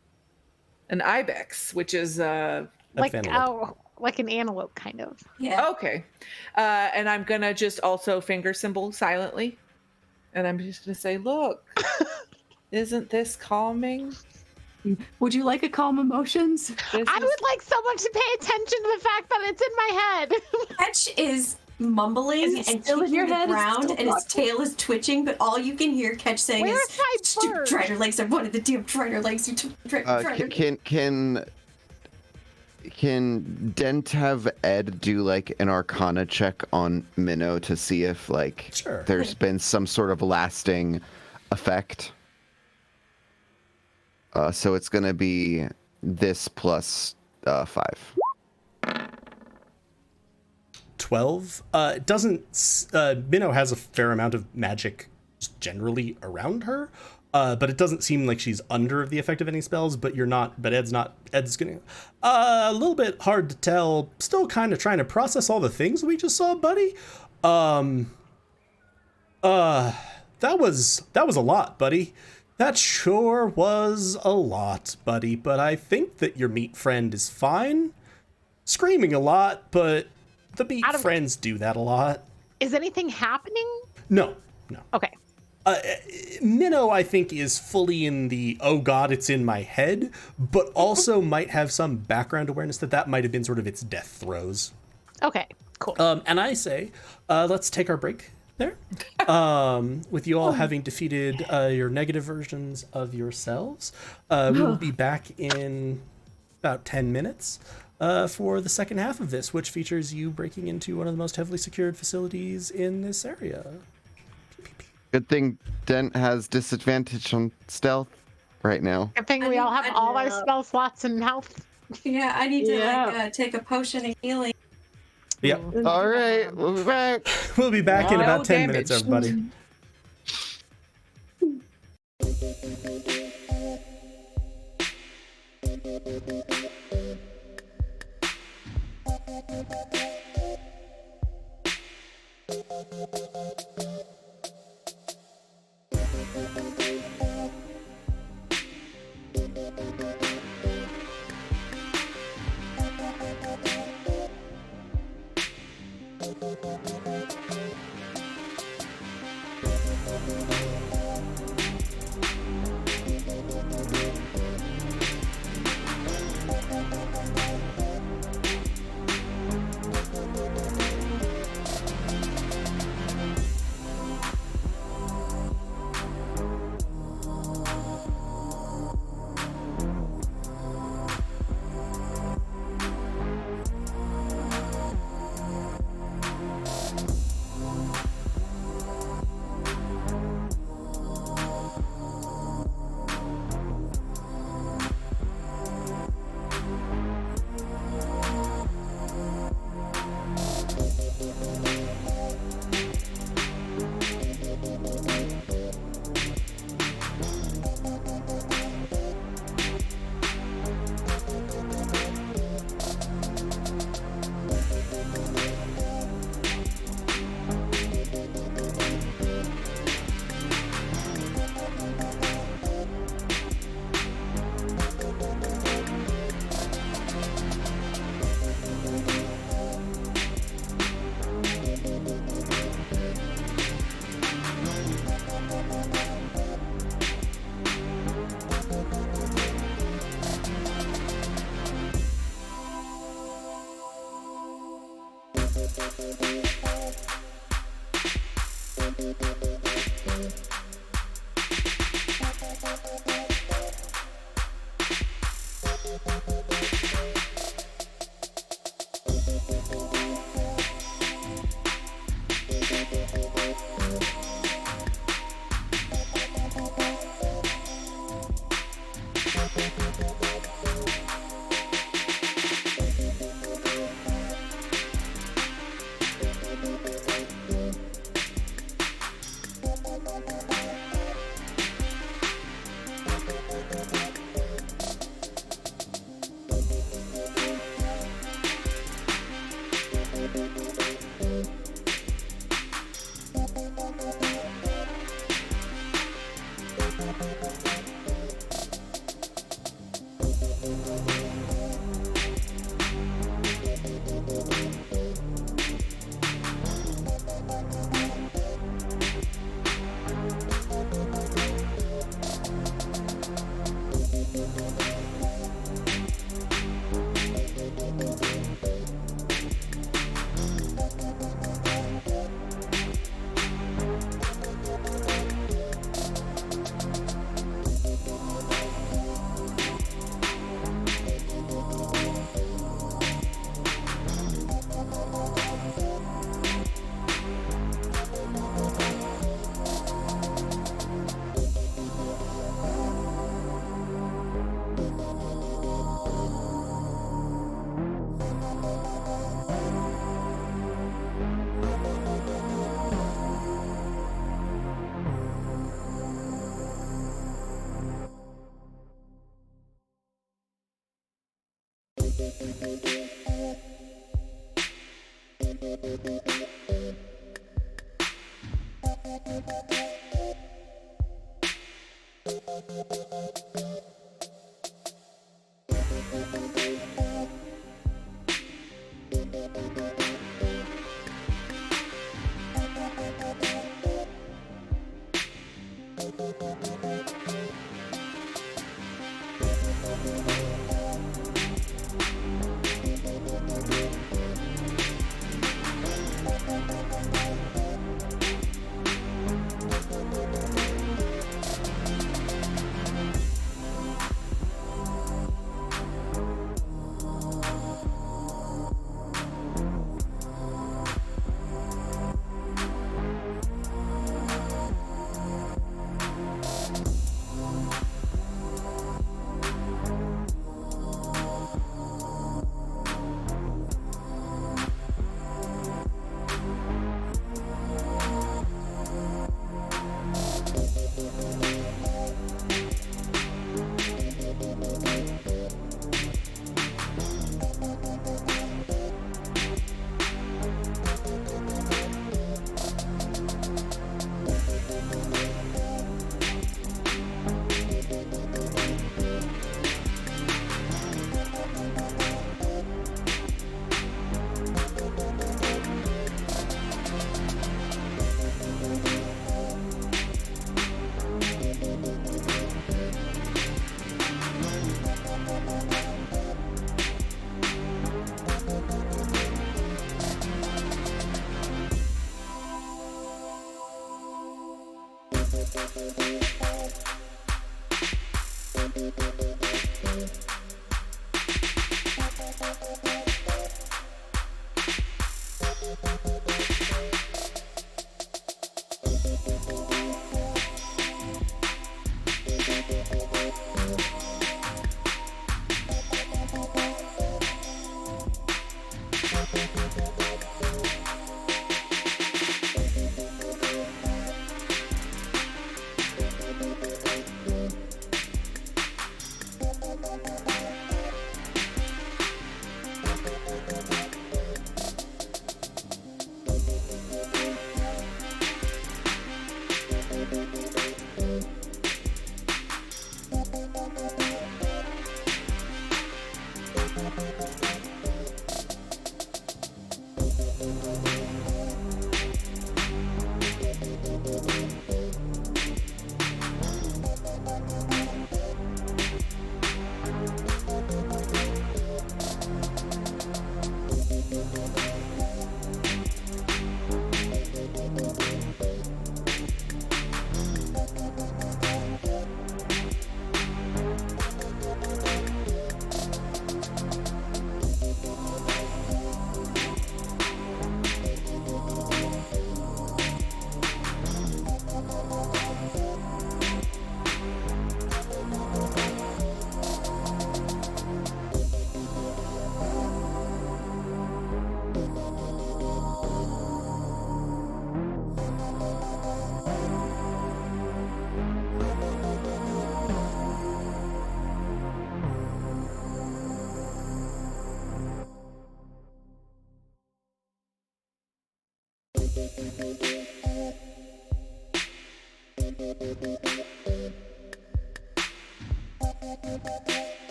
S4: an ibex, which is
S3: Like
S7: antelope.
S3: like an antelope kind of.
S5: Yeah.
S4: okay. And I'm gonna just also finger symbol silently, and I'm just gonna say, "Look, isn't this calming?"
S6: Would you like a calm emotions?
S3: I would like someone to pay attention to the fact that it's in my head.
S5: Ketch is mumbling
S6: Is it
S5: and
S6: still in
S5: kicking
S6: your
S5: the
S6: head? It's
S5: ground,
S6: still
S5: and his
S6: talking?
S5: tail is twitching, but all you can hear Ketch saying
S3: Where's
S5: is,
S3: my
S5: "Stupid
S3: bird?"
S5: Drider legs! I wanted the damn Drider legs. You took Drider."
S2: Can Dent have Ed do like an Arcana check on Minnow to see if like
S7: Sure.
S2: there's been some sort of lasting effect? So it's gonna be this plus 5.
S7: 12. It doesn't. Minnow has a fair amount of magic just generally around her, but it doesn't seem like she's under the effect of any spells. But you're not. But Ed's not. Ed's gonna. A little bit hard to tell. Still kind of trying to process all the things we just saw, buddy. That was a lot, buddy. That sure was a lot, buddy. But I think that your meat friend is fine. Screaming a lot, but the meat friends do that a lot.
S3: Is anything happening?
S7: No.
S3: Okay.
S7: Minnow, I think, is fully in the, oh god, it's in my head, but also might have some background awareness that might have been sort of its death throes.
S3: Okay, cool.
S7: And I say, let's take our break there. With you all having defeated your negative versions of yourselves. We will be back in about 10 minutes. For the second half of this, which features you breaking into one of the most heavily secured facilities in this area.
S2: Good thing Dent has disadvantage on stealth right now.
S3: Good thing
S5: I
S3: we all
S5: think
S3: have
S5: I
S3: all our
S5: know.
S3: spell slots and health.
S5: Yeah, I need to take a potion of healing.
S7: Yep.
S2: All right, we'll be back.
S7: We'll be back in about 10
S4: damage.
S7: minutes, everybody.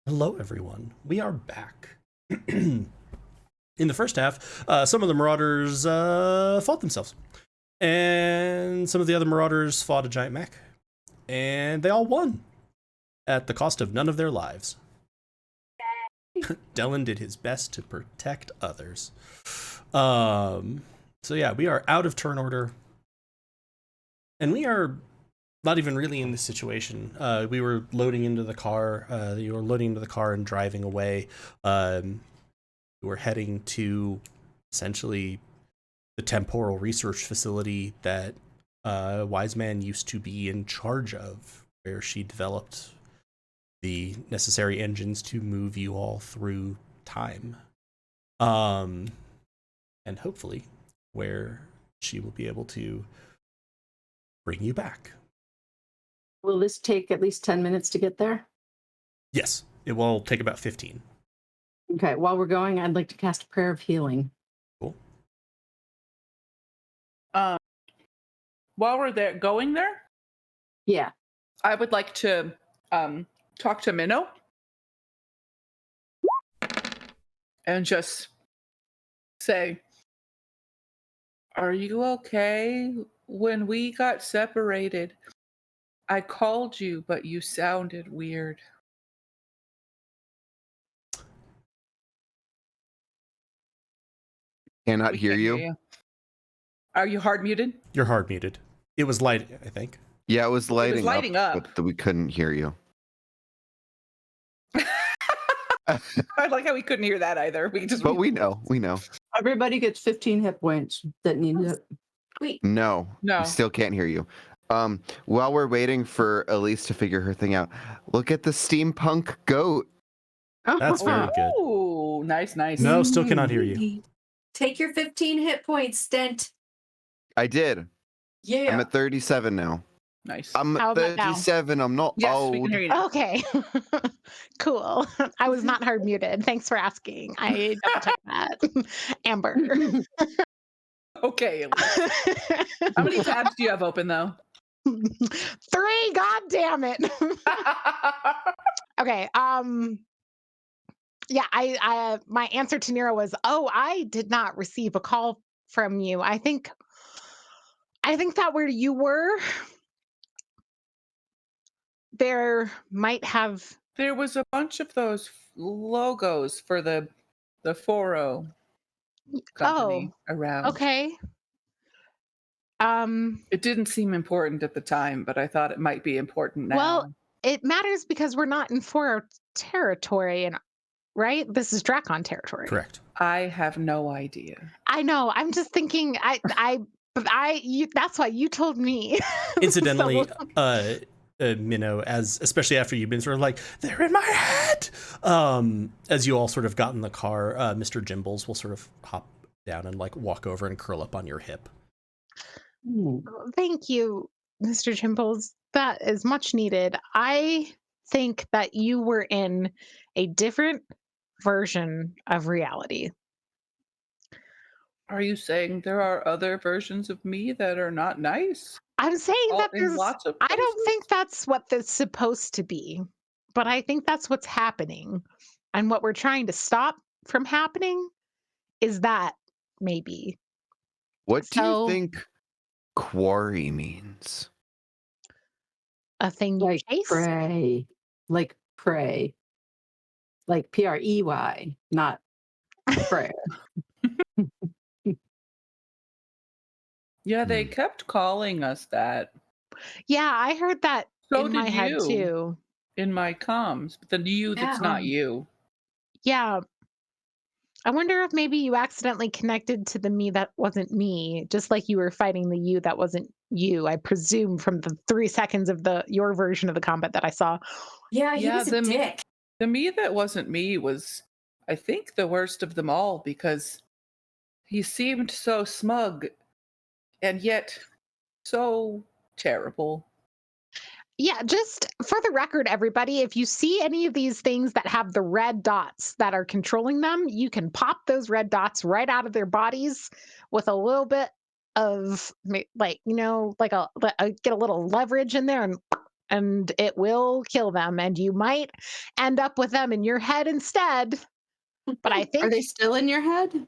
S7: Hello, everyone. We are back. In the first half, some of the Marauders fought themselves. And some of the other Marauders fought a giant mech. And they all won at the cost of none of their lives. Dylan did his best to protect others. So yeah, we are out of turn order. And we are not even really in this situation. We were loading into the car. You were loading into the car and driving away. We were heading to essentially the temporal research facility that Wise Man used to be in charge of, where she developed the necessary engines to move you all through time. And hopefully where she will be able to bring you back.
S6: Will this take at least 10 minutes to get there?
S7: Yes, it will take about 15.
S6: Okay, while we're going, I'd like to cast a prayer of healing.
S7: Cool.
S4: While we're there, going there,
S6: Yeah.
S4: I would like to talk to Minnow and just say, "Are you okay? When we got separated, I called you, but you sounded weird."
S2: Cannot
S4: We
S2: hear
S4: can't
S2: you.
S4: Are you hard muted?
S7: You're hard muted. It was light, I think.
S2: Yeah, it was lighting,
S4: lighting up.
S2: but we couldn't hear you.
S4: I like how we couldn't hear that either. We just.
S2: But we know.
S6: Everybody gets 15 hit points that need it.
S5: Wait.
S2: No,
S4: No.
S2: we still can't hear you. While we're waiting for Elise to figure her thing out, look at the steampunk goat.
S7: That's very good.
S4: Oh, nice.
S7: No, still cannot hear you.
S5: Take your 15 hit points, Dent.
S2: I did.
S5: Yeah.
S2: I'm at 37 now.
S4: Nice.
S2: I'm
S3: How
S2: at
S3: about now?
S2: 37. I'm not
S4: Yes,
S2: old.
S4: we can hear you now.
S3: Okay. Cool. I was not hard muted. Thanks for asking. I double checked that. Amber.
S4: Okay. How many tabs do you have open though?
S3: 3, god damn it. Okay. Yeah, I my answer to Nero was, "Oh, I did not receive a call from you. I think that where you were, there might have."
S4: There was a bunch of those logos for the Foro company around.
S3: Okay.
S4: It didn't seem important at the time, but I thought it might be important now.
S3: Well, it matters because we're not in Foro territory, and right? This is Dracon territory.
S7: Correct.
S4: I have no idea.
S3: I know. I'm just thinking. That's why you told me.
S7: Incidentally,
S3: So-
S7: Minnow, as especially after you've been sort of like, they're in my head. As you all sort of got in the car, Mr. Jimbles will sort of hop down and like walk over and curl up on your hip.
S3: Thank you, Mr. Jimbles. That is much needed. I think that you were in a different version of reality.
S4: Are you saying there are other versions of me that are not nice?
S3: I'm saying that
S4: In
S3: there's.
S4: lots of
S3: I don't
S4: places?
S3: think that's what that's supposed to be, but I think that's what's happening, and what we're trying to stop from happening is that maybe.
S2: What do
S3: So-
S2: you think quarry means?
S3: A thing you
S6: Like
S3: chase.
S6: pray. Like pray. Like PREY, not prayer.
S4: Yeah, they kept calling us that.
S3: Yeah, I heard that
S4: So
S3: in my
S4: did
S3: head
S4: you.
S3: too.
S4: In my comms, but the you that's
S5: Yeah.
S4: not you.
S3: Yeah. I wonder if maybe you accidentally connected to the me that wasn't me, just like you were fighting the you that wasn't you. I presume from the 3 seconds of your version of the combat that I saw.
S5: Yeah, he
S4: Yeah,
S5: was a
S4: them-
S5: dick.
S4: The me that wasn't me was, I think, the worst of them all because he seemed so smug and yet so terrible.
S3: Yeah, just for the record, everybody, if you see any of these things that have the red dots that are controlling them, you can pop those red dots right out of their bodies with a little bit of, like, get a little leverage in there, and it will kill them. And you might end up with them in your head instead. But I think
S6: Are they still in your head?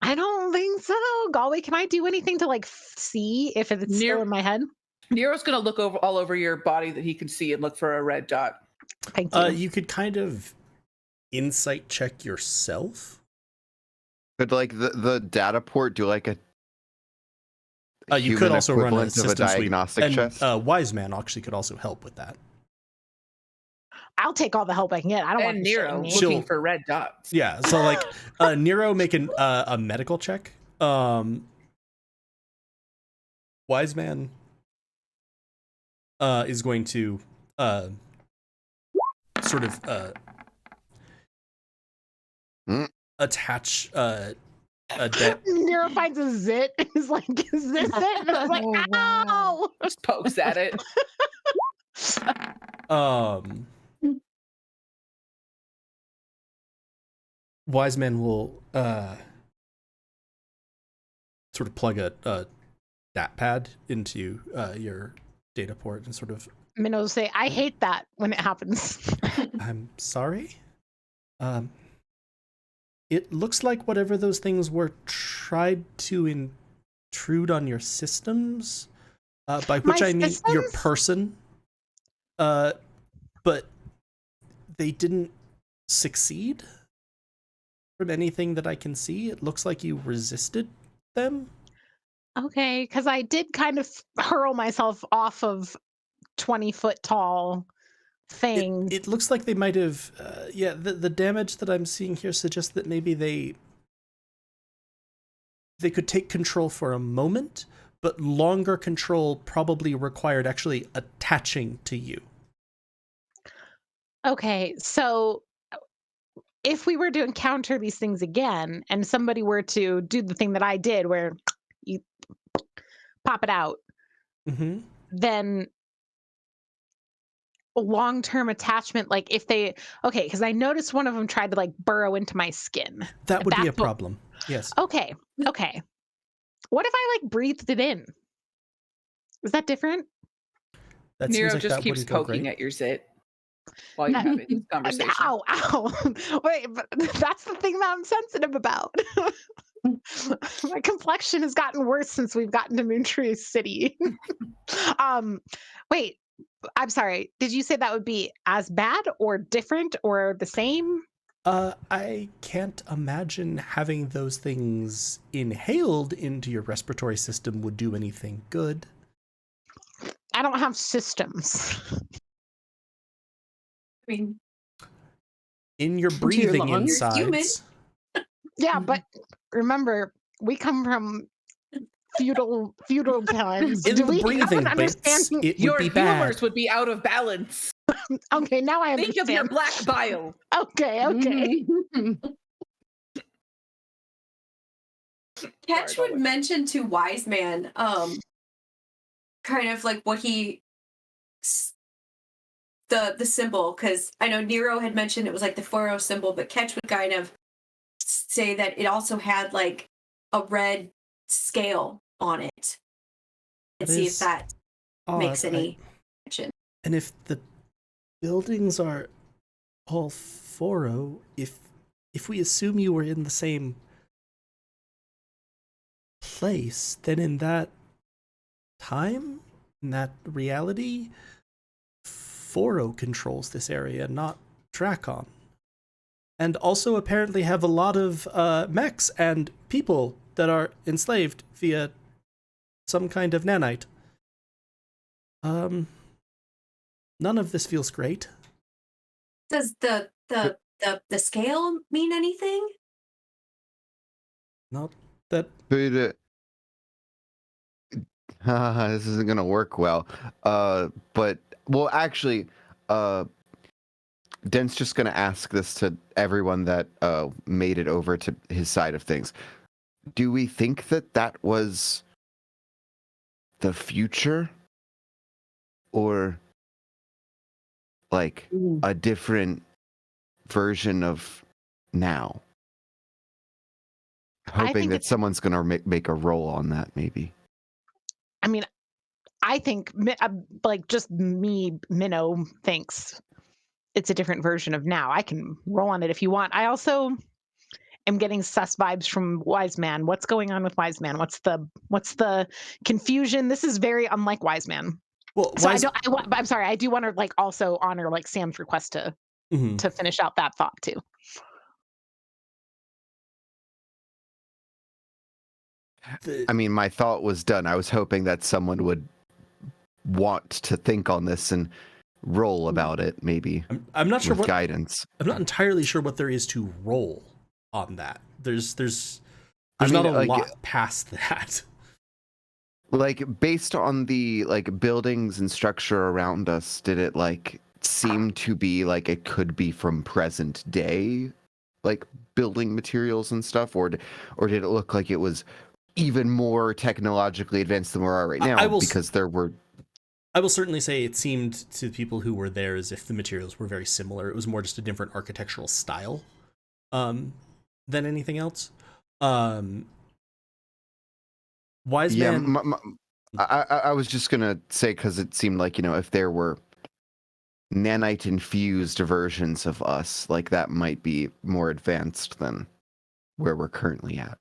S3: I don't think so. Golly, can I do anything to like see if it's still in my head?
S4: Nero's gonna look over all over your body that he can see and look for a red dot.
S3: Thank you.
S7: You could kind of insight check yourself.
S2: Could like the data port do like a
S7: You could
S2: human
S7: also run a
S2: equivalent of
S7: system sweep,
S2: diagnostic
S7: and
S2: chest?
S7: Wise Man actually could also help with that.
S3: I'll take all the help I can get. I don't want
S4: And
S3: you shitting
S4: Nero
S3: me.
S7: She'll-
S4: looking for red dots.
S7: Yeah, so like Nero make a medical check. Wise Man is going to sort of attach a debt.
S3: Nero finds a zit. He's like, "Is this it?" And I was like,
S4: Oh,
S3: "Ow!"
S4: wow. Just pokes at it.
S7: Wise Man will sort of plug a dat pad into your data port and sort of,
S3: Minnow will say, "I hate that when it happens."
S7: I'm sorry. It looks like whatever those things were tried to intrude on your systems, by which
S3: My
S7: I mean your
S3: systems?
S7: person. But they didn't succeed. From anything that I can see, it looks like you resisted them.
S3: Okay, because I did kind of hurl myself off of 20-foot tall thing.
S7: It looks like they might have, the damage that I'm seeing here suggests that maybe they could take control for a moment, but longer control probably required actually attaching to you.
S3: Okay, so if we were to encounter these things again and somebody were to do the thing that I did where you pop it out,
S7: Mm-hmm.
S3: then long-term attachment, like if they, okay, because I noticed one of them tried to like burrow into my skin.
S7: That would be a
S3: That's what-
S7: problem. Yes.
S3: Okay. What if I like breathed it in? Is that different?
S7: That
S4: Nero
S7: seems like
S4: just
S7: that
S4: keeps
S7: wouldn't go
S4: poking
S7: great.
S4: at your zit while you're having this conversation.
S3: Ow. Wait, but that's the thing that I'm sensitive about. My complexion has gotten worse since we've gotten to Moontree City. Wait, I'm sorry. Did you say that would be as bad or different or the same?
S7: I can't imagine having those things inhaled into your respiratory system would do anything good.
S3: I don't have systems.
S5: I mean,
S7: In your
S6: your
S7: breathing
S6: lungs?
S5: You're human.
S7: insides.
S3: Yeah, but remember, we come from feudal times.
S7: In
S3: Do
S7: the
S3: we have
S7: breathing
S3: an
S7: bits,
S3: understanding?
S7: it would
S4: Your
S7: be bad.
S4: humors would be out of balance.
S3: Okay, now I
S4: Think of your
S3: understand.
S4: black bile.
S3: Okay.
S5: Ketch
S4: Sorry,
S5: would mention to Wise Man, kind of like what he, the symbol, because I know Nero had mentioned it was like the Foro symbol, but Ketch would kind of say that it also had like a red scale on it, and
S7: That
S5: see
S7: is
S5: if that makes
S7: odd.
S5: any connection.
S7: And if the buildings are all Foro, if we assume you were in the same place, then in that time, in that reality, Foro controls this area, not Dracon. And also apparently have a lot of mechs and people that are enslaved via some kind of nanite. None of this feels great.
S5: Does the scale mean anything?
S7: Not that.
S2: But this isn't gonna work well. But well, actually, Den's just gonna ask this to everyone that made it over to his side of things. Do we think that that was the future, or like a different version of now? Hoping
S3: think
S2: that
S3: it's-
S2: someone's gonna make a roll on that, maybe.
S3: I mean, I think like just me, Minnow thinks it's a different version of now. I can roll on it if you want. I also am getting sus vibes from Wise Man. What's going on with Wise Man? What's the confusion? This is very unlike Wise Man.
S7: Well,
S3: So I'm sorry. I do want to like also honor like Sam's request to
S7: Mhm.
S3: to finish out that thought too.
S2: I mean, my thought was done. I was hoping that someone would want to think on this and roll about it, maybe
S7: I'm not sure
S2: with
S7: what
S2: guidance.
S7: I'm not entirely sure what there is to roll on that. There's
S2: I mean,
S7: not a
S2: like,
S7: lot past that.
S2: Like, based on the like buildings and structure around us, did it like seem to be like it could be from present day, like building materials and stuff, or did it look like it was even more technologically advanced than we are right now?
S7: I will
S2: because there were.
S7: I will certainly say it seemed to people who were there as if the materials were very similar. It was more just a different architectural style than anything else. Wise
S2: Yeah,
S7: Man.
S2: I was just gonna say, because it seemed like, if there were nanite infused versions of us, like that might be more advanced than where we're currently at.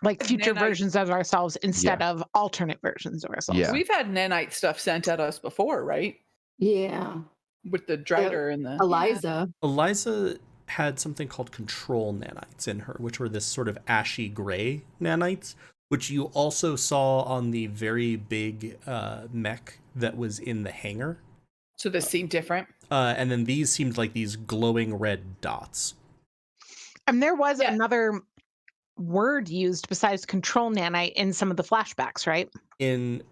S3: Like future
S4: Nanite-
S3: versions of ourselves instead of alternate versions of ourselves.
S2: Yeah.
S4: We've had nanite stuff sent at us before, right?
S6: Yeah.
S4: With the Drider and the
S6: Eliza.
S7: Eliza had something called control nanites in her, which were this sort of ashy gray nanites, which you also saw on the very big mech that was in the hangar.
S4: So this seemed different.
S7: And then these seemed like these glowing red dots.
S3: And there was
S4: Yeah.
S3: another word used besides control nanite in some of the flashbacks, right?
S7: In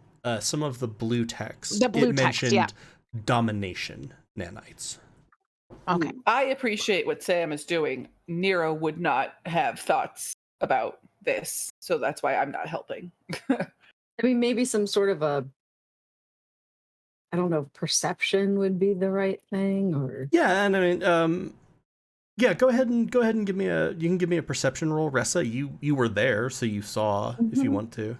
S7: some of the blue text,
S3: The blue
S7: it
S3: text,
S7: mentioned
S3: yeah.
S7: domination nanites.
S3: Okay.
S4: I appreciate what Sam is doing. Nero would not have thoughts about this, so that's why I'm not helping.
S6: I mean, maybe some sort of a, I don't know, perception would be the right thing, or
S7: Yeah, and I mean, yeah, go ahead and give me a perception roll, Ressa. You were there, so you saw if you want to.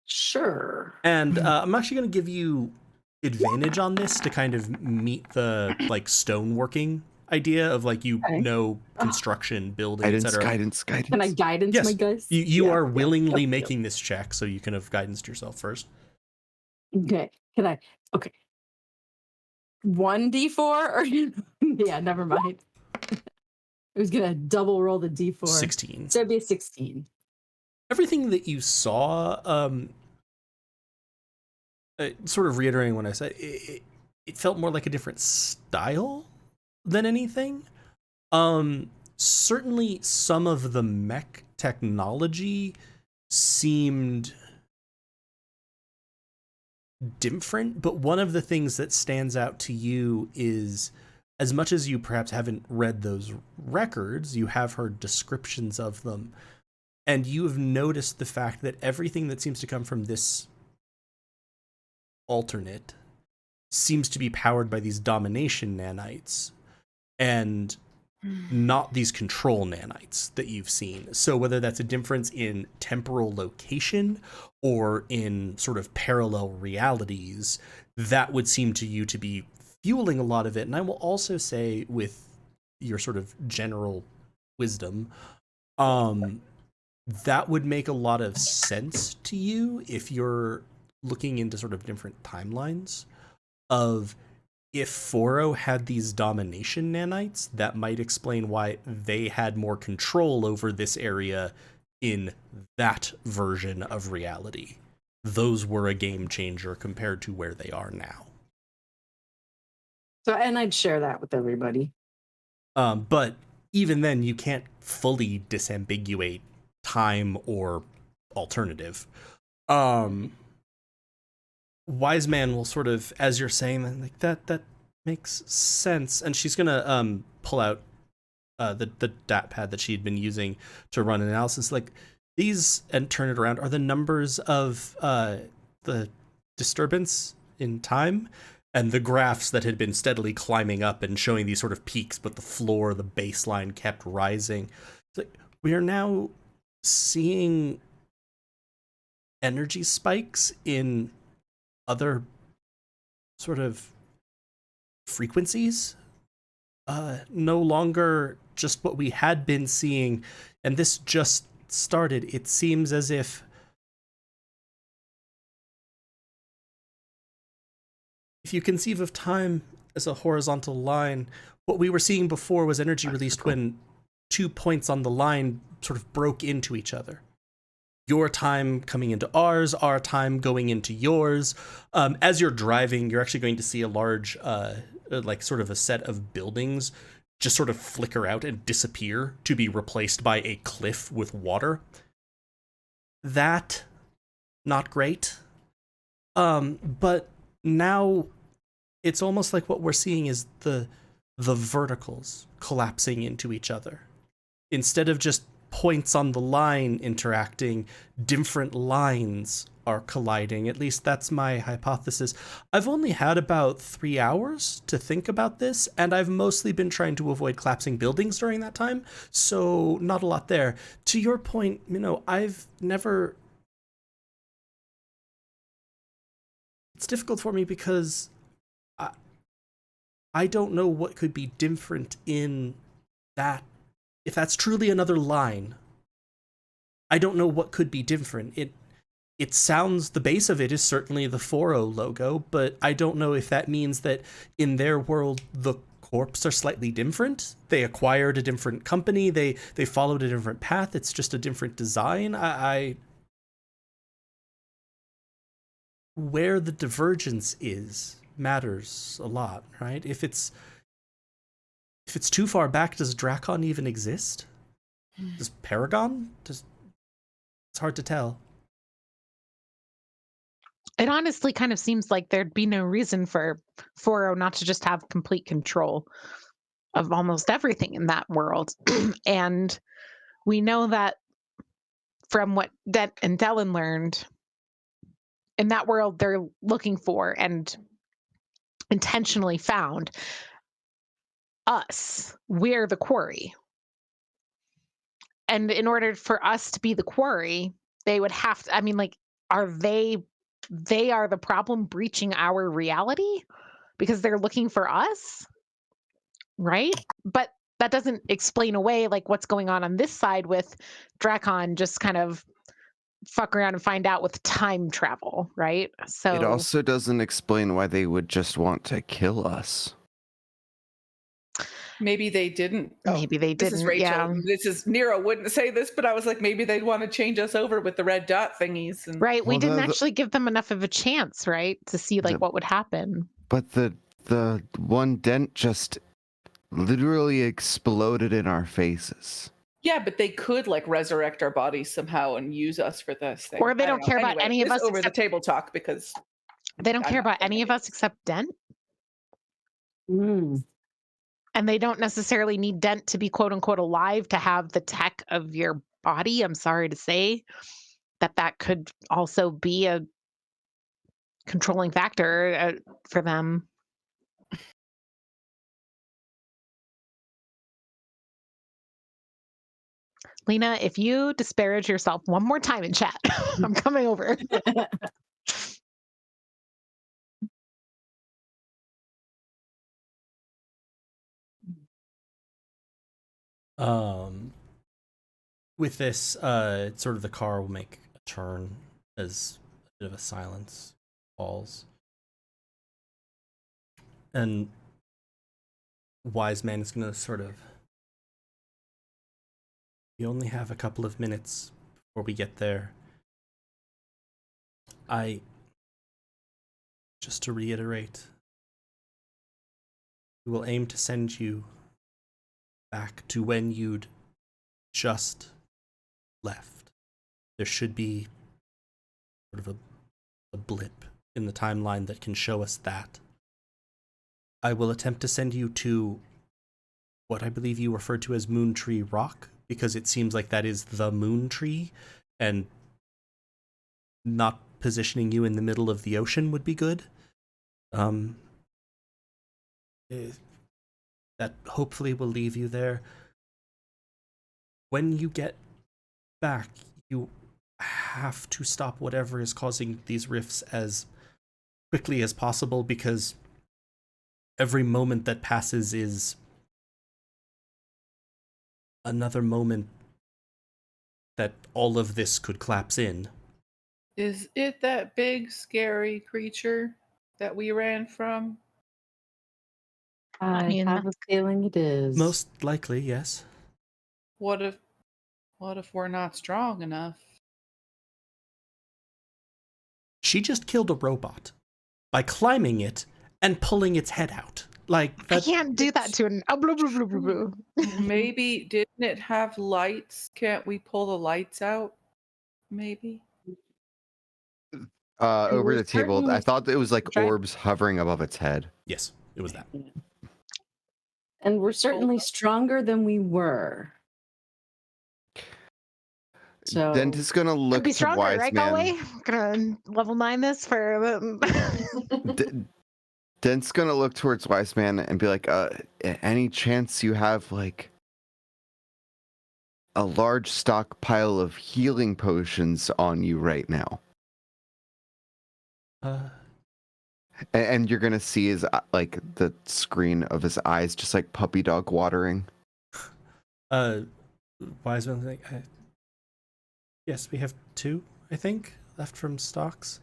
S6: sure.
S7: And I'm actually going to give you advantage on this to kind of meet the like stoneworking idea of like construction, building, etc.
S2: Guidance.
S6: Can I guidance
S7: Yes,
S6: my guys?
S7: you
S6: Yeah,
S7: are
S6: yeah,
S7: willingly
S6: yep,
S7: making this check, so you can have guidance to yourself first.
S6: yep. Okay. Can I? Okay. 1d4 or yeah, never mind. I was gonna double roll the d4.
S7: 16.
S6: So it'd be a 16.
S7: Everything that you saw, sort of reiterating what I said, it felt more like a different style than anything. Certainly some of the mech technology seemed different, but one of the things that stands out to you is, as much as you perhaps haven't read those records, you have heard descriptions of them, and you have noticed the fact that everything that seems to come from this alternate seems to be powered by these domination nanites and not these control nanites that you've seen. So whether that's a difference in temporal location or in sort of parallel realities, that would seem to you to be fueling a lot of it. And I will also say, with your sort of general wisdom, that would make a lot of sense to you if you're looking into sort of different timelines of, if Foro had these domination nanites, that might explain why they had more control over this area in that version of reality. Those were a game changer compared to where they are now.
S6: So, and I'd share that with everybody.
S7: But even then, you can't fully disambiguate time or alternative. Wise Man will sort of, as you're saying, like that makes sense, and she's gonna pull out the dat pad that she'd been using to run an analysis. Like, these, and turn it around, are the numbers of the disturbance in time, and the graphs that had been steadily climbing up and showing these sort of peaks, but the floor, the baseline kept rising. It's like, we are now seeing energy spikes in other sort of frequencies, no longer just what we had been seeing, and this just started. It seems as if you conceive of time as a horizontal line, what we were seeing before was energy released when 2 points on the line sort of broke into each other. Your time coming into ours, our time going into yours. As you're driving, you're actually going to see a large, like sort of a set of buildings just sort of flicker out and disappear to be replaced by a cliff with water. That, not great. But now it's almost like what we're seeing is the verticals collapsing into each other. Instead of just points on the line interacting, different lines are colliding. At least that's my hypothesis. I've only had about 3 hours to think about this, and I've mostly been trying to avoid collapsing buildings during that time, so not a lot there. To your point, I've never... It's difficult for me because I don't know what could be different in that. If that's truly another line, I don't know what could be different. It sounds, the base of it is certainly the Foro logo, but I don't know if that means that in their world the corps are slightly different. They acquired a different company. They followed a different path. It's just a different design. Where the divergence is matters a lot, right? If it's too far back, does Drakon even exist? Does Paragon? It's hard to tell.
S3: It honestly kind of seems like there'd be no reason for 4 not to just have complete control of almost everything in that world. And we know that from what Dent and Dellen learned, in that world they're looking for and intentionally found us. We're the quarry. And in order for us to be the quarry, they would have to, I mean, like, are they are the problem breaching our reality because they're looking for us, right? But that doesn't explain away like what's going on this side with Drakon just kind of fuck around and find out with time travel, right? So
S2: It also doesn't explain why they would just want to kill us.
S4: Maybe they didn't.
S3: Maybe they
S4: This is
S3: didn't,
S4: Rachel.
S3: yeah.
S4: This is Nero wouldn't say this, but I was like, maybe they'd want to change us over with the red dot thingies. And
S3: Right. We
S2: Well,
S3: didn't
S2: the-
S3: actually give them enough of a chance, right? To see like what would happen.
S2: But the one Dent just literally exploded in our faces.
S4: yeah, but they could like resurrect our bodies somehow and use us for this thing.
S3: Or they
S4: I
S3: don't
S4: know.
S3: care about
S4: Anyway,
S3: any of
S4: this
S3: us
S4: over
S3: except
S4: the table talk because
S3: they don't
S4: I'm
S3: care
S4: not
S3: about
S4: playing
S3: any of
S4: any
S3: us
S4: of this.
S3: except Dent.
S6: Mm.
S3: And they don't necessarily need Dent to be quote unquote alive to have the tech of your body. I'm sorry to say that could also be a controlling factor for them. Lena, if you disparage yourself one more time in chat, I'm coming over.
S7: With this, sort of the car will make a turn as a bit of a silence falls. And Wise Man is going to sort of... We only have a couple of minutes before we get there. Just to reiterate, we will aim to send you back to when you'd just left. There should be sort of a blip in the timeline that can show us that. I will attempt to send you to what I believe you referred to as Moontree Rock, because it seems like that is the Moontree, and not positioning you in the middle of the ocean would be good. That hopefully will leave you there. When you get back, you have to stop whatever is causing these rifts as quickly as possible, because every moment that passes is another moment that all of this could collapse in.
S4: is it that big scary creature that we ran from?
S6: I
S3: mean,
S6: have a feeling it is.
S7: Most likely, yes.
S4: What if we're not strong enough?
S7: She just killed a robot by climbing it and pulling its head out. Like,
S3: I
S7: that,
S3: can't do that to an blah, blah, blah, blah, blah.
S4: Maybe didn't it have lights? Can't we pull the lights out? Maybe.
S2: Over
S6: we're
S2: the table, I
S6: certainly
S2: thought it was like
S3: Try.
S2: orbs hovering above its head.
S7: yes, it was that.
S6: And we're certainly stronger than we were. So
S2: Dent is gonna
S3: Could
S2: look
S3: be
S2: to
S3: stronger,
S2: Wise
S3: right,
S2: Man.
S3: Galway? Gonna level 9 this for
S2: Dent's gonna look towards Wise Man and be like, any chance you have like a large stockpile of healing potions on you right now? And you're gonna see his like the screen of his eyes just like puppy dog watering.
S7: Wiseman, like, yes, we have 2, I think, left from stocks.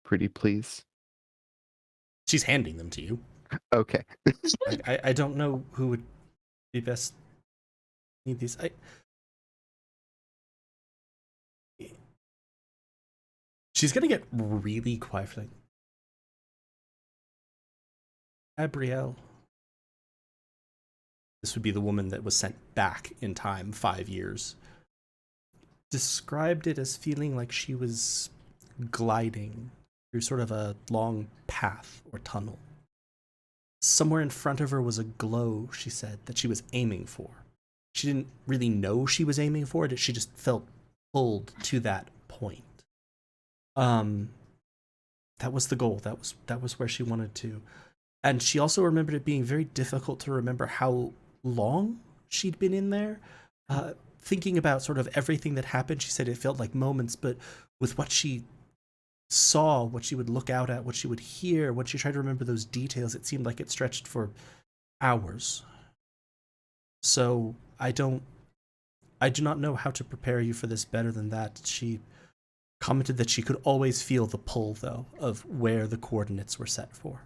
S2: Pretty please.
S7: She's handing them to you.
S2: Okay.
S7: I don't know who would be best need these. She's gonna get really quiet for like, Gabrielle. This would be the woman that was sent back in time 5 years. Described it as feeling like she was gliding through sort of a long path or tunnel. Somewhere in front of her was a glow, she said, that she was aiming for. She didn't really know she was aiming for it, she just felt pulled to that point. That was the goal. That was where she wanted to. And she also remembered it being very difficult to remember how long she'd been in there. Thinking about sort of everything that happened, she said it felt like moments, but with what she saw, what she would look out at, what she would hear, when she tried to remember those details, it seemed like it stretched for hours. So I do not know how to prepare you for this better than that. She commented that she could always feel the pull, though, of where the coordinates were set for.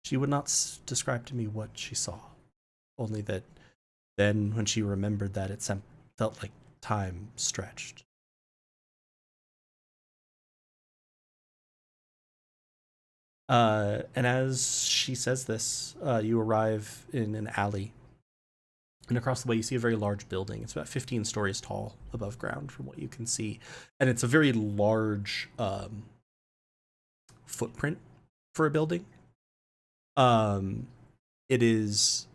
S7: She would not describe to me what she saw, only that then when she remembered that, it felt like time stretched. And as she says this, you arrive in an alley. And across the way, you see a very large building. It's about 15 stories tall above ground from what you can see. And it's a very large footprint for a building. It is,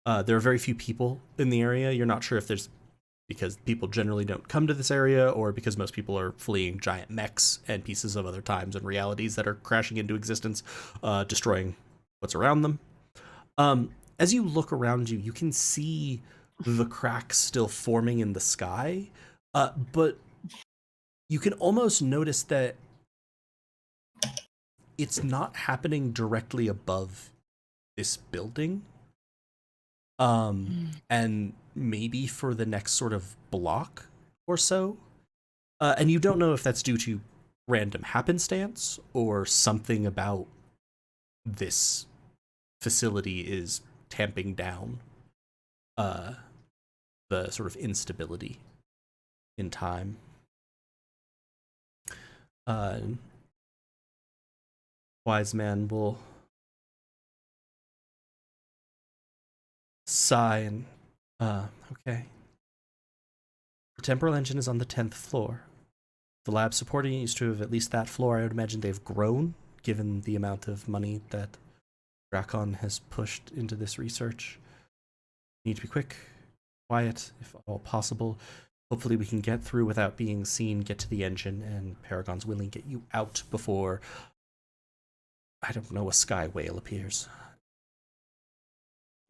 S7: there are very few people in the area. You're not sure if there's, because people generally don't come to this area, or because most people are fleeing giant mechs and pieces of other times and realities that are crashing into existence, destroying what's around them. As you look around you, you can see the cracks still forming in the sky, but you can almost notice that it's not happening directly above this building. And maybe for the next sort of block or so. And you don't know if that's due to random happenstance or something about this facility is tamping down the sort of instability in time. Wise man will sigh and, okay. The temporal engine is on the 10th floor. The lab supporting it used to have at least that floor. I would imagine they've grown, given the amount of money that Drakon has pushed into this research. Need to be quick, quiet, if at all possible. Hopefully we can get through without being seen, get to the engine, and Paragon's willing to get you out before, I don't know, a sky whale appears.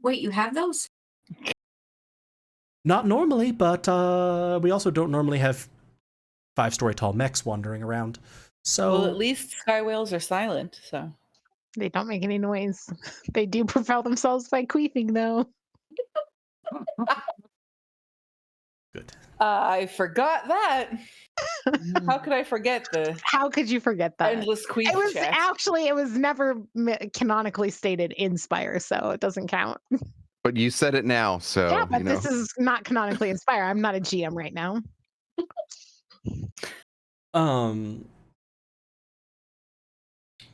S5: Wait, you have those?
S7: Not normally, but we also don't normally have 5-story tall mechs wandering around. So
S4: Well, at least sky whales are silent, so.
S3: They don't make any noise. They do propel themselves by queefing, though.
S7: good.
S4: I forgot that. How could I forget the
S3: How could you forget that?
S4: endless queef
S3: It was
S4: chat?
S3: actually, it was never canonically stated in Spire, so it doesn't count.
S2: But you said it now, so
S3: Yeah, but
S2: you know.
S3: this is not canonically in Spire. I'm not a GM right now.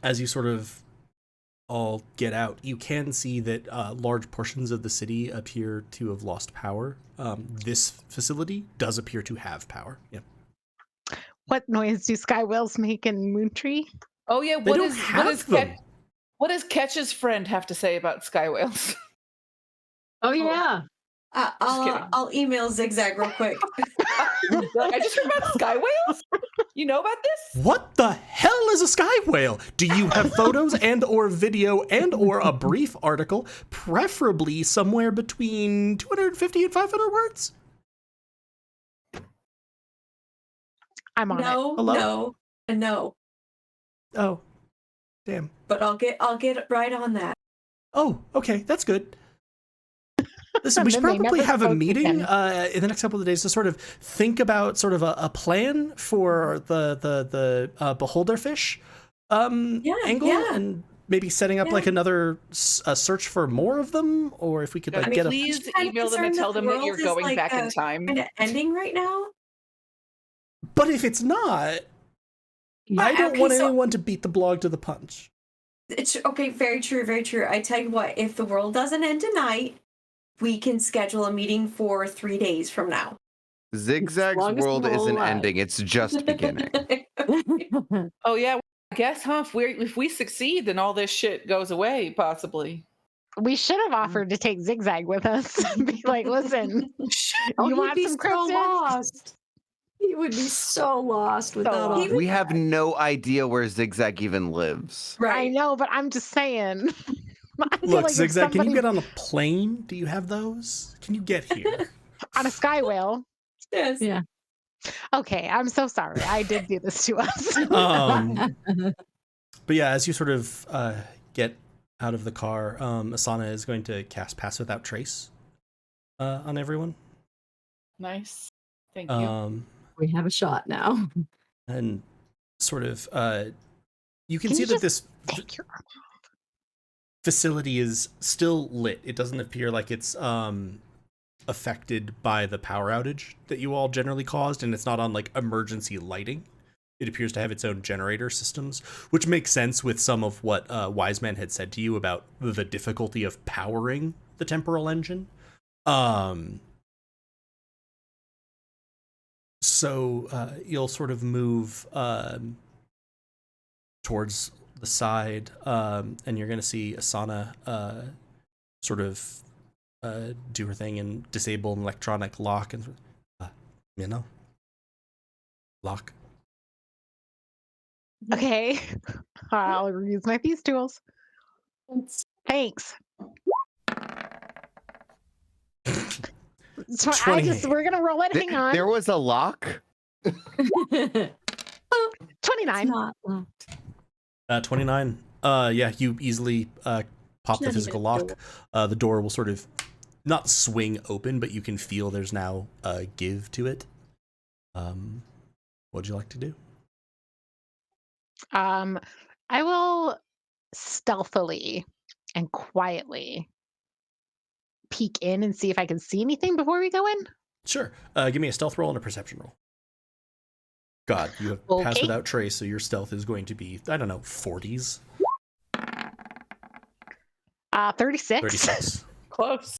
S7: As you sort of all get out, you can see that large portions of the city appear to have lost power. This facility does appear to have power. Yeah.
S3: What noise do sky whales make in Moontree?
S4: Oh yeah,
S7: They don't have them.
S4: What does Ketch's friend have to say about sky whales?
S6: Oh yeah.
S4: kidding.
S5: I'll email Zigzag real quick.
S4: I just heard about sky whales. You know about this?
S7: What the hell is a sky whale? Do you have photos and or video and or a brief article, preferably somewhere between 250 and 500 words?
S3: I'm on it.
S5: No.
S7: Oh, damn.
S5: But I'll get right on that.
S7: Oh, okay, that's good. Listen, we should
S3: Then they
S7: probably
S3: never
S7: have a
S3: spoke
S7: meeting
S3: again.
S7: in the next couple of days to sort of think about sort of a plan for the beholder fish angle,
S5: Yeah.
S7: and maybe setting up like another search for more of them, or if we could like get a.
S4: Please email them and tell them that you're going back in time.
S5: Kind of ending right now.
S7: But if it's not, I don't want anyone to beat the blog to the punch.
S5: It's okay. Very true. Very true. I tell you what, if the world doesn't end tonight, we can schedule a meeting for 3 days from now.
S2: Zigzag's world isn't ending; it's just beginning.
S4: Oh yeah, I guess, huh? If we succeed, then all this shit goes away, possibly.
S3: We should have offered to take Zigzag with us. Be like, listen, you want some cryptids?
S6: Lost. He would be so lost without all.
S2: We have no idea where Zigzag even lives.
S3: Right. I know, but I'm just saying.
S7: Look,
S3: like
S7: Zigzag, can you get on a plane? Do you have those? Can you get here?
S3: On a sky whale?
S5: Yes.
S6: Yeah.
S3: Okay, I'm so sorry. I did do this to us.
S7: But yeah, as you sort of get out of the car, Asana is going to cast Pass Without Trace on everyone.
S4: Nice. Thank you.
S6: We have a shot now.
S7: And sort of, you can see that this facility is still lit. It doesn't appear like it's affected by the power outage that you all generally caused, and it's not on like emergency lighting. It appears to have its own generator systems, which makes sense with some of what Wise Man had said to you about the difficulty of powering the temporal engine. So you'll sort of move towards the side, and you're going to see Asana sort of do her thing and disable an electronic lock and lock.
S3: Okay, I'll use my Thieves tools. Thanks. So we're gonna roll it. Hang on.
S2: There was a lock.
S3: 29.
S6: Not locked.
S7: 29. Yeah, you easily pop the physical lock. The door will sort of not swing open, but you can feel there's now a give to it. What'd you like to do?
S3: I will stealthily and quietly peek in and see if I can see anything before we go in.
S7: Sure. Give me a stealth roll and a perception roll. God, you have Pass Without Trace, so your stealth is going to be, I don't know, 40s?
S3: 36.
S7: 36.
S4: Close.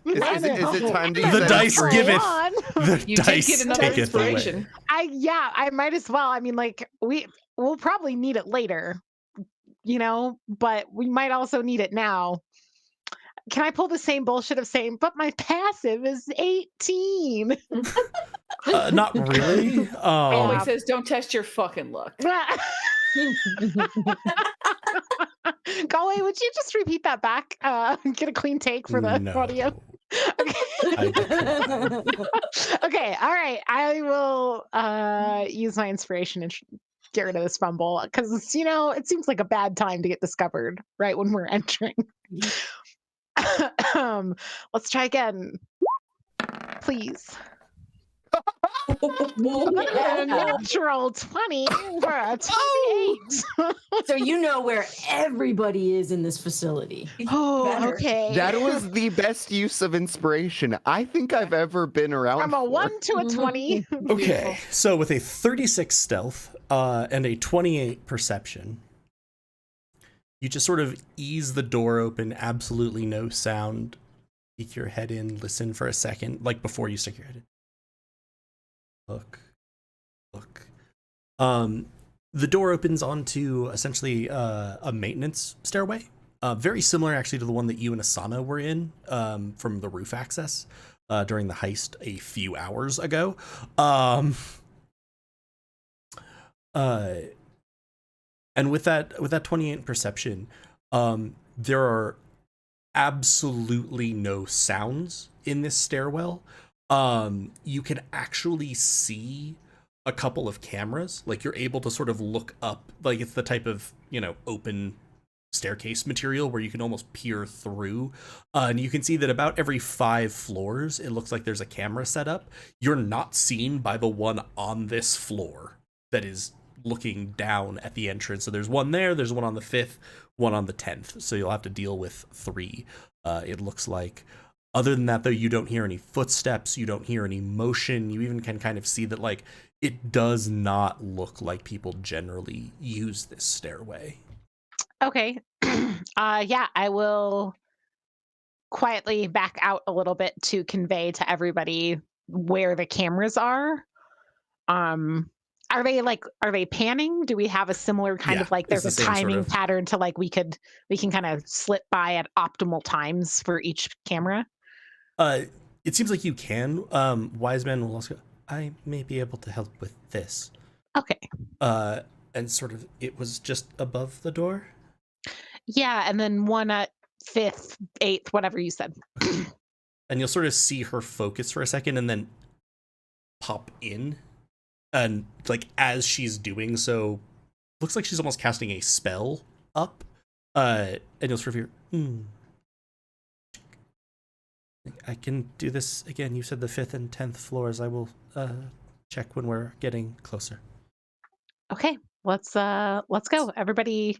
S2: Is it time to use
S7: The
S2: that
S7: dice
S2: inspiration?
S7: give it. The
S4: You
S7: dice
S4: did get another
S7: taketh away.
S4: inspiration.
S3: I might as well. I mean, like we'll probably need it later, but we might also need it now. Can I pull the same bullshit of saying, but my passive is 18?
S7: Not really.
S4: Always says, don't test your fucking luck.
S3: Golly, would you just repeat that back? Get a clean take for the audio. Okay. Okay. All right. I will use my inspiration and get rid of this fumble because it seems like a bad time to get discovered right when we're entering. Let's try again, please. Natural 20 for a 28.
S6: So you know where everybody is in this facility.
S3: Oh, okay.
S2: That was the best use of inspiration I think I've ever been around.
S3: From a 1 to a 20.
S7: Okay, so with a 36 stealth and a 28 perception, you just sort of ease the door open, absolutely no sound. Peek your head in, listen for a second, like before you stick your head in. Look. The door opens onto essentially a maintenance stairway. Very similar actually to the one that you and Asana were in from the roof access during the heist a few hours ago. And with that 28 perception, there are absolutely no sounds in this stairwell. You can actually see a couple of cameras. Like you're able to sort of look up, like it's the type of, open staircase material where you can almost peer through. And you can see that about every 5 floors, it looks like there's a camera set up. You're not seen by the one on this floor that is looking down at the entrance. So there's one there's one on the 5th, one on the 10th. So you'll have to deal with 3, it looks like. Other than that, though, you don't hear any footsteps, you don't hear any motion. You even can kind of see that, like, it does not look like people generally use this stairway.
S3: Okay. Yeah, I will quietly back out a little bit to convey to everybody where the cameras are. Are they panning? Do we have a similar kind of like there's a timing pattern to like we can kind of slip by at optimal times for each camera?
S7: It seems like you can. Wise Man will also go, I may be able to help with this.
S3: Okay.
S7: And sort of it was just above the door?
S3: Yeah, and then one at 5th, 8th, whatever you said.
S7: Okay. And you'll sort of see her focus for a second and then pop in. And like as she's doing so, looks like she's almost casting a spell up. And you'll sort of hear, I can do this again. You said the 5th and 10th floors. I will check when we're getting closer.
S3: Okay, let's go. Everybody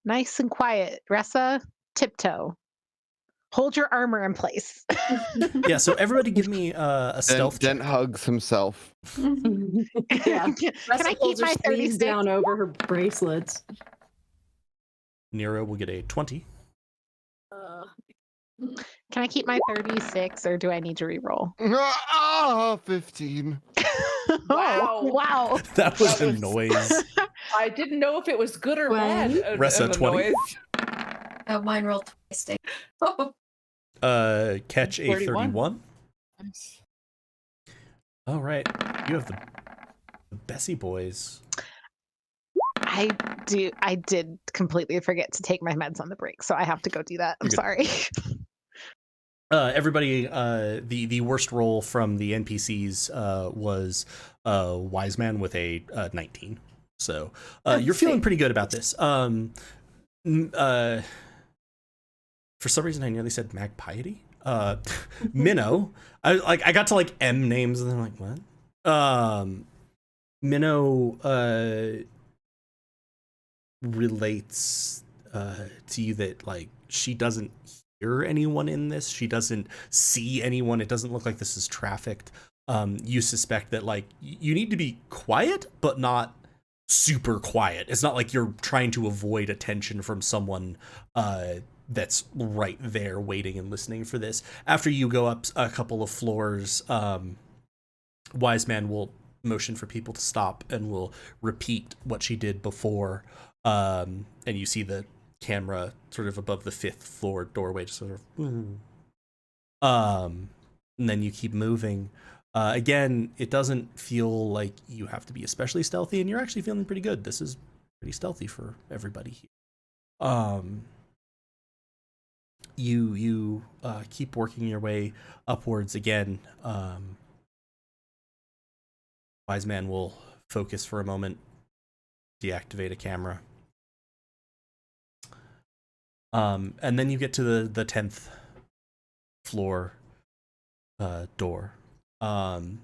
S3: nice and quiet. Ressa, tiptoe. Hold your armor in place.
S7: Yeah, so everybody give me a stealth
S2: Dent hugs himself.
S6: Yeah.
S3: Can I keep my 36
S6: down over her bracelets?
S7: Nero will get a 20.
S3: Can I keep my 36 or do I need to reroll?
S2: 15.
S4: Wow.
S3: Oh, wow.
S7: That was a noise.
S4: I didn't know if it was good or
S6: Well,
S4: bad.
S7: Ressa, 20.
S5: Oh, mine rolled twice.
S7: Catch a 31.
S4: Nice.
S7: All right. You have the Bessie boys.
S3: I did completely forget to take my meds on the break, so I have to go do that. I'm
S7: You're
S3: sorry.
S7: Everybody, the worst roll from the NPCs was Wise Man with a 19. So you're feeling pretty good about this. For some reason, I nearly said Magpiety. Minnow. I got to like M names and then I'm like, what? Minnow relates to you that like she doesn't hear anyone in this. She doesn't see anyone. It doesn't look like this is trafficked. You suspect that like you need to be quiet, but not super quiet. It's not like you're trying to avoid attention from someone that's right there waiting and listening for this. After you go up a couple of floors, Wise Man will motion for people to stop and will repeat what she did before. And you see the camera sort of above the 5th floor doorway, just sort of, and then you keep moving. Again, it doesn't feel like you have to be especially stealthy, and you're actually feeling pretty good. This is pretty stealthy for everybody here. You keep working your way upwards again. Wise Man will focus for a moment, deactivate a camera. And then you get to the 10th floor door. And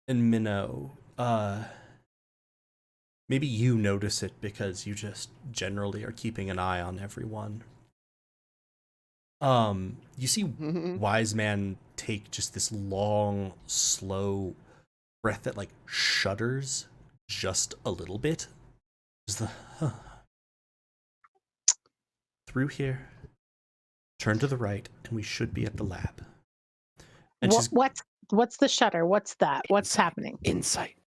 S7: Minnow, maybe you notice it because you just generally are keeping an eye on everyone. You see Wise Man take just this long, slow breath that like shudders just a little bit. Just the through here, turn to the right, and we should be at the lab. And
S3: What's the shutter? What's that? What's happening?
S2: Insight.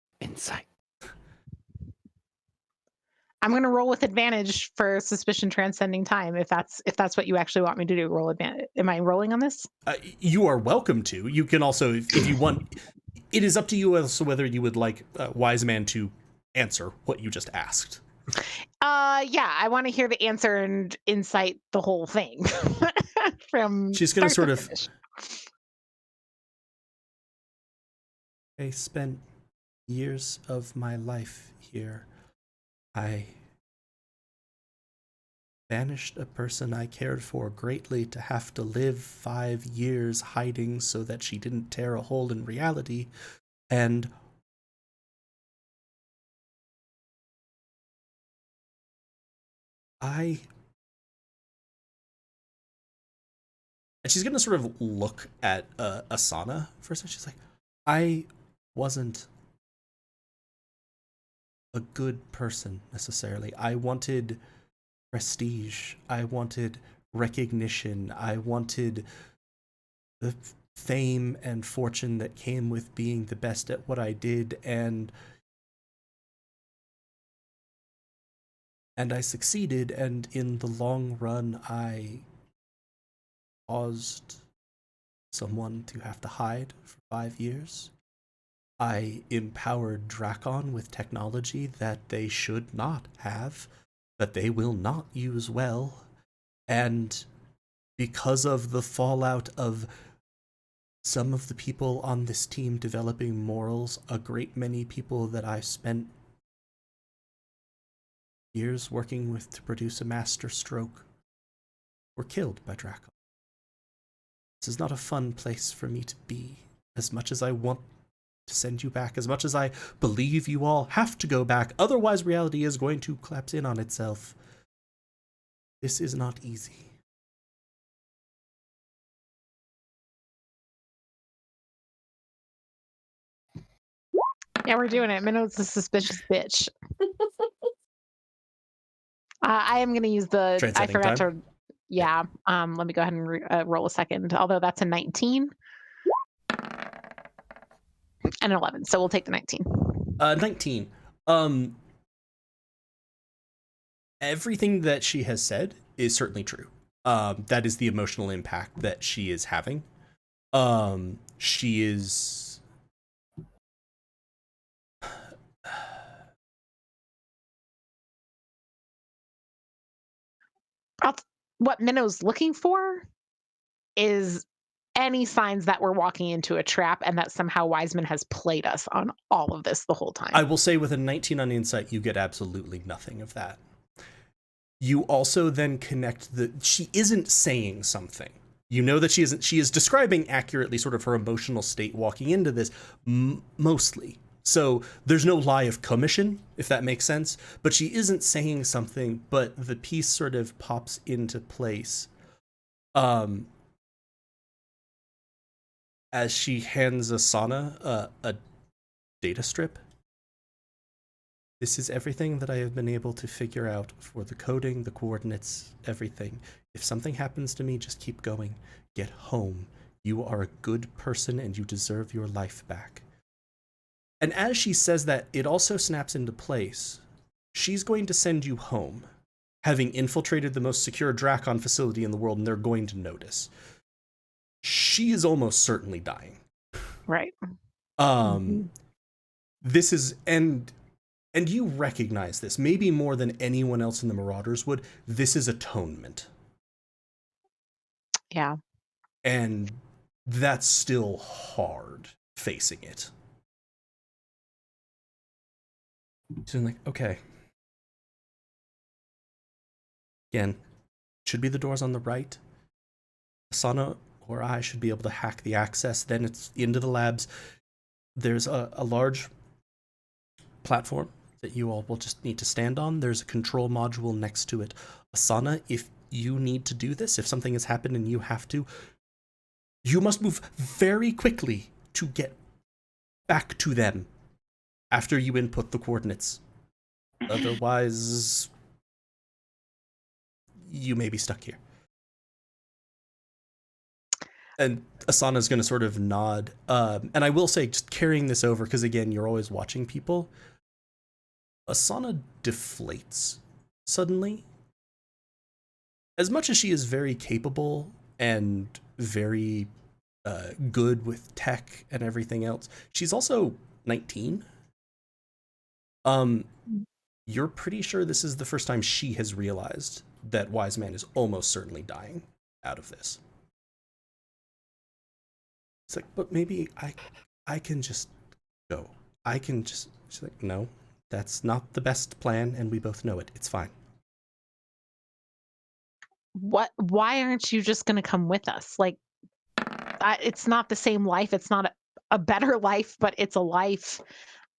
S3: I'm gonna roll with advantage for suspicion transcending time if that's what you actually want me to do. Roll advantage. Am I rolling on this?
S7: You are welcome to. You can also, if you want, it is up to you as to whether you would like Wise Man to answer what you just asked.
S3: Yeah, I want to hear the answer and insight the whole thing. From
S7: she's gonna sort of.
S3: Finish.
S7: I spent years of my life here, I banished a person I cared for greatly to have to live 5 years hiding so that she didn't tear a hole in reality, and and she's gonna sort of look at Asana for a second. She's like, I wasn't a good person necessarily. I wanted prestige. I wanted recognition. I wanted the fame and fortune that came with being the best at what I did, and I succeeded, and in the long run I caused someone to have to hide for 5 years. I empowered Drakon with technology that they should not have, that they will not use well, and because of the fallout of some of the people on this team developing morals, a great many people that I spent years working with to produce a master stroke were killed by Drakon. This is not a fun place for me to be. As much as I want to send you back, as much as I believe you all have to go back, otherwise reality is going to collapse in on itself. This is not easy.
S3: Yeah, we're doing it. Minnow's a suspicious bitch. I am going to use the. I
S7: Translating
S3: forgot
S7: time?
S3: to. Yeah. Let me go ahead and roll a second. Although that's a 19 and an 11, so we'll take the 19.
S7: 19. Everything that she has said is certainly true. That is the emotional impact that she is having. She is
S3: What Minnow's looking for is any signs that we're walking into a trap and that somehow Wiseman has played us on all of this the whole time.
S7: I will say with a 19 on insight, you get absolutely nothing of that. You also then connect she isn't saying something. You know that she is describing accurately sort of her emotional state walking into this, mostly. So there's no lie of commission, if that makes sense, but she isn't saying something, but the piece sort of pops into place. As she hands Asana a data strip. This is everything that I have been able to figure out for the coding, the coordinates, everything. If something happens to me, just keep going. Get home. You are a good person and you deserve your life back. And as she says that, it also snaps into place. She's going to send you home, having infiltrated the most secure Drakon facility in the world, and they're going to notice. She is almost certainly dying.
S3: Right.
S7: This is, and you recognize this, maybe more than anyone else in the Marauders would. This is atonement.
S3: Yeah.
S7: And that's still hard facing it. So I'm like, okay. Again, should be the doors on the right. Asana or I should be able to hack the access. Then it's into the labs. There's a large platform that you all will just need to stand on. There's a control module next to it. Asana, if you need to do this, if something has happened and you have to, you must move very quickly to get back to them after you input the coordinates. Otherwise, you may be stuck here. And Asana's going to sort of nod. And I will say, just carrying this over, because again, you're always watching people. Asana deflates suddenly. As much as she is very capable and very good with tech and everything else, she's also 19. You're pretty sure this is the first time she has realized that Wise Man is almost certainly dying out of this. It's like, but maybe I can just go. I can she's like, no, that's not the best plan, and we both know it. It's fine.
S3: Why aren't you just going to come with us? Like, it's not the same life. It's not a better life, but it's a life.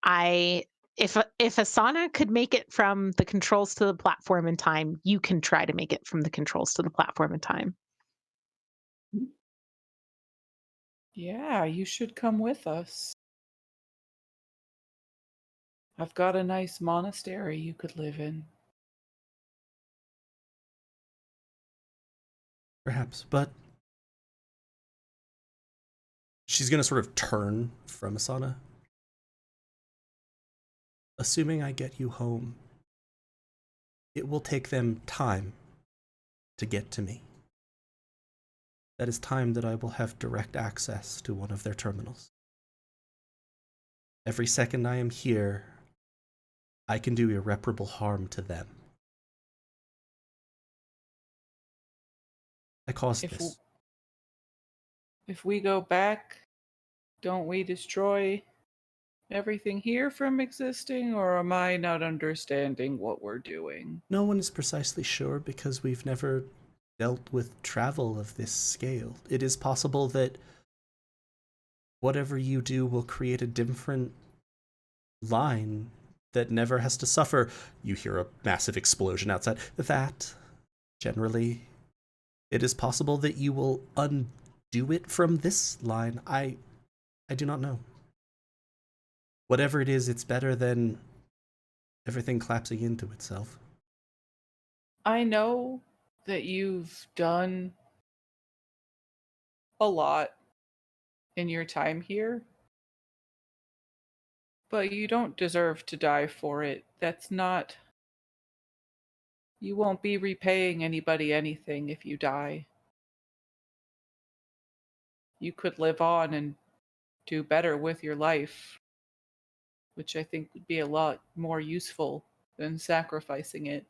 S3: If Asana could make it from the controls to the platform in time, you can try to make it from the controls to the platform in time.
S4: Yeah, you should come with us. I've got a nice monastery you could live in.
S7: Perhaps, but she's gonna sort of turn from Asana. Assuming I get you home, it will take them time to get to me. That is time that I will have direct access to one of their terminals. Every second I am here, I can do irreparable harm to them. I caused this.
S4: If we go back, don't we destroy everything here from existing, or am I not understanding what we're doing?
S7: No one is precisely sure because we've never dealt with travel of this scale. It is possible that whatever you do will create a different line that never has to suffer. You hear a massive explosion outside. That, generally, it is possible that you will undo it from this line. I do not know. Whatever it is, it's better than everything collapsing into itself.
S4: I know that you've done a lot in your time here, but you don't deserve to die for it. That's not. You won't be repaying anybody anything if you die. You could live on and do better with your life, which I think would be a lot more useful than sacrificing it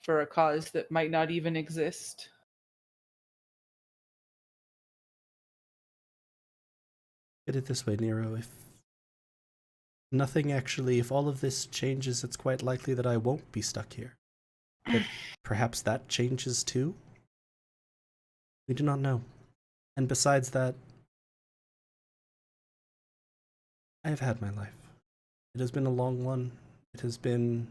S4: for a cause that might not even exist.
S7: Put it this way, Nero, if all of this changes, it's quite likely that I won't be stuck here. But perhaps that changes too? We do not know. And besides that, I have had my life. It has been a long one. It has been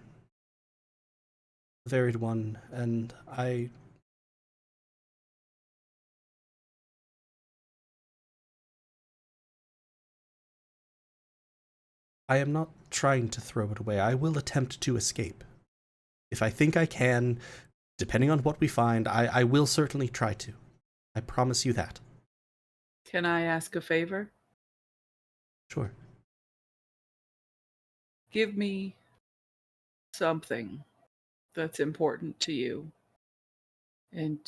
S7: a varied one, and I am not trying to throw it away. I will attempt to escape. If I think I can, depending on what we find, I will certainly try to. I promise you that.
S4: Can I ask a favor?
S7: Sure.
S4: Give me something that's important to you. And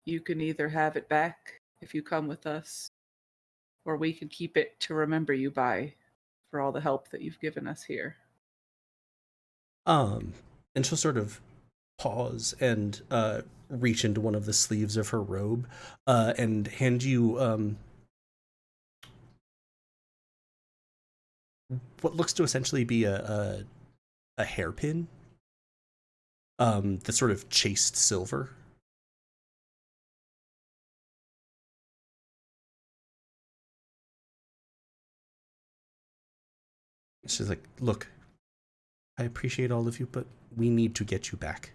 S4: you can either have it back if you come with us, or we can keep it to remember you by for all the help that you've given us here.
S7: And she'll sort of pause and reach into one of the sleeves of her robe and hand you what looks to essentially be a hairpin that's sort of chased silver. She's like, look, I appreciate all of you, but we need to get you back.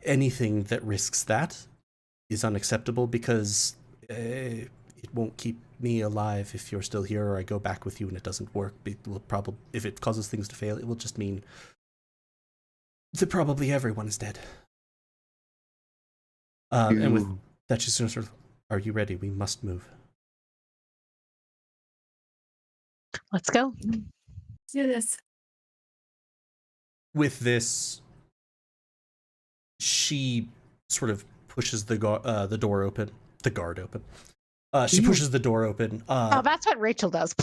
S7: Anything that risks that is unacceptable because it won't keep me alive if you're still here, or I go back with you and it doesn't work. It will probably, if it causes things to fail, it will just mean that probably everyone is dead. And with that, she's sort of, are you ready? We must move.
S3: Let's go.
S5: Let's do this.
S7: With this, she sort of pushes the door open. The guard open. She pushes the door open.
S3: Oh, that's what Rachel does.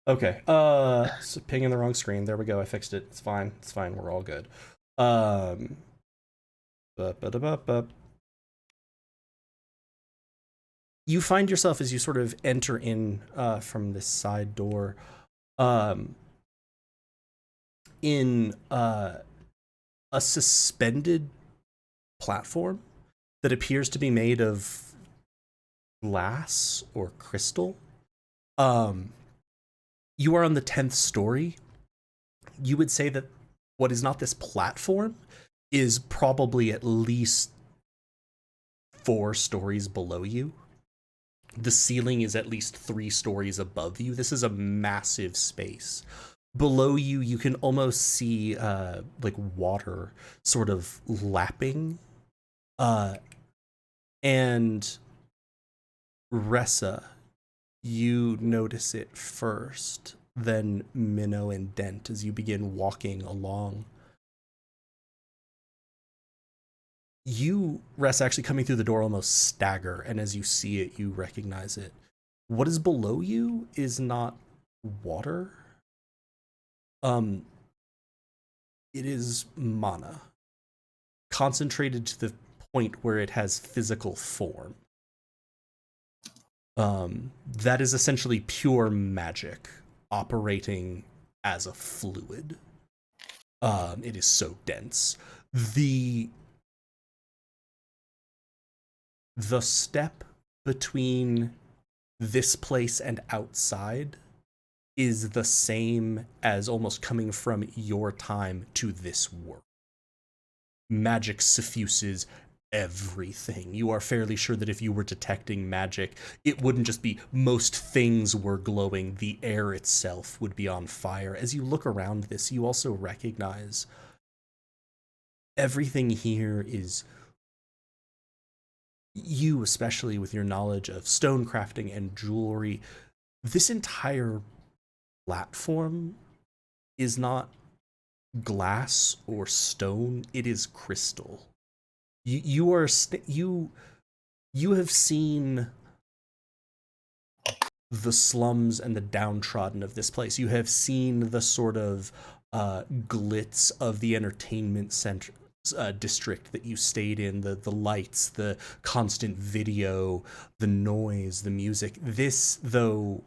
S7: Okay. So ping in the wrong screen. There we go. I fixed it. It's fine. It's fine. We're all good. Ba-ba-da-ba-ba. You find yourself as you sort of enter in from this side door, in a suspended platform that appears to be made of glass or crystal. You are on the 10th story. You would say that what is not this platform is probably at least 4 stories below you. The ceiling is at least 3 stories above you. This is a massive space. Below you, you can almost see like water sort of lapping. And Ressa, you notice it first, then Minnow and Dent as you begin walking along. You, Ressa, actually coming through the door almost stagger, and as you see it, you recognize it. What is below you is not water. It is mana, concentrated to the point where it has physical form. That is essentially pure magic operating as a fluid. It is so dense. The step between this place and outside is the same as almost coming from your time to this world. Magic suffuses everything. You are fairly sure that if you were detecting magic, it wouldn't just be most things were glowing, the air itself would be on fire. As you look around this, you also recognize everything here is, you especially with your knowledge of stone crafting and jewelry, this entire platform is not glass or stone, it is crystal. You have seen the slums and the downtrodden of this place. You have seen the sort of glitz of the entertainment center district that you stayed in, the lights, the constant video, the noise, the music. This, though,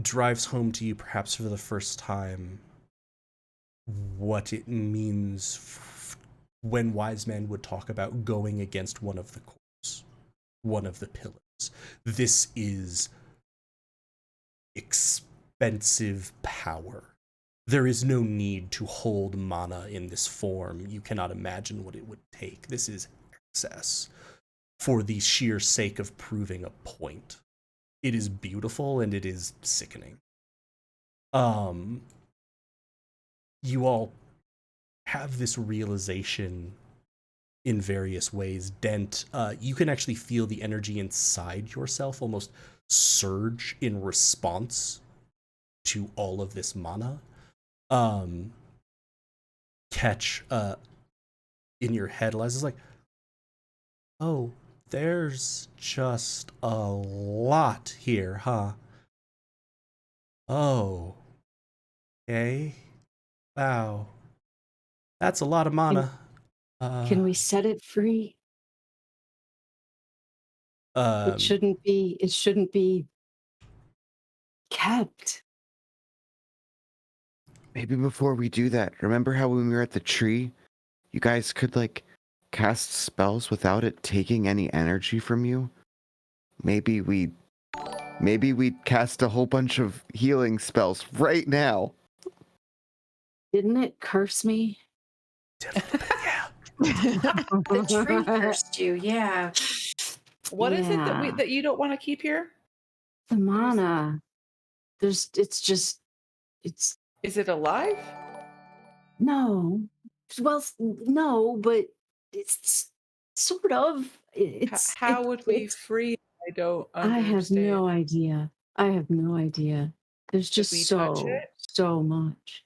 S7: drives home to you perhaps for the first time what it means when wise men would talk about going against one of the cores, one of the pillars. This is expensive power. There is no need to hold mana in this form. You cannot imagine what it would take. This is excess for the sheer sake of proving a point. It is beautiful and it is sickening. You all have this realization in various ways. Dent, you can actually feel the energy inside yourself almost surge in response to all of this mana. Catch, in your head, Eliza's like, oh, there's just a lot here, huh? Oh, okay. Wow. That's a lot of mana.
S6: Can we set it free? It shouldn't be kept.
S2: Maybe before we do that, remember how when we were at the tree, you guys could like cast spells without it taking any energy from you? Maybe we'd cast a whole bunch of healing spells right now.
S6: Didn't it curse me?
S7: Yeah.
S5: The tree cursed you, yeah.
S4: What is it that you don't want to keep here?
S6: The mana. Is
S4: it alive?
S6: No. Well, no, but it's sort of.
S4: How would we free it? I don't understand.
S6: I have no idea. There's just so much.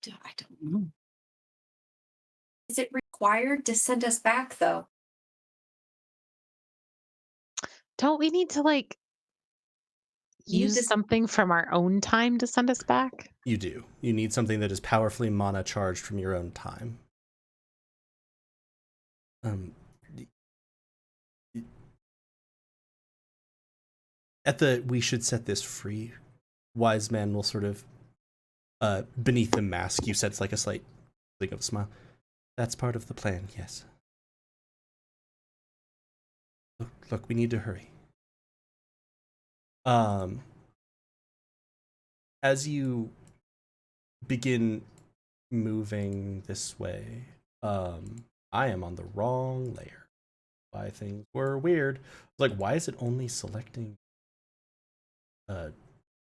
S6: I don't know.
S5: Is it required to send us back, though?
S3: Don't we need to like
S5: You
S3: use
S5: just-
S3: something from our own time to send us back?
S7: You do. You need something that is powerfully mana charged from your own time. We should set this free. Wise man will sort of, beneath the mask, you sense like a slight blink of a smile. That's part of the plan, yes. Look, we need to hurry. As you begin moving this way, I am on the wrong layer. Why things were weird. Like, why is it only selecting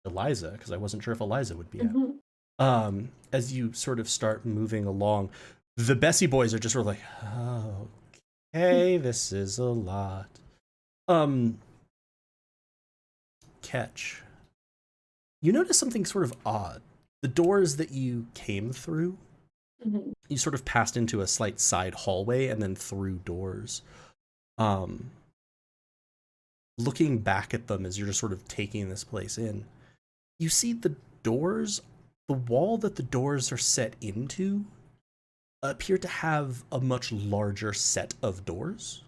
S7: Eliza? Because I wasn't sure if Eliza would be out. As you sort of start moving along, the Bessie boys are just sort of like, oh, okay, this is a lot. Catch. You notice something sort of odd. The doors that you came through, you sort of passed into a slight side hallway and then through doors. Looking back at them as you're just sort of taking this place in, you see the doors, the wall that the doors are set into appear to have a much larger set of doors.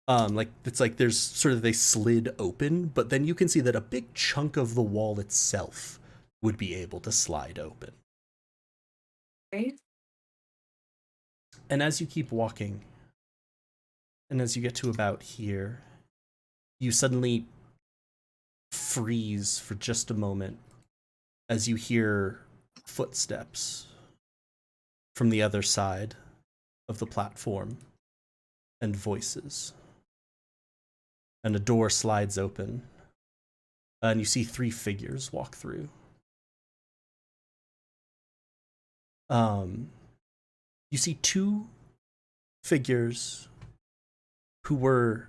S7: Like it's like there's sort of they slid open, but then you can see that a big chunk of the wall itself would be able to slide open.
S5: Right.
S7: And as you keep walking, and as you get to about here, you suddenly freeze for just a moment as you hear footsteps from the other side of the platform and voices. And a door slides open, and you see 3 figures walk through. You see 2 figures who were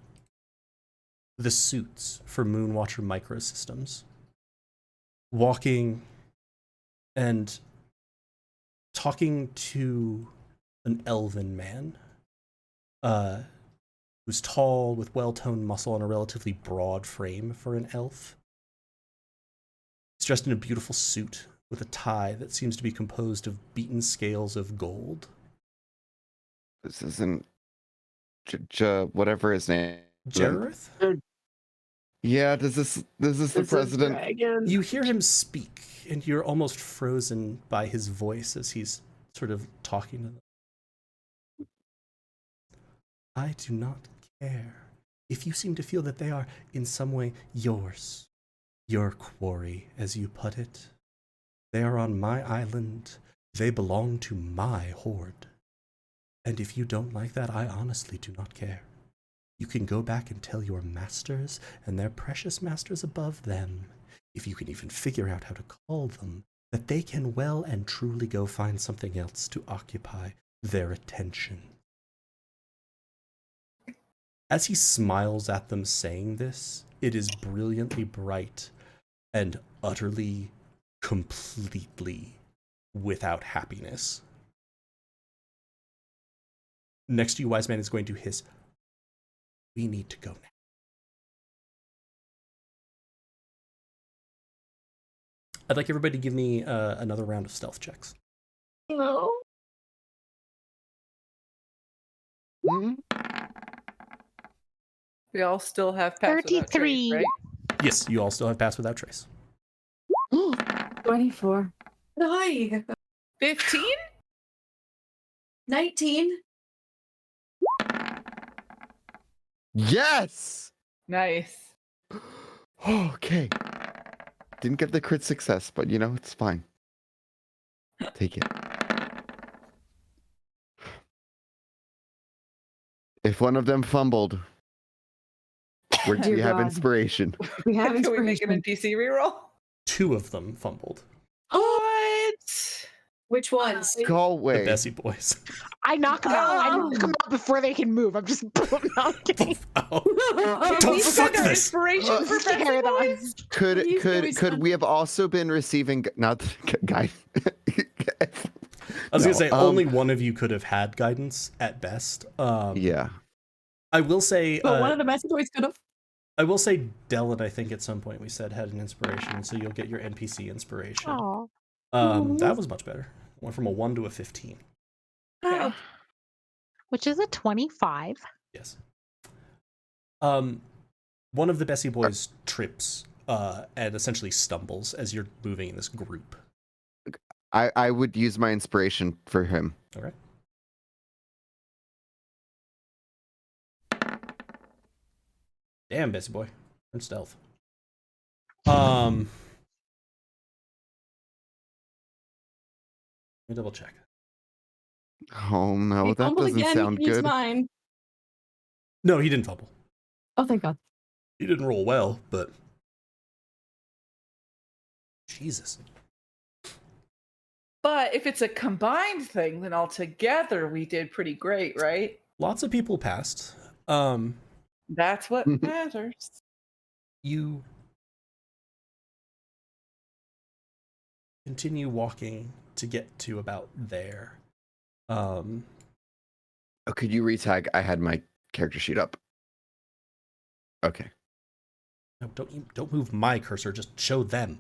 S7: the suits for Moonwatcher Microsystems, walking and talking to an elven man, who's tall with well-toned muscle and a relatively broad frame for an elf. He's dressed in a beautiful suit with a tie that seems to be composed of beaten scales of gold.
S2: This isn't whatever his name.
S7: Jareth?
S2: Yeah, this is the president.
S7: You hear him speak, and you're almost frozen by his voice as he's sort of talking to them. I do not care if you seem to feel that they are in some way yours, your quarry, as you put it. They are on my island. They belong to my horde. And if you don't like that, I honestly do not care. You can go back and tell your masters and their precious masters above them, if you can even figure out how to call them, that they can well and truly go find something else to occupy their attention. As he smiles at them saying this, it is brilliantly bright and utterly, completely without happiness. Next to you, Wise Man is going to hiss, we need to go now. I'd like everybody to give me another round of stealth checks.
S3: No.
S4: We all still have pass without trace,
S3: 33.
S4: right?
S7: Yes, you all still have pass without trace.
S6: 24.
S5: Hi.
S4: 15?
S5: 19.
S2: Yes.
S4: Nice.
S2: Okay. Didn't get the crit success, but it's fine. Take it. If one of them fumbled, we
S6: Dear
S2: have
S6: God.
S2: inspiration.
S6: We have
S4: Can we make an
S6: inspiration.
S4: NPC reroll?
S7: 2 of them fumbled.
S4: What?
S5: Which ones?
S7: The
S2: Galway.
S7: Bessie boys.
S3: I knock them out. I knock them out before they can move. I'm just not kidding.
S7: Oh,
S4: Can
S7: don't
S4: we
S7: fuck
S4: spend our
S7: this.
S4: inspiration for Bessie
S3: Carry them.
S4: boys?
S2: Could we have also been receiving guy?
S7: I was
S2: No,
S7: gonna say only one of you could have had guidance at best.
S2: Yeah.
S7: I will say,
S6: But one of the Messy Boys could have.
S7: I will say, Dylan, I think at some point we said had an inspiration, so you'll get your NPC inspiration.
S3: Oh.
S7: That was much better. Went from a 1 to a 15.
S4: Okay.
S3: Which is a 25.
S7: Yes. One of the Bessie boys trips and essentially stumbles as you're moving in this group.
S2: I would use my inspiration for him.
S7: All right. Damn, Bessie boy. And stealth. Let me double check.
S2: Oh no,
S6: He
S2: that
S6: fumbled
S2: doesn't
S6: again.
S2: sound
S6: He needs
S2: good.
S6: mine.
S7: No, he didn't fumble.
S6: Oh, thank God.
S7: He didn't roll well, but Jesus.
S4: But if it's a combined thing, then altogether we did pretty great, right?
S7: Lots of people passed.
S4: That's what matters.
S7: You continue walking to get to about there.
S2: Oh, could you retag? I had my character sheet up. Okay.
S7: No, don't move my cursor, just show them.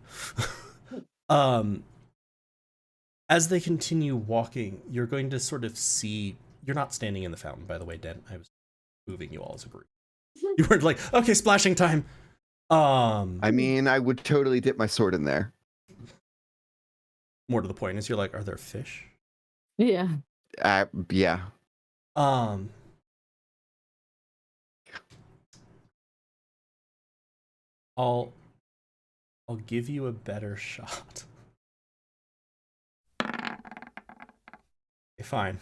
S7: As they continue walking, you're going to sort of see, you're not standing in the fountain, by the way, Den. I was moving you all as a group. You weren't like, okay, splashing time.
S2: I mean, I would totally dip my sword in there.
S7: More to the point is you're like, are there fish?
S6: Yeah.
S2: Yeah.
S7: I'll give you a better shot. Okay, fine.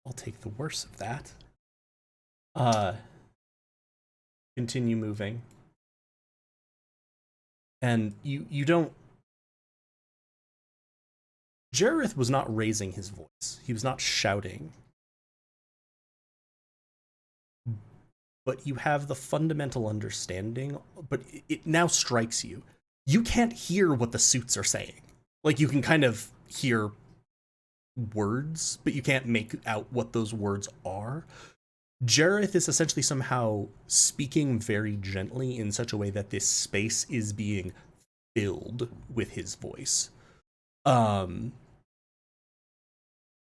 S7: I'll take the worst of that. Continue moving. And you don't... Jareth was not raising his voice. He was not shouting. But you have the fundamental understanding, but it now strikes you. You can't hear what the suits are saying. Like, you can kind of hear words, but you can't make out what those words are. Jareth is essentially somehow speaking very gently in such a way that this space is being filled with his voice.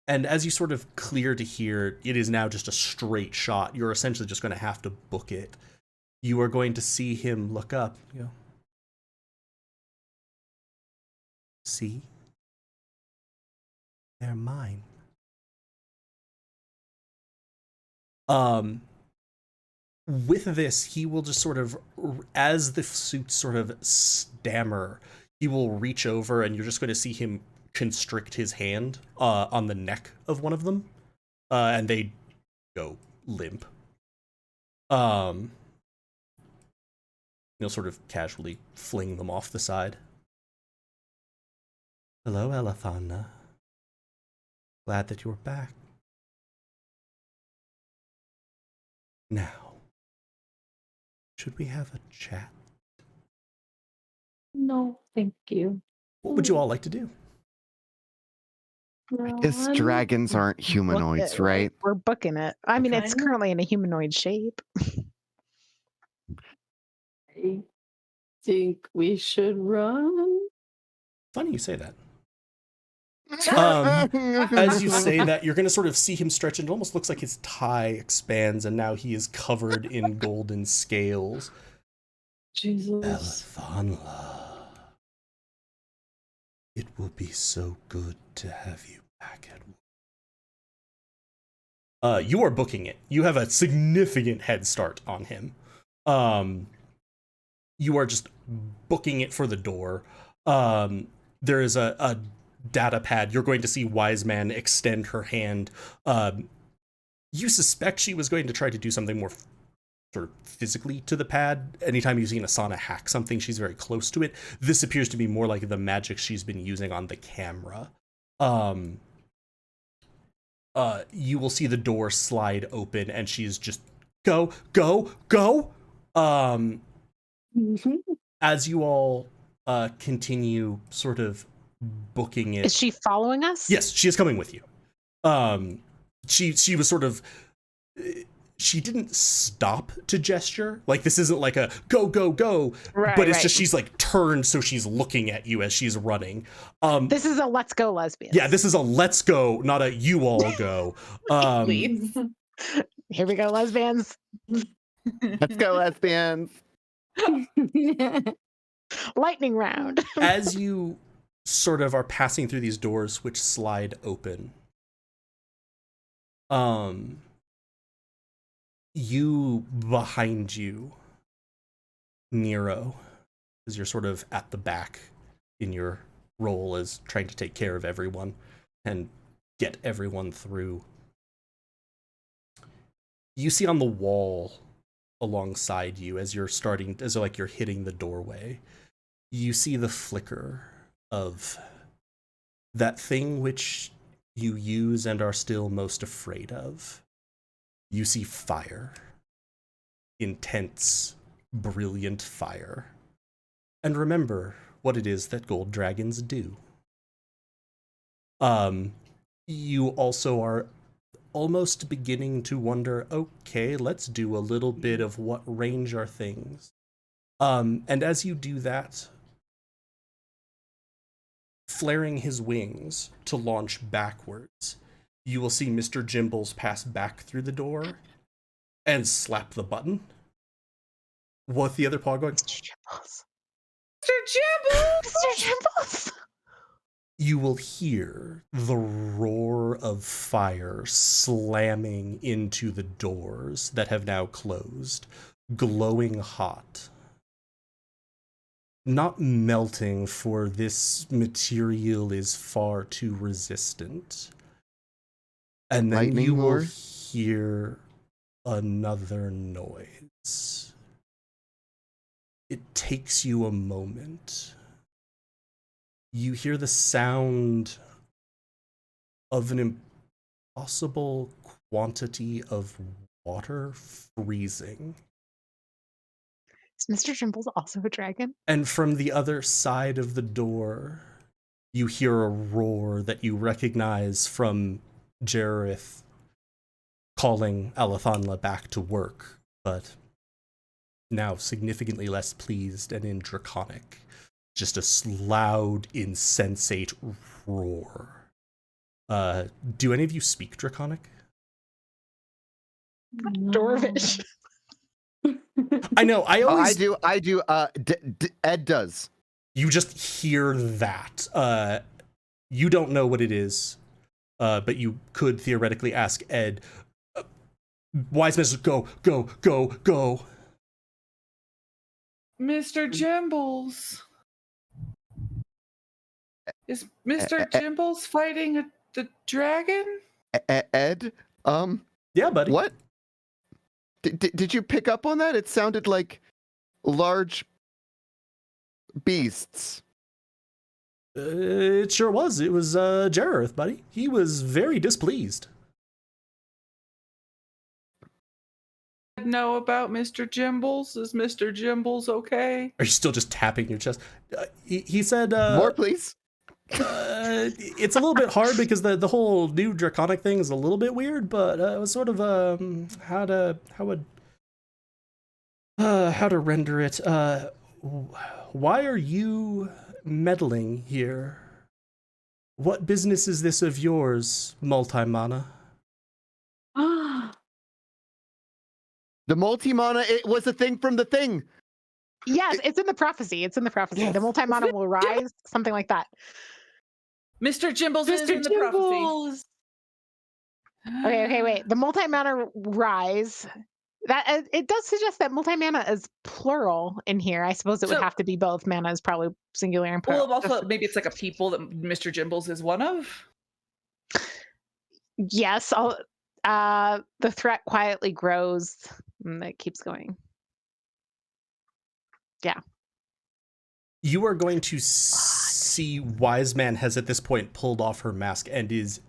S7: And as you sort of clear to hear, it is now just a straight shot. You're essentially just going to have to book it. You are going to see him look up. You go, see? They're mine. With this, he will just sort of, as the suits sort of stammer, he will reach over and you're just going to see him constrict his hand on the neck of one of them, and they go limp. He'll sort of casually fling them off the side. Hello, Elathana. Glad that you're back. Now, should we have a chat?
S6: No, thank you.
S7: What would you all like to do?
S2: Guess dragons aren't humanoids, right?
S3: We're booking it. I mean,
S6: Okay.
S3: it's currently in a humanoid shape.
S6: I think we should run.
S7: Funny you say that. As you say that, you're going to sort of see him stretch, and it almost looks like his tie expands, and now he is covered in golden scales.
S6: Jesus.
S7: Elathana. It will be so good to have you back at work. You are booking it. You have a significant head start on him. You are just booking it for the door. There is a data pad. You're going to see Wise Man extend her hand. You suspect she was going to try to do something more sort of physically to the pad. Anytime you've seen Asana hack something, she's very close to it. This appears to be more like the magic she's been using on the camera. You will see the door slide open, and she's just go. As you all continue sort of booking it.
S3: Is she following us?
S7: Yes, she is coming with you. She was sort of... she didn't stop to gesture. Like, this isn't like a go, go, go,
S3: Right,
S7: but it's
S3: right.
S7: just she's like turned so she's looking at you as she's running.
S3: This is a let's go lesbian.
S7: Yeah, this is a let's go, not a you all go.
S4: Please.
S3: Here we go, lesbians.
S2: Let's go, lesbians.
S3: Lightning round.
S7: As you sort of are passing through these doors which slide open, you behind you, Nero, as you're sort of at the back in your role as trying to take care of everyone and get everyone through. You see on the wall alongside you as you're hitting the doorway, you see the flicker of that thing which you use and are still most afraid of. You see fire. Intense, brilliant fire. And remember what it is that gold dragons do. You also are almost beginning to wonder, okay, let's do a little bit of what range are things. And as you do that, flaring his wings to launch backwards, you will see Mr. Jimbles pass back through the door and slap the button. With the other paw going,
S3: Mr. Jimbles.
S4: Mr. Jimbles!
S3: Mr. Jimbles!
S7: You will hear the roar of fire slamming into the doors that have now closed, glowing hot. Not melting, for this material is far too resistant. And then
S2: Lightning
S7: you will
S2: roar?
S7: hear another noise. It takes you a moment. You hear the sound of an impossible quantity of water freezing.
S3: Is Mr. Jimbles also a dragon?
S7: And from the other side of the door, you hear a roar that you recognize from Jareth calling Alathanla back to work, but now significantly less pleased and in Draconic. Just a loud, insensate roar. Do any of you speak Draconic?
S3: Dwarvish.
S7: I know, I always...
S2: I do. Ed does.
S7: You just hear that. You don't know what it is, but you could theoretically ask Ed. Wise men, go, go, go, go.
S4: Mr. Jimbles. Is Mr. Jimbles fighting the dragon?
S2: Ed?
S7: Yeah, buddy.
S2: What? Did you pick up on that? It sounded like large beasts.
S7: It sure was. It was Jareth, buddy. He was very displeased.
S4: Know about Mr. Jimbles? Is Mr. Jimbles okay?
S7: Are you still just tapping your chest? He said...
S2: More, please.
S7: It's a little bit hard because the whole new Draconic thing is a little bit weird, but it was sort of how to render it. Why are you meddling here? What business is this of yours, multi-mana?
S2: The multi-mana, it was a thing from the thing.
S3: Yes, it's in the prophecy. It's in the prophecy.
S7: Yes.
S3: The multi-mana will rise, something like that.
S4: Mr. Jimbles is in the prophecy.
S3: Okay, wait. The multi-mana rise. That it does suggest that multi-mana is plural in here. I suppose it would have to be both. Mana is probably singular and plural.
S4: Well, also maybe it's like a people that Mr. Jimbles is one of.
S3: Yes. The threat quietly grows. And it keeps going. Yeah.
S7: You are going to see Wise Man has at this point pulled off her mask and is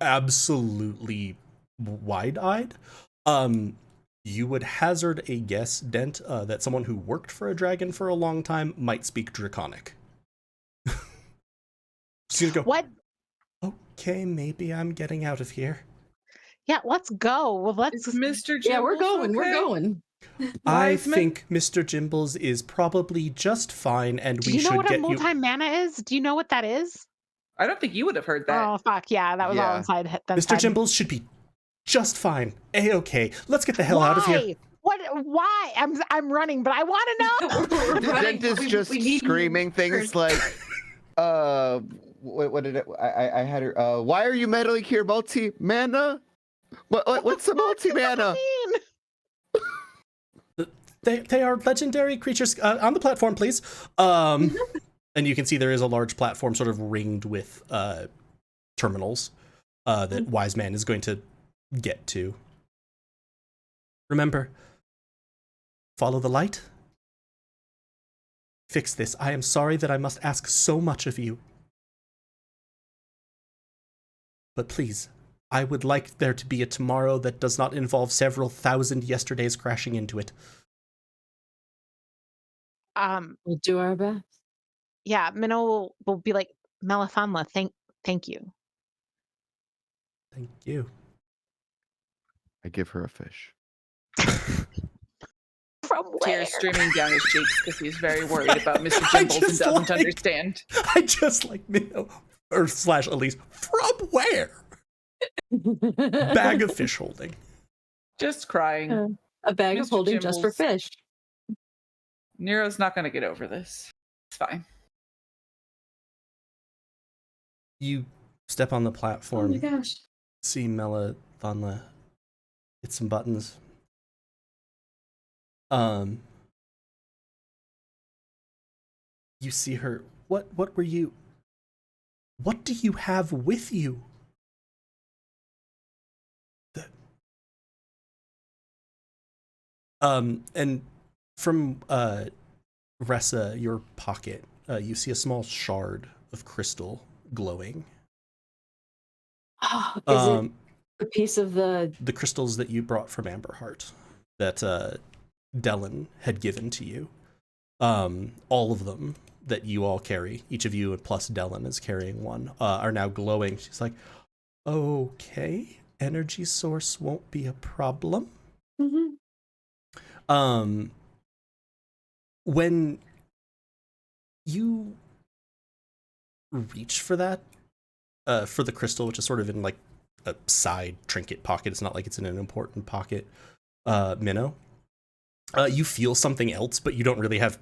S7: absolutely wide-eyed. You would hazard a guess, Dent, that someone who worked for a dragon for a long time might speak Draconic. She's gonna go,
S3: What?
S7: okay, maybe I'm getting out of here.
S3: Yeah, let's go. Well, let's.
S4: Is Mr. Jimbles
S6: Yeah, we're going.
S4: okay?
S6: We're going.
S7: I
S4: Wiseman?
S7: think Mr. Jimbles is probably just fine, and
S3: Do
S7: we
S3: you know
S7: should
S3: what a
S7: get you.
S3: multi-mana is? Do you know what that is?
S4: I don't think you would have heard that.
S3: Oh, fuck. Yeah, that was all
S2: Yeah.
S3: inside.
S7: Mr. Jimbles should be just fine. A-okay. Let's get the hell out of here.
S3: What? Why? I'm running, but I want to know.
S2: The dentist just screaming things like, what did it? I had her. Why are you meddling here, multi-mana? What's a multi-mana?
S7: They are legendary creatures. On the platform, please. And you can see there is a large platform sort of ringed with terminals that Wise Man is going to get to. Remember, follow the light. Fix this. I am sorry that I must ask so much of you. But please, I would like there to be a tomorrow that does not involve several thousand yesterdays crashing into it.
S6: We'll do our best.
S3: Yeah, Minnow will be like, Melathanla, thank you.
S7: Thank you.
S2: I give her a fish.
S3: From where?
S4: Tears streaming down his cheeks because he's very worried about Mr.
S7: I
S4: Jimbles and
S7: just
S4: doesn't
S7: like-
S4: understand.
S7: I just like Minnow, or slash Elise, from where? Bag of fish holding.
S4: Just crying.
S6: A bag of
S4: Mr.
S6: holding just for
S4: Jimbles.
S6: fish.
S4: Nero's not going to get over this. It's fine.
S7: You step on the
S6: Oh
S7: platform,
S6: my gosh.
S7: see Melathanla hit some buttons. You see her. What do you have with you? And from Ressa, your pocket, you see a small shard of crystal glowing.
S6: Oh, is it a piece of the...
S7: The crystals that you brought from Amberheart that Dellen had given to you. All of them that you all carry, each of you plus Dellen is carrying one, are now glowing. She's like, okay, energy source won't be a problem.
S6: Mm-hmm.
S7: When you reach for that, for the crystal, which is sort of in like a side trinket pocket, it's not like it's in an important pocket, Minnow, you feel something else, but you don't really have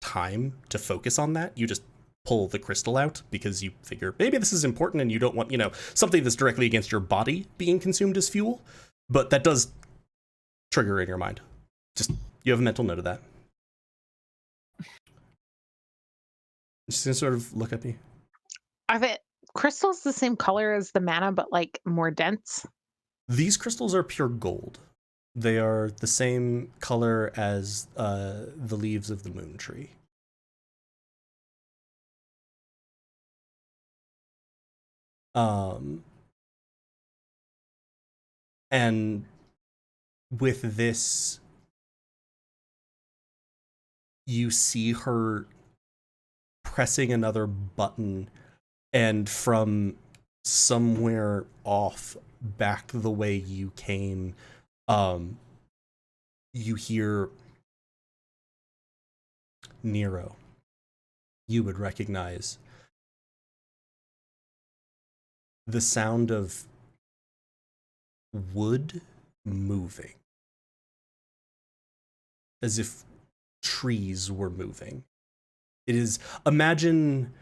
S7: time to focus on that. You just pull the crystal out because you figure maybe this is important and you don't want, something that's directly against your body being consumed as fuel, but that does trigger in your mind. Just, you have a mental note of that. She's gonna sort of look at me.
S3: Are the crystals the same color as the mana, but like more dense?
S7: These crystals are pure gold. They are the same color as the leaves of the Moontree. And with this, you see her pressing another button, and from somewhere off back the way you came, you hear Nero. You would recognize the sound of wood moving, as if trees were moving. It is, imagine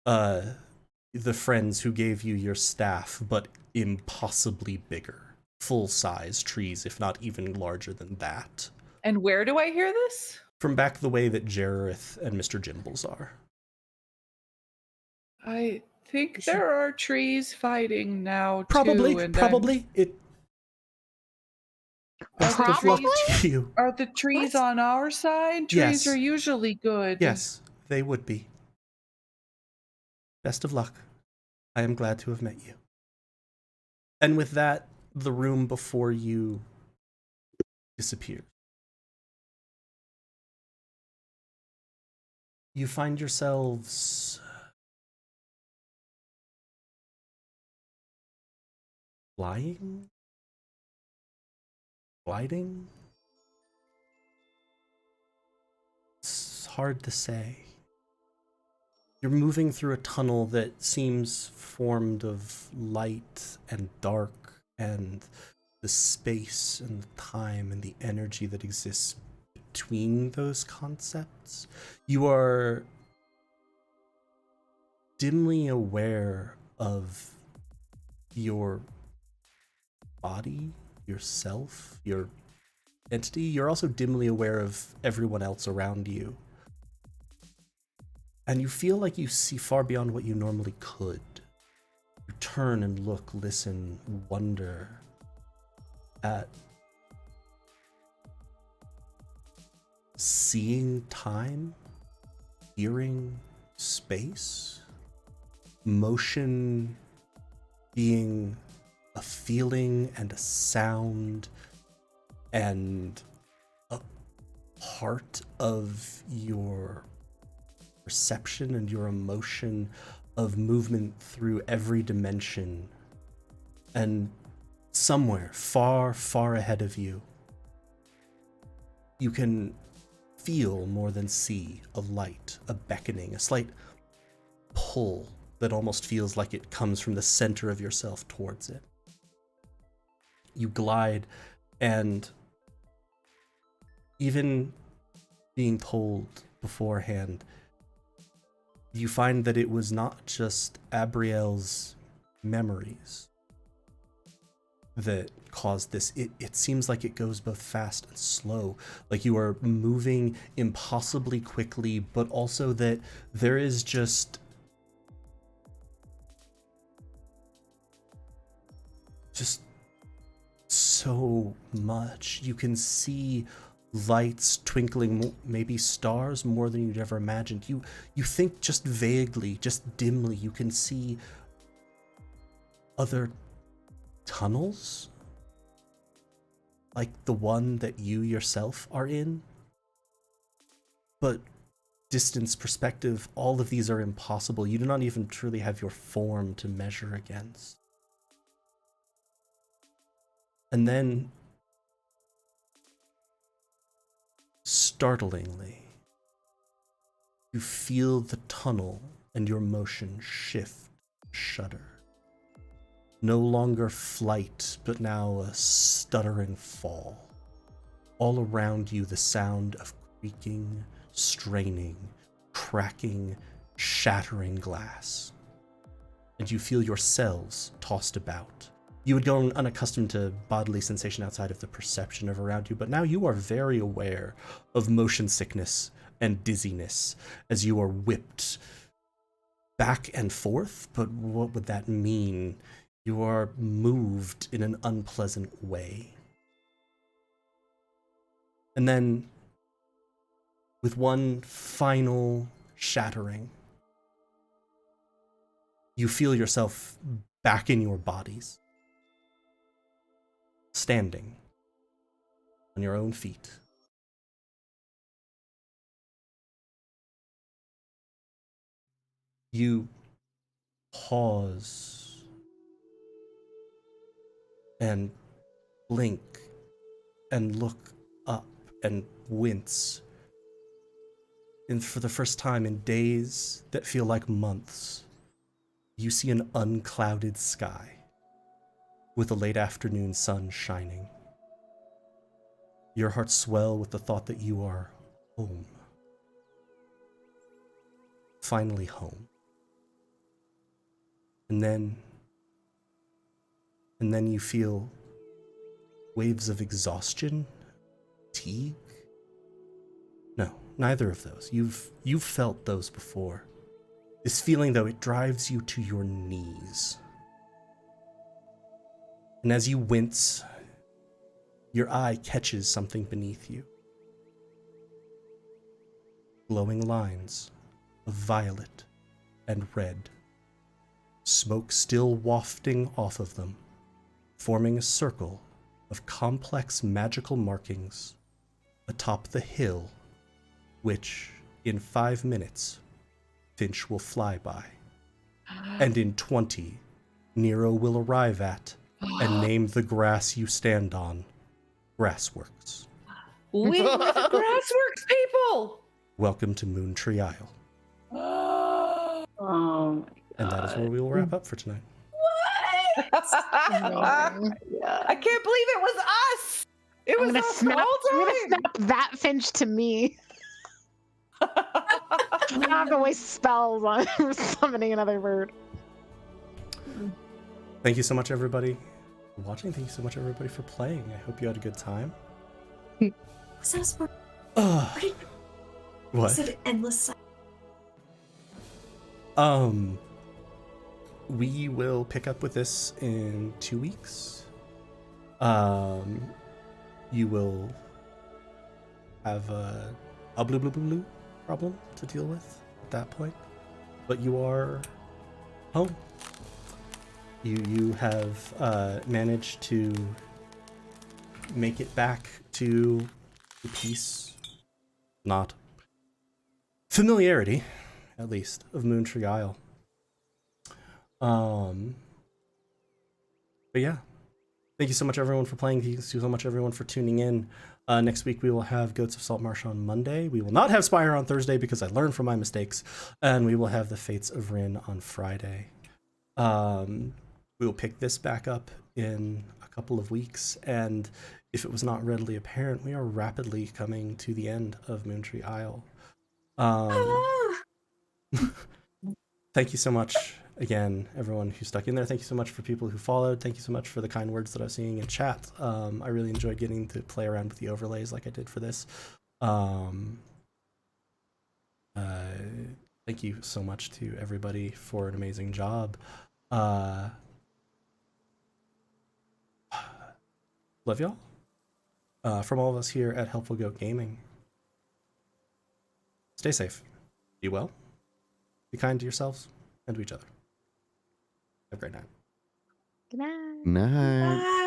S7: the friends who gave you your staff, but impossibly bigger. Full-size trees, if not even larger than that.
S4: And where do I hear this?
S7: From back the way that Jareth and Mr. Jimbles are.
S4: I think there are trees fighting now,
S7: Probably,
S4: too. And
S7: probably. Best of luck to you.
S4: Are the trees
S6: What?
S4: on our side?
S7: Yes.
S4: Trees are usually good.
S7: Yes, they would be. Best of luck. I am glad to have met you. And with that, the room before you disappears. You find yourselves flying gliding? It's hard to say. You're moving through a tunnel that seems formed of light and dark and the space and the time and the energy that exists between those concepts. You are dimly aware of your body, yourself, your entity. You're also dimly aware of everyone else around you. And you feel like you see far beyond what you normally could. You turn and look, listen, wonder at seeing time, hearing space, motion being a feeling and a sound and a part of your perception and your emotion of movement through every dimension. And somewhere far, far ahead of you, you can feel more than see a light, a beckoning, a slight pull that almost feels like it comes from the center of yourself towards it. You glide, and even being told beforehand, you find that it was not just Abrielle's memories that caused this. It seems like it goes both fast and slow, like you are moving impossibly quickly, but also that there is just so much. You can see lights twinkling, maybe stars, more than you'd ever imagined. You think just vaguely, just dimly, you can see other tunnels, like the one that you yourself are in. But distance, perspective, all of these are impossible. You do not even truly have your form to measure against. And then, startlingly, you feel the tunnel and your motion shift, shudder. No longer flight, but now a stuttering fall. All around you, the sound of creaking, straining, cracking, shattering glass. And you feel your cells tossed about. You had grown unaccustomed to bodily sensation outside of the perception of around you, but now you are very aware of motion sickness and dizziness as you are whipped back and forth. But what would that mean? You are moved in an unpleasant way. And then, with one final shattering, you feel yourself back in your bodies, standing on your own feet. You pause and blink and look up and wince. And for the first time in days that feel like months, you see an unclouded sky with the late afternoon sun shining. Your heart swells with the thought that you are home. Finally home. And then you feel waves of exhaustion, fatigue. No, neither of those. You've felt those before. This feeling, though, it drives you to your knees. And as you wince, your eye catches something beneath you. Glowing lines of violet and red, smoke still wafting off of them, forming a circle of complex magical markings atop the hill, which, in 5 minutes, Finch will fly by, and in 20, Nero will arrive at and name the grass you stand on Grassworks.
S4: We were the Grassworks people.
S7: Welcome to Moontree Isle.
S6: Oh my
S7: And that is where we will wrap up for tonight.
S3: Amazing.
S4: I can't believe it was us. It was
S3: I'm
S4: us
S3: gonna
S4: the whole
S3: snap that Finch to me. I don't have to waste spells on summoning another bird.
S7: Thank you so much, everybody, for watching. Thank you so much, everybody, for playing. I hope you had a good time.
S5: Was that a sport?
S7: What?
S5: Is it endless?
S7: We will pick up with this in 2 weeks. You will have a blue problem to deal with at that point, but you are home. You have managed to make it back to the peace, not familiarity, at least, of Moontree Isle. But yeah, thank you so much, everyone, for playing. Thank you so much, everyone, for tuning in. Next week, we will have Goats of Saltmarsh on Monday. We will not have Spire on Thursday because I learned from my mistakes. And we will have the Fates of Rin on Friday. We will pick this back up in a couple of weeks. And if it was not readily apparent, we are rapidly coming to the end of Moontree Isle. Thank you so much again, everyone who stuck in there. Thank you so much for people who followed. Thank you so much for the kind words that I was seeing in chat. I really enjoyed getting to play around with the overlays like I did for this. Thank you so much to everybody for an amazing job. Love y'all. From all of us here at Helpful Goat Gaming. Stay safe. Be well. Be kind to yourselves and to each other. Have a great night.
S3: Good night.
S2: Night.
S5: Bye.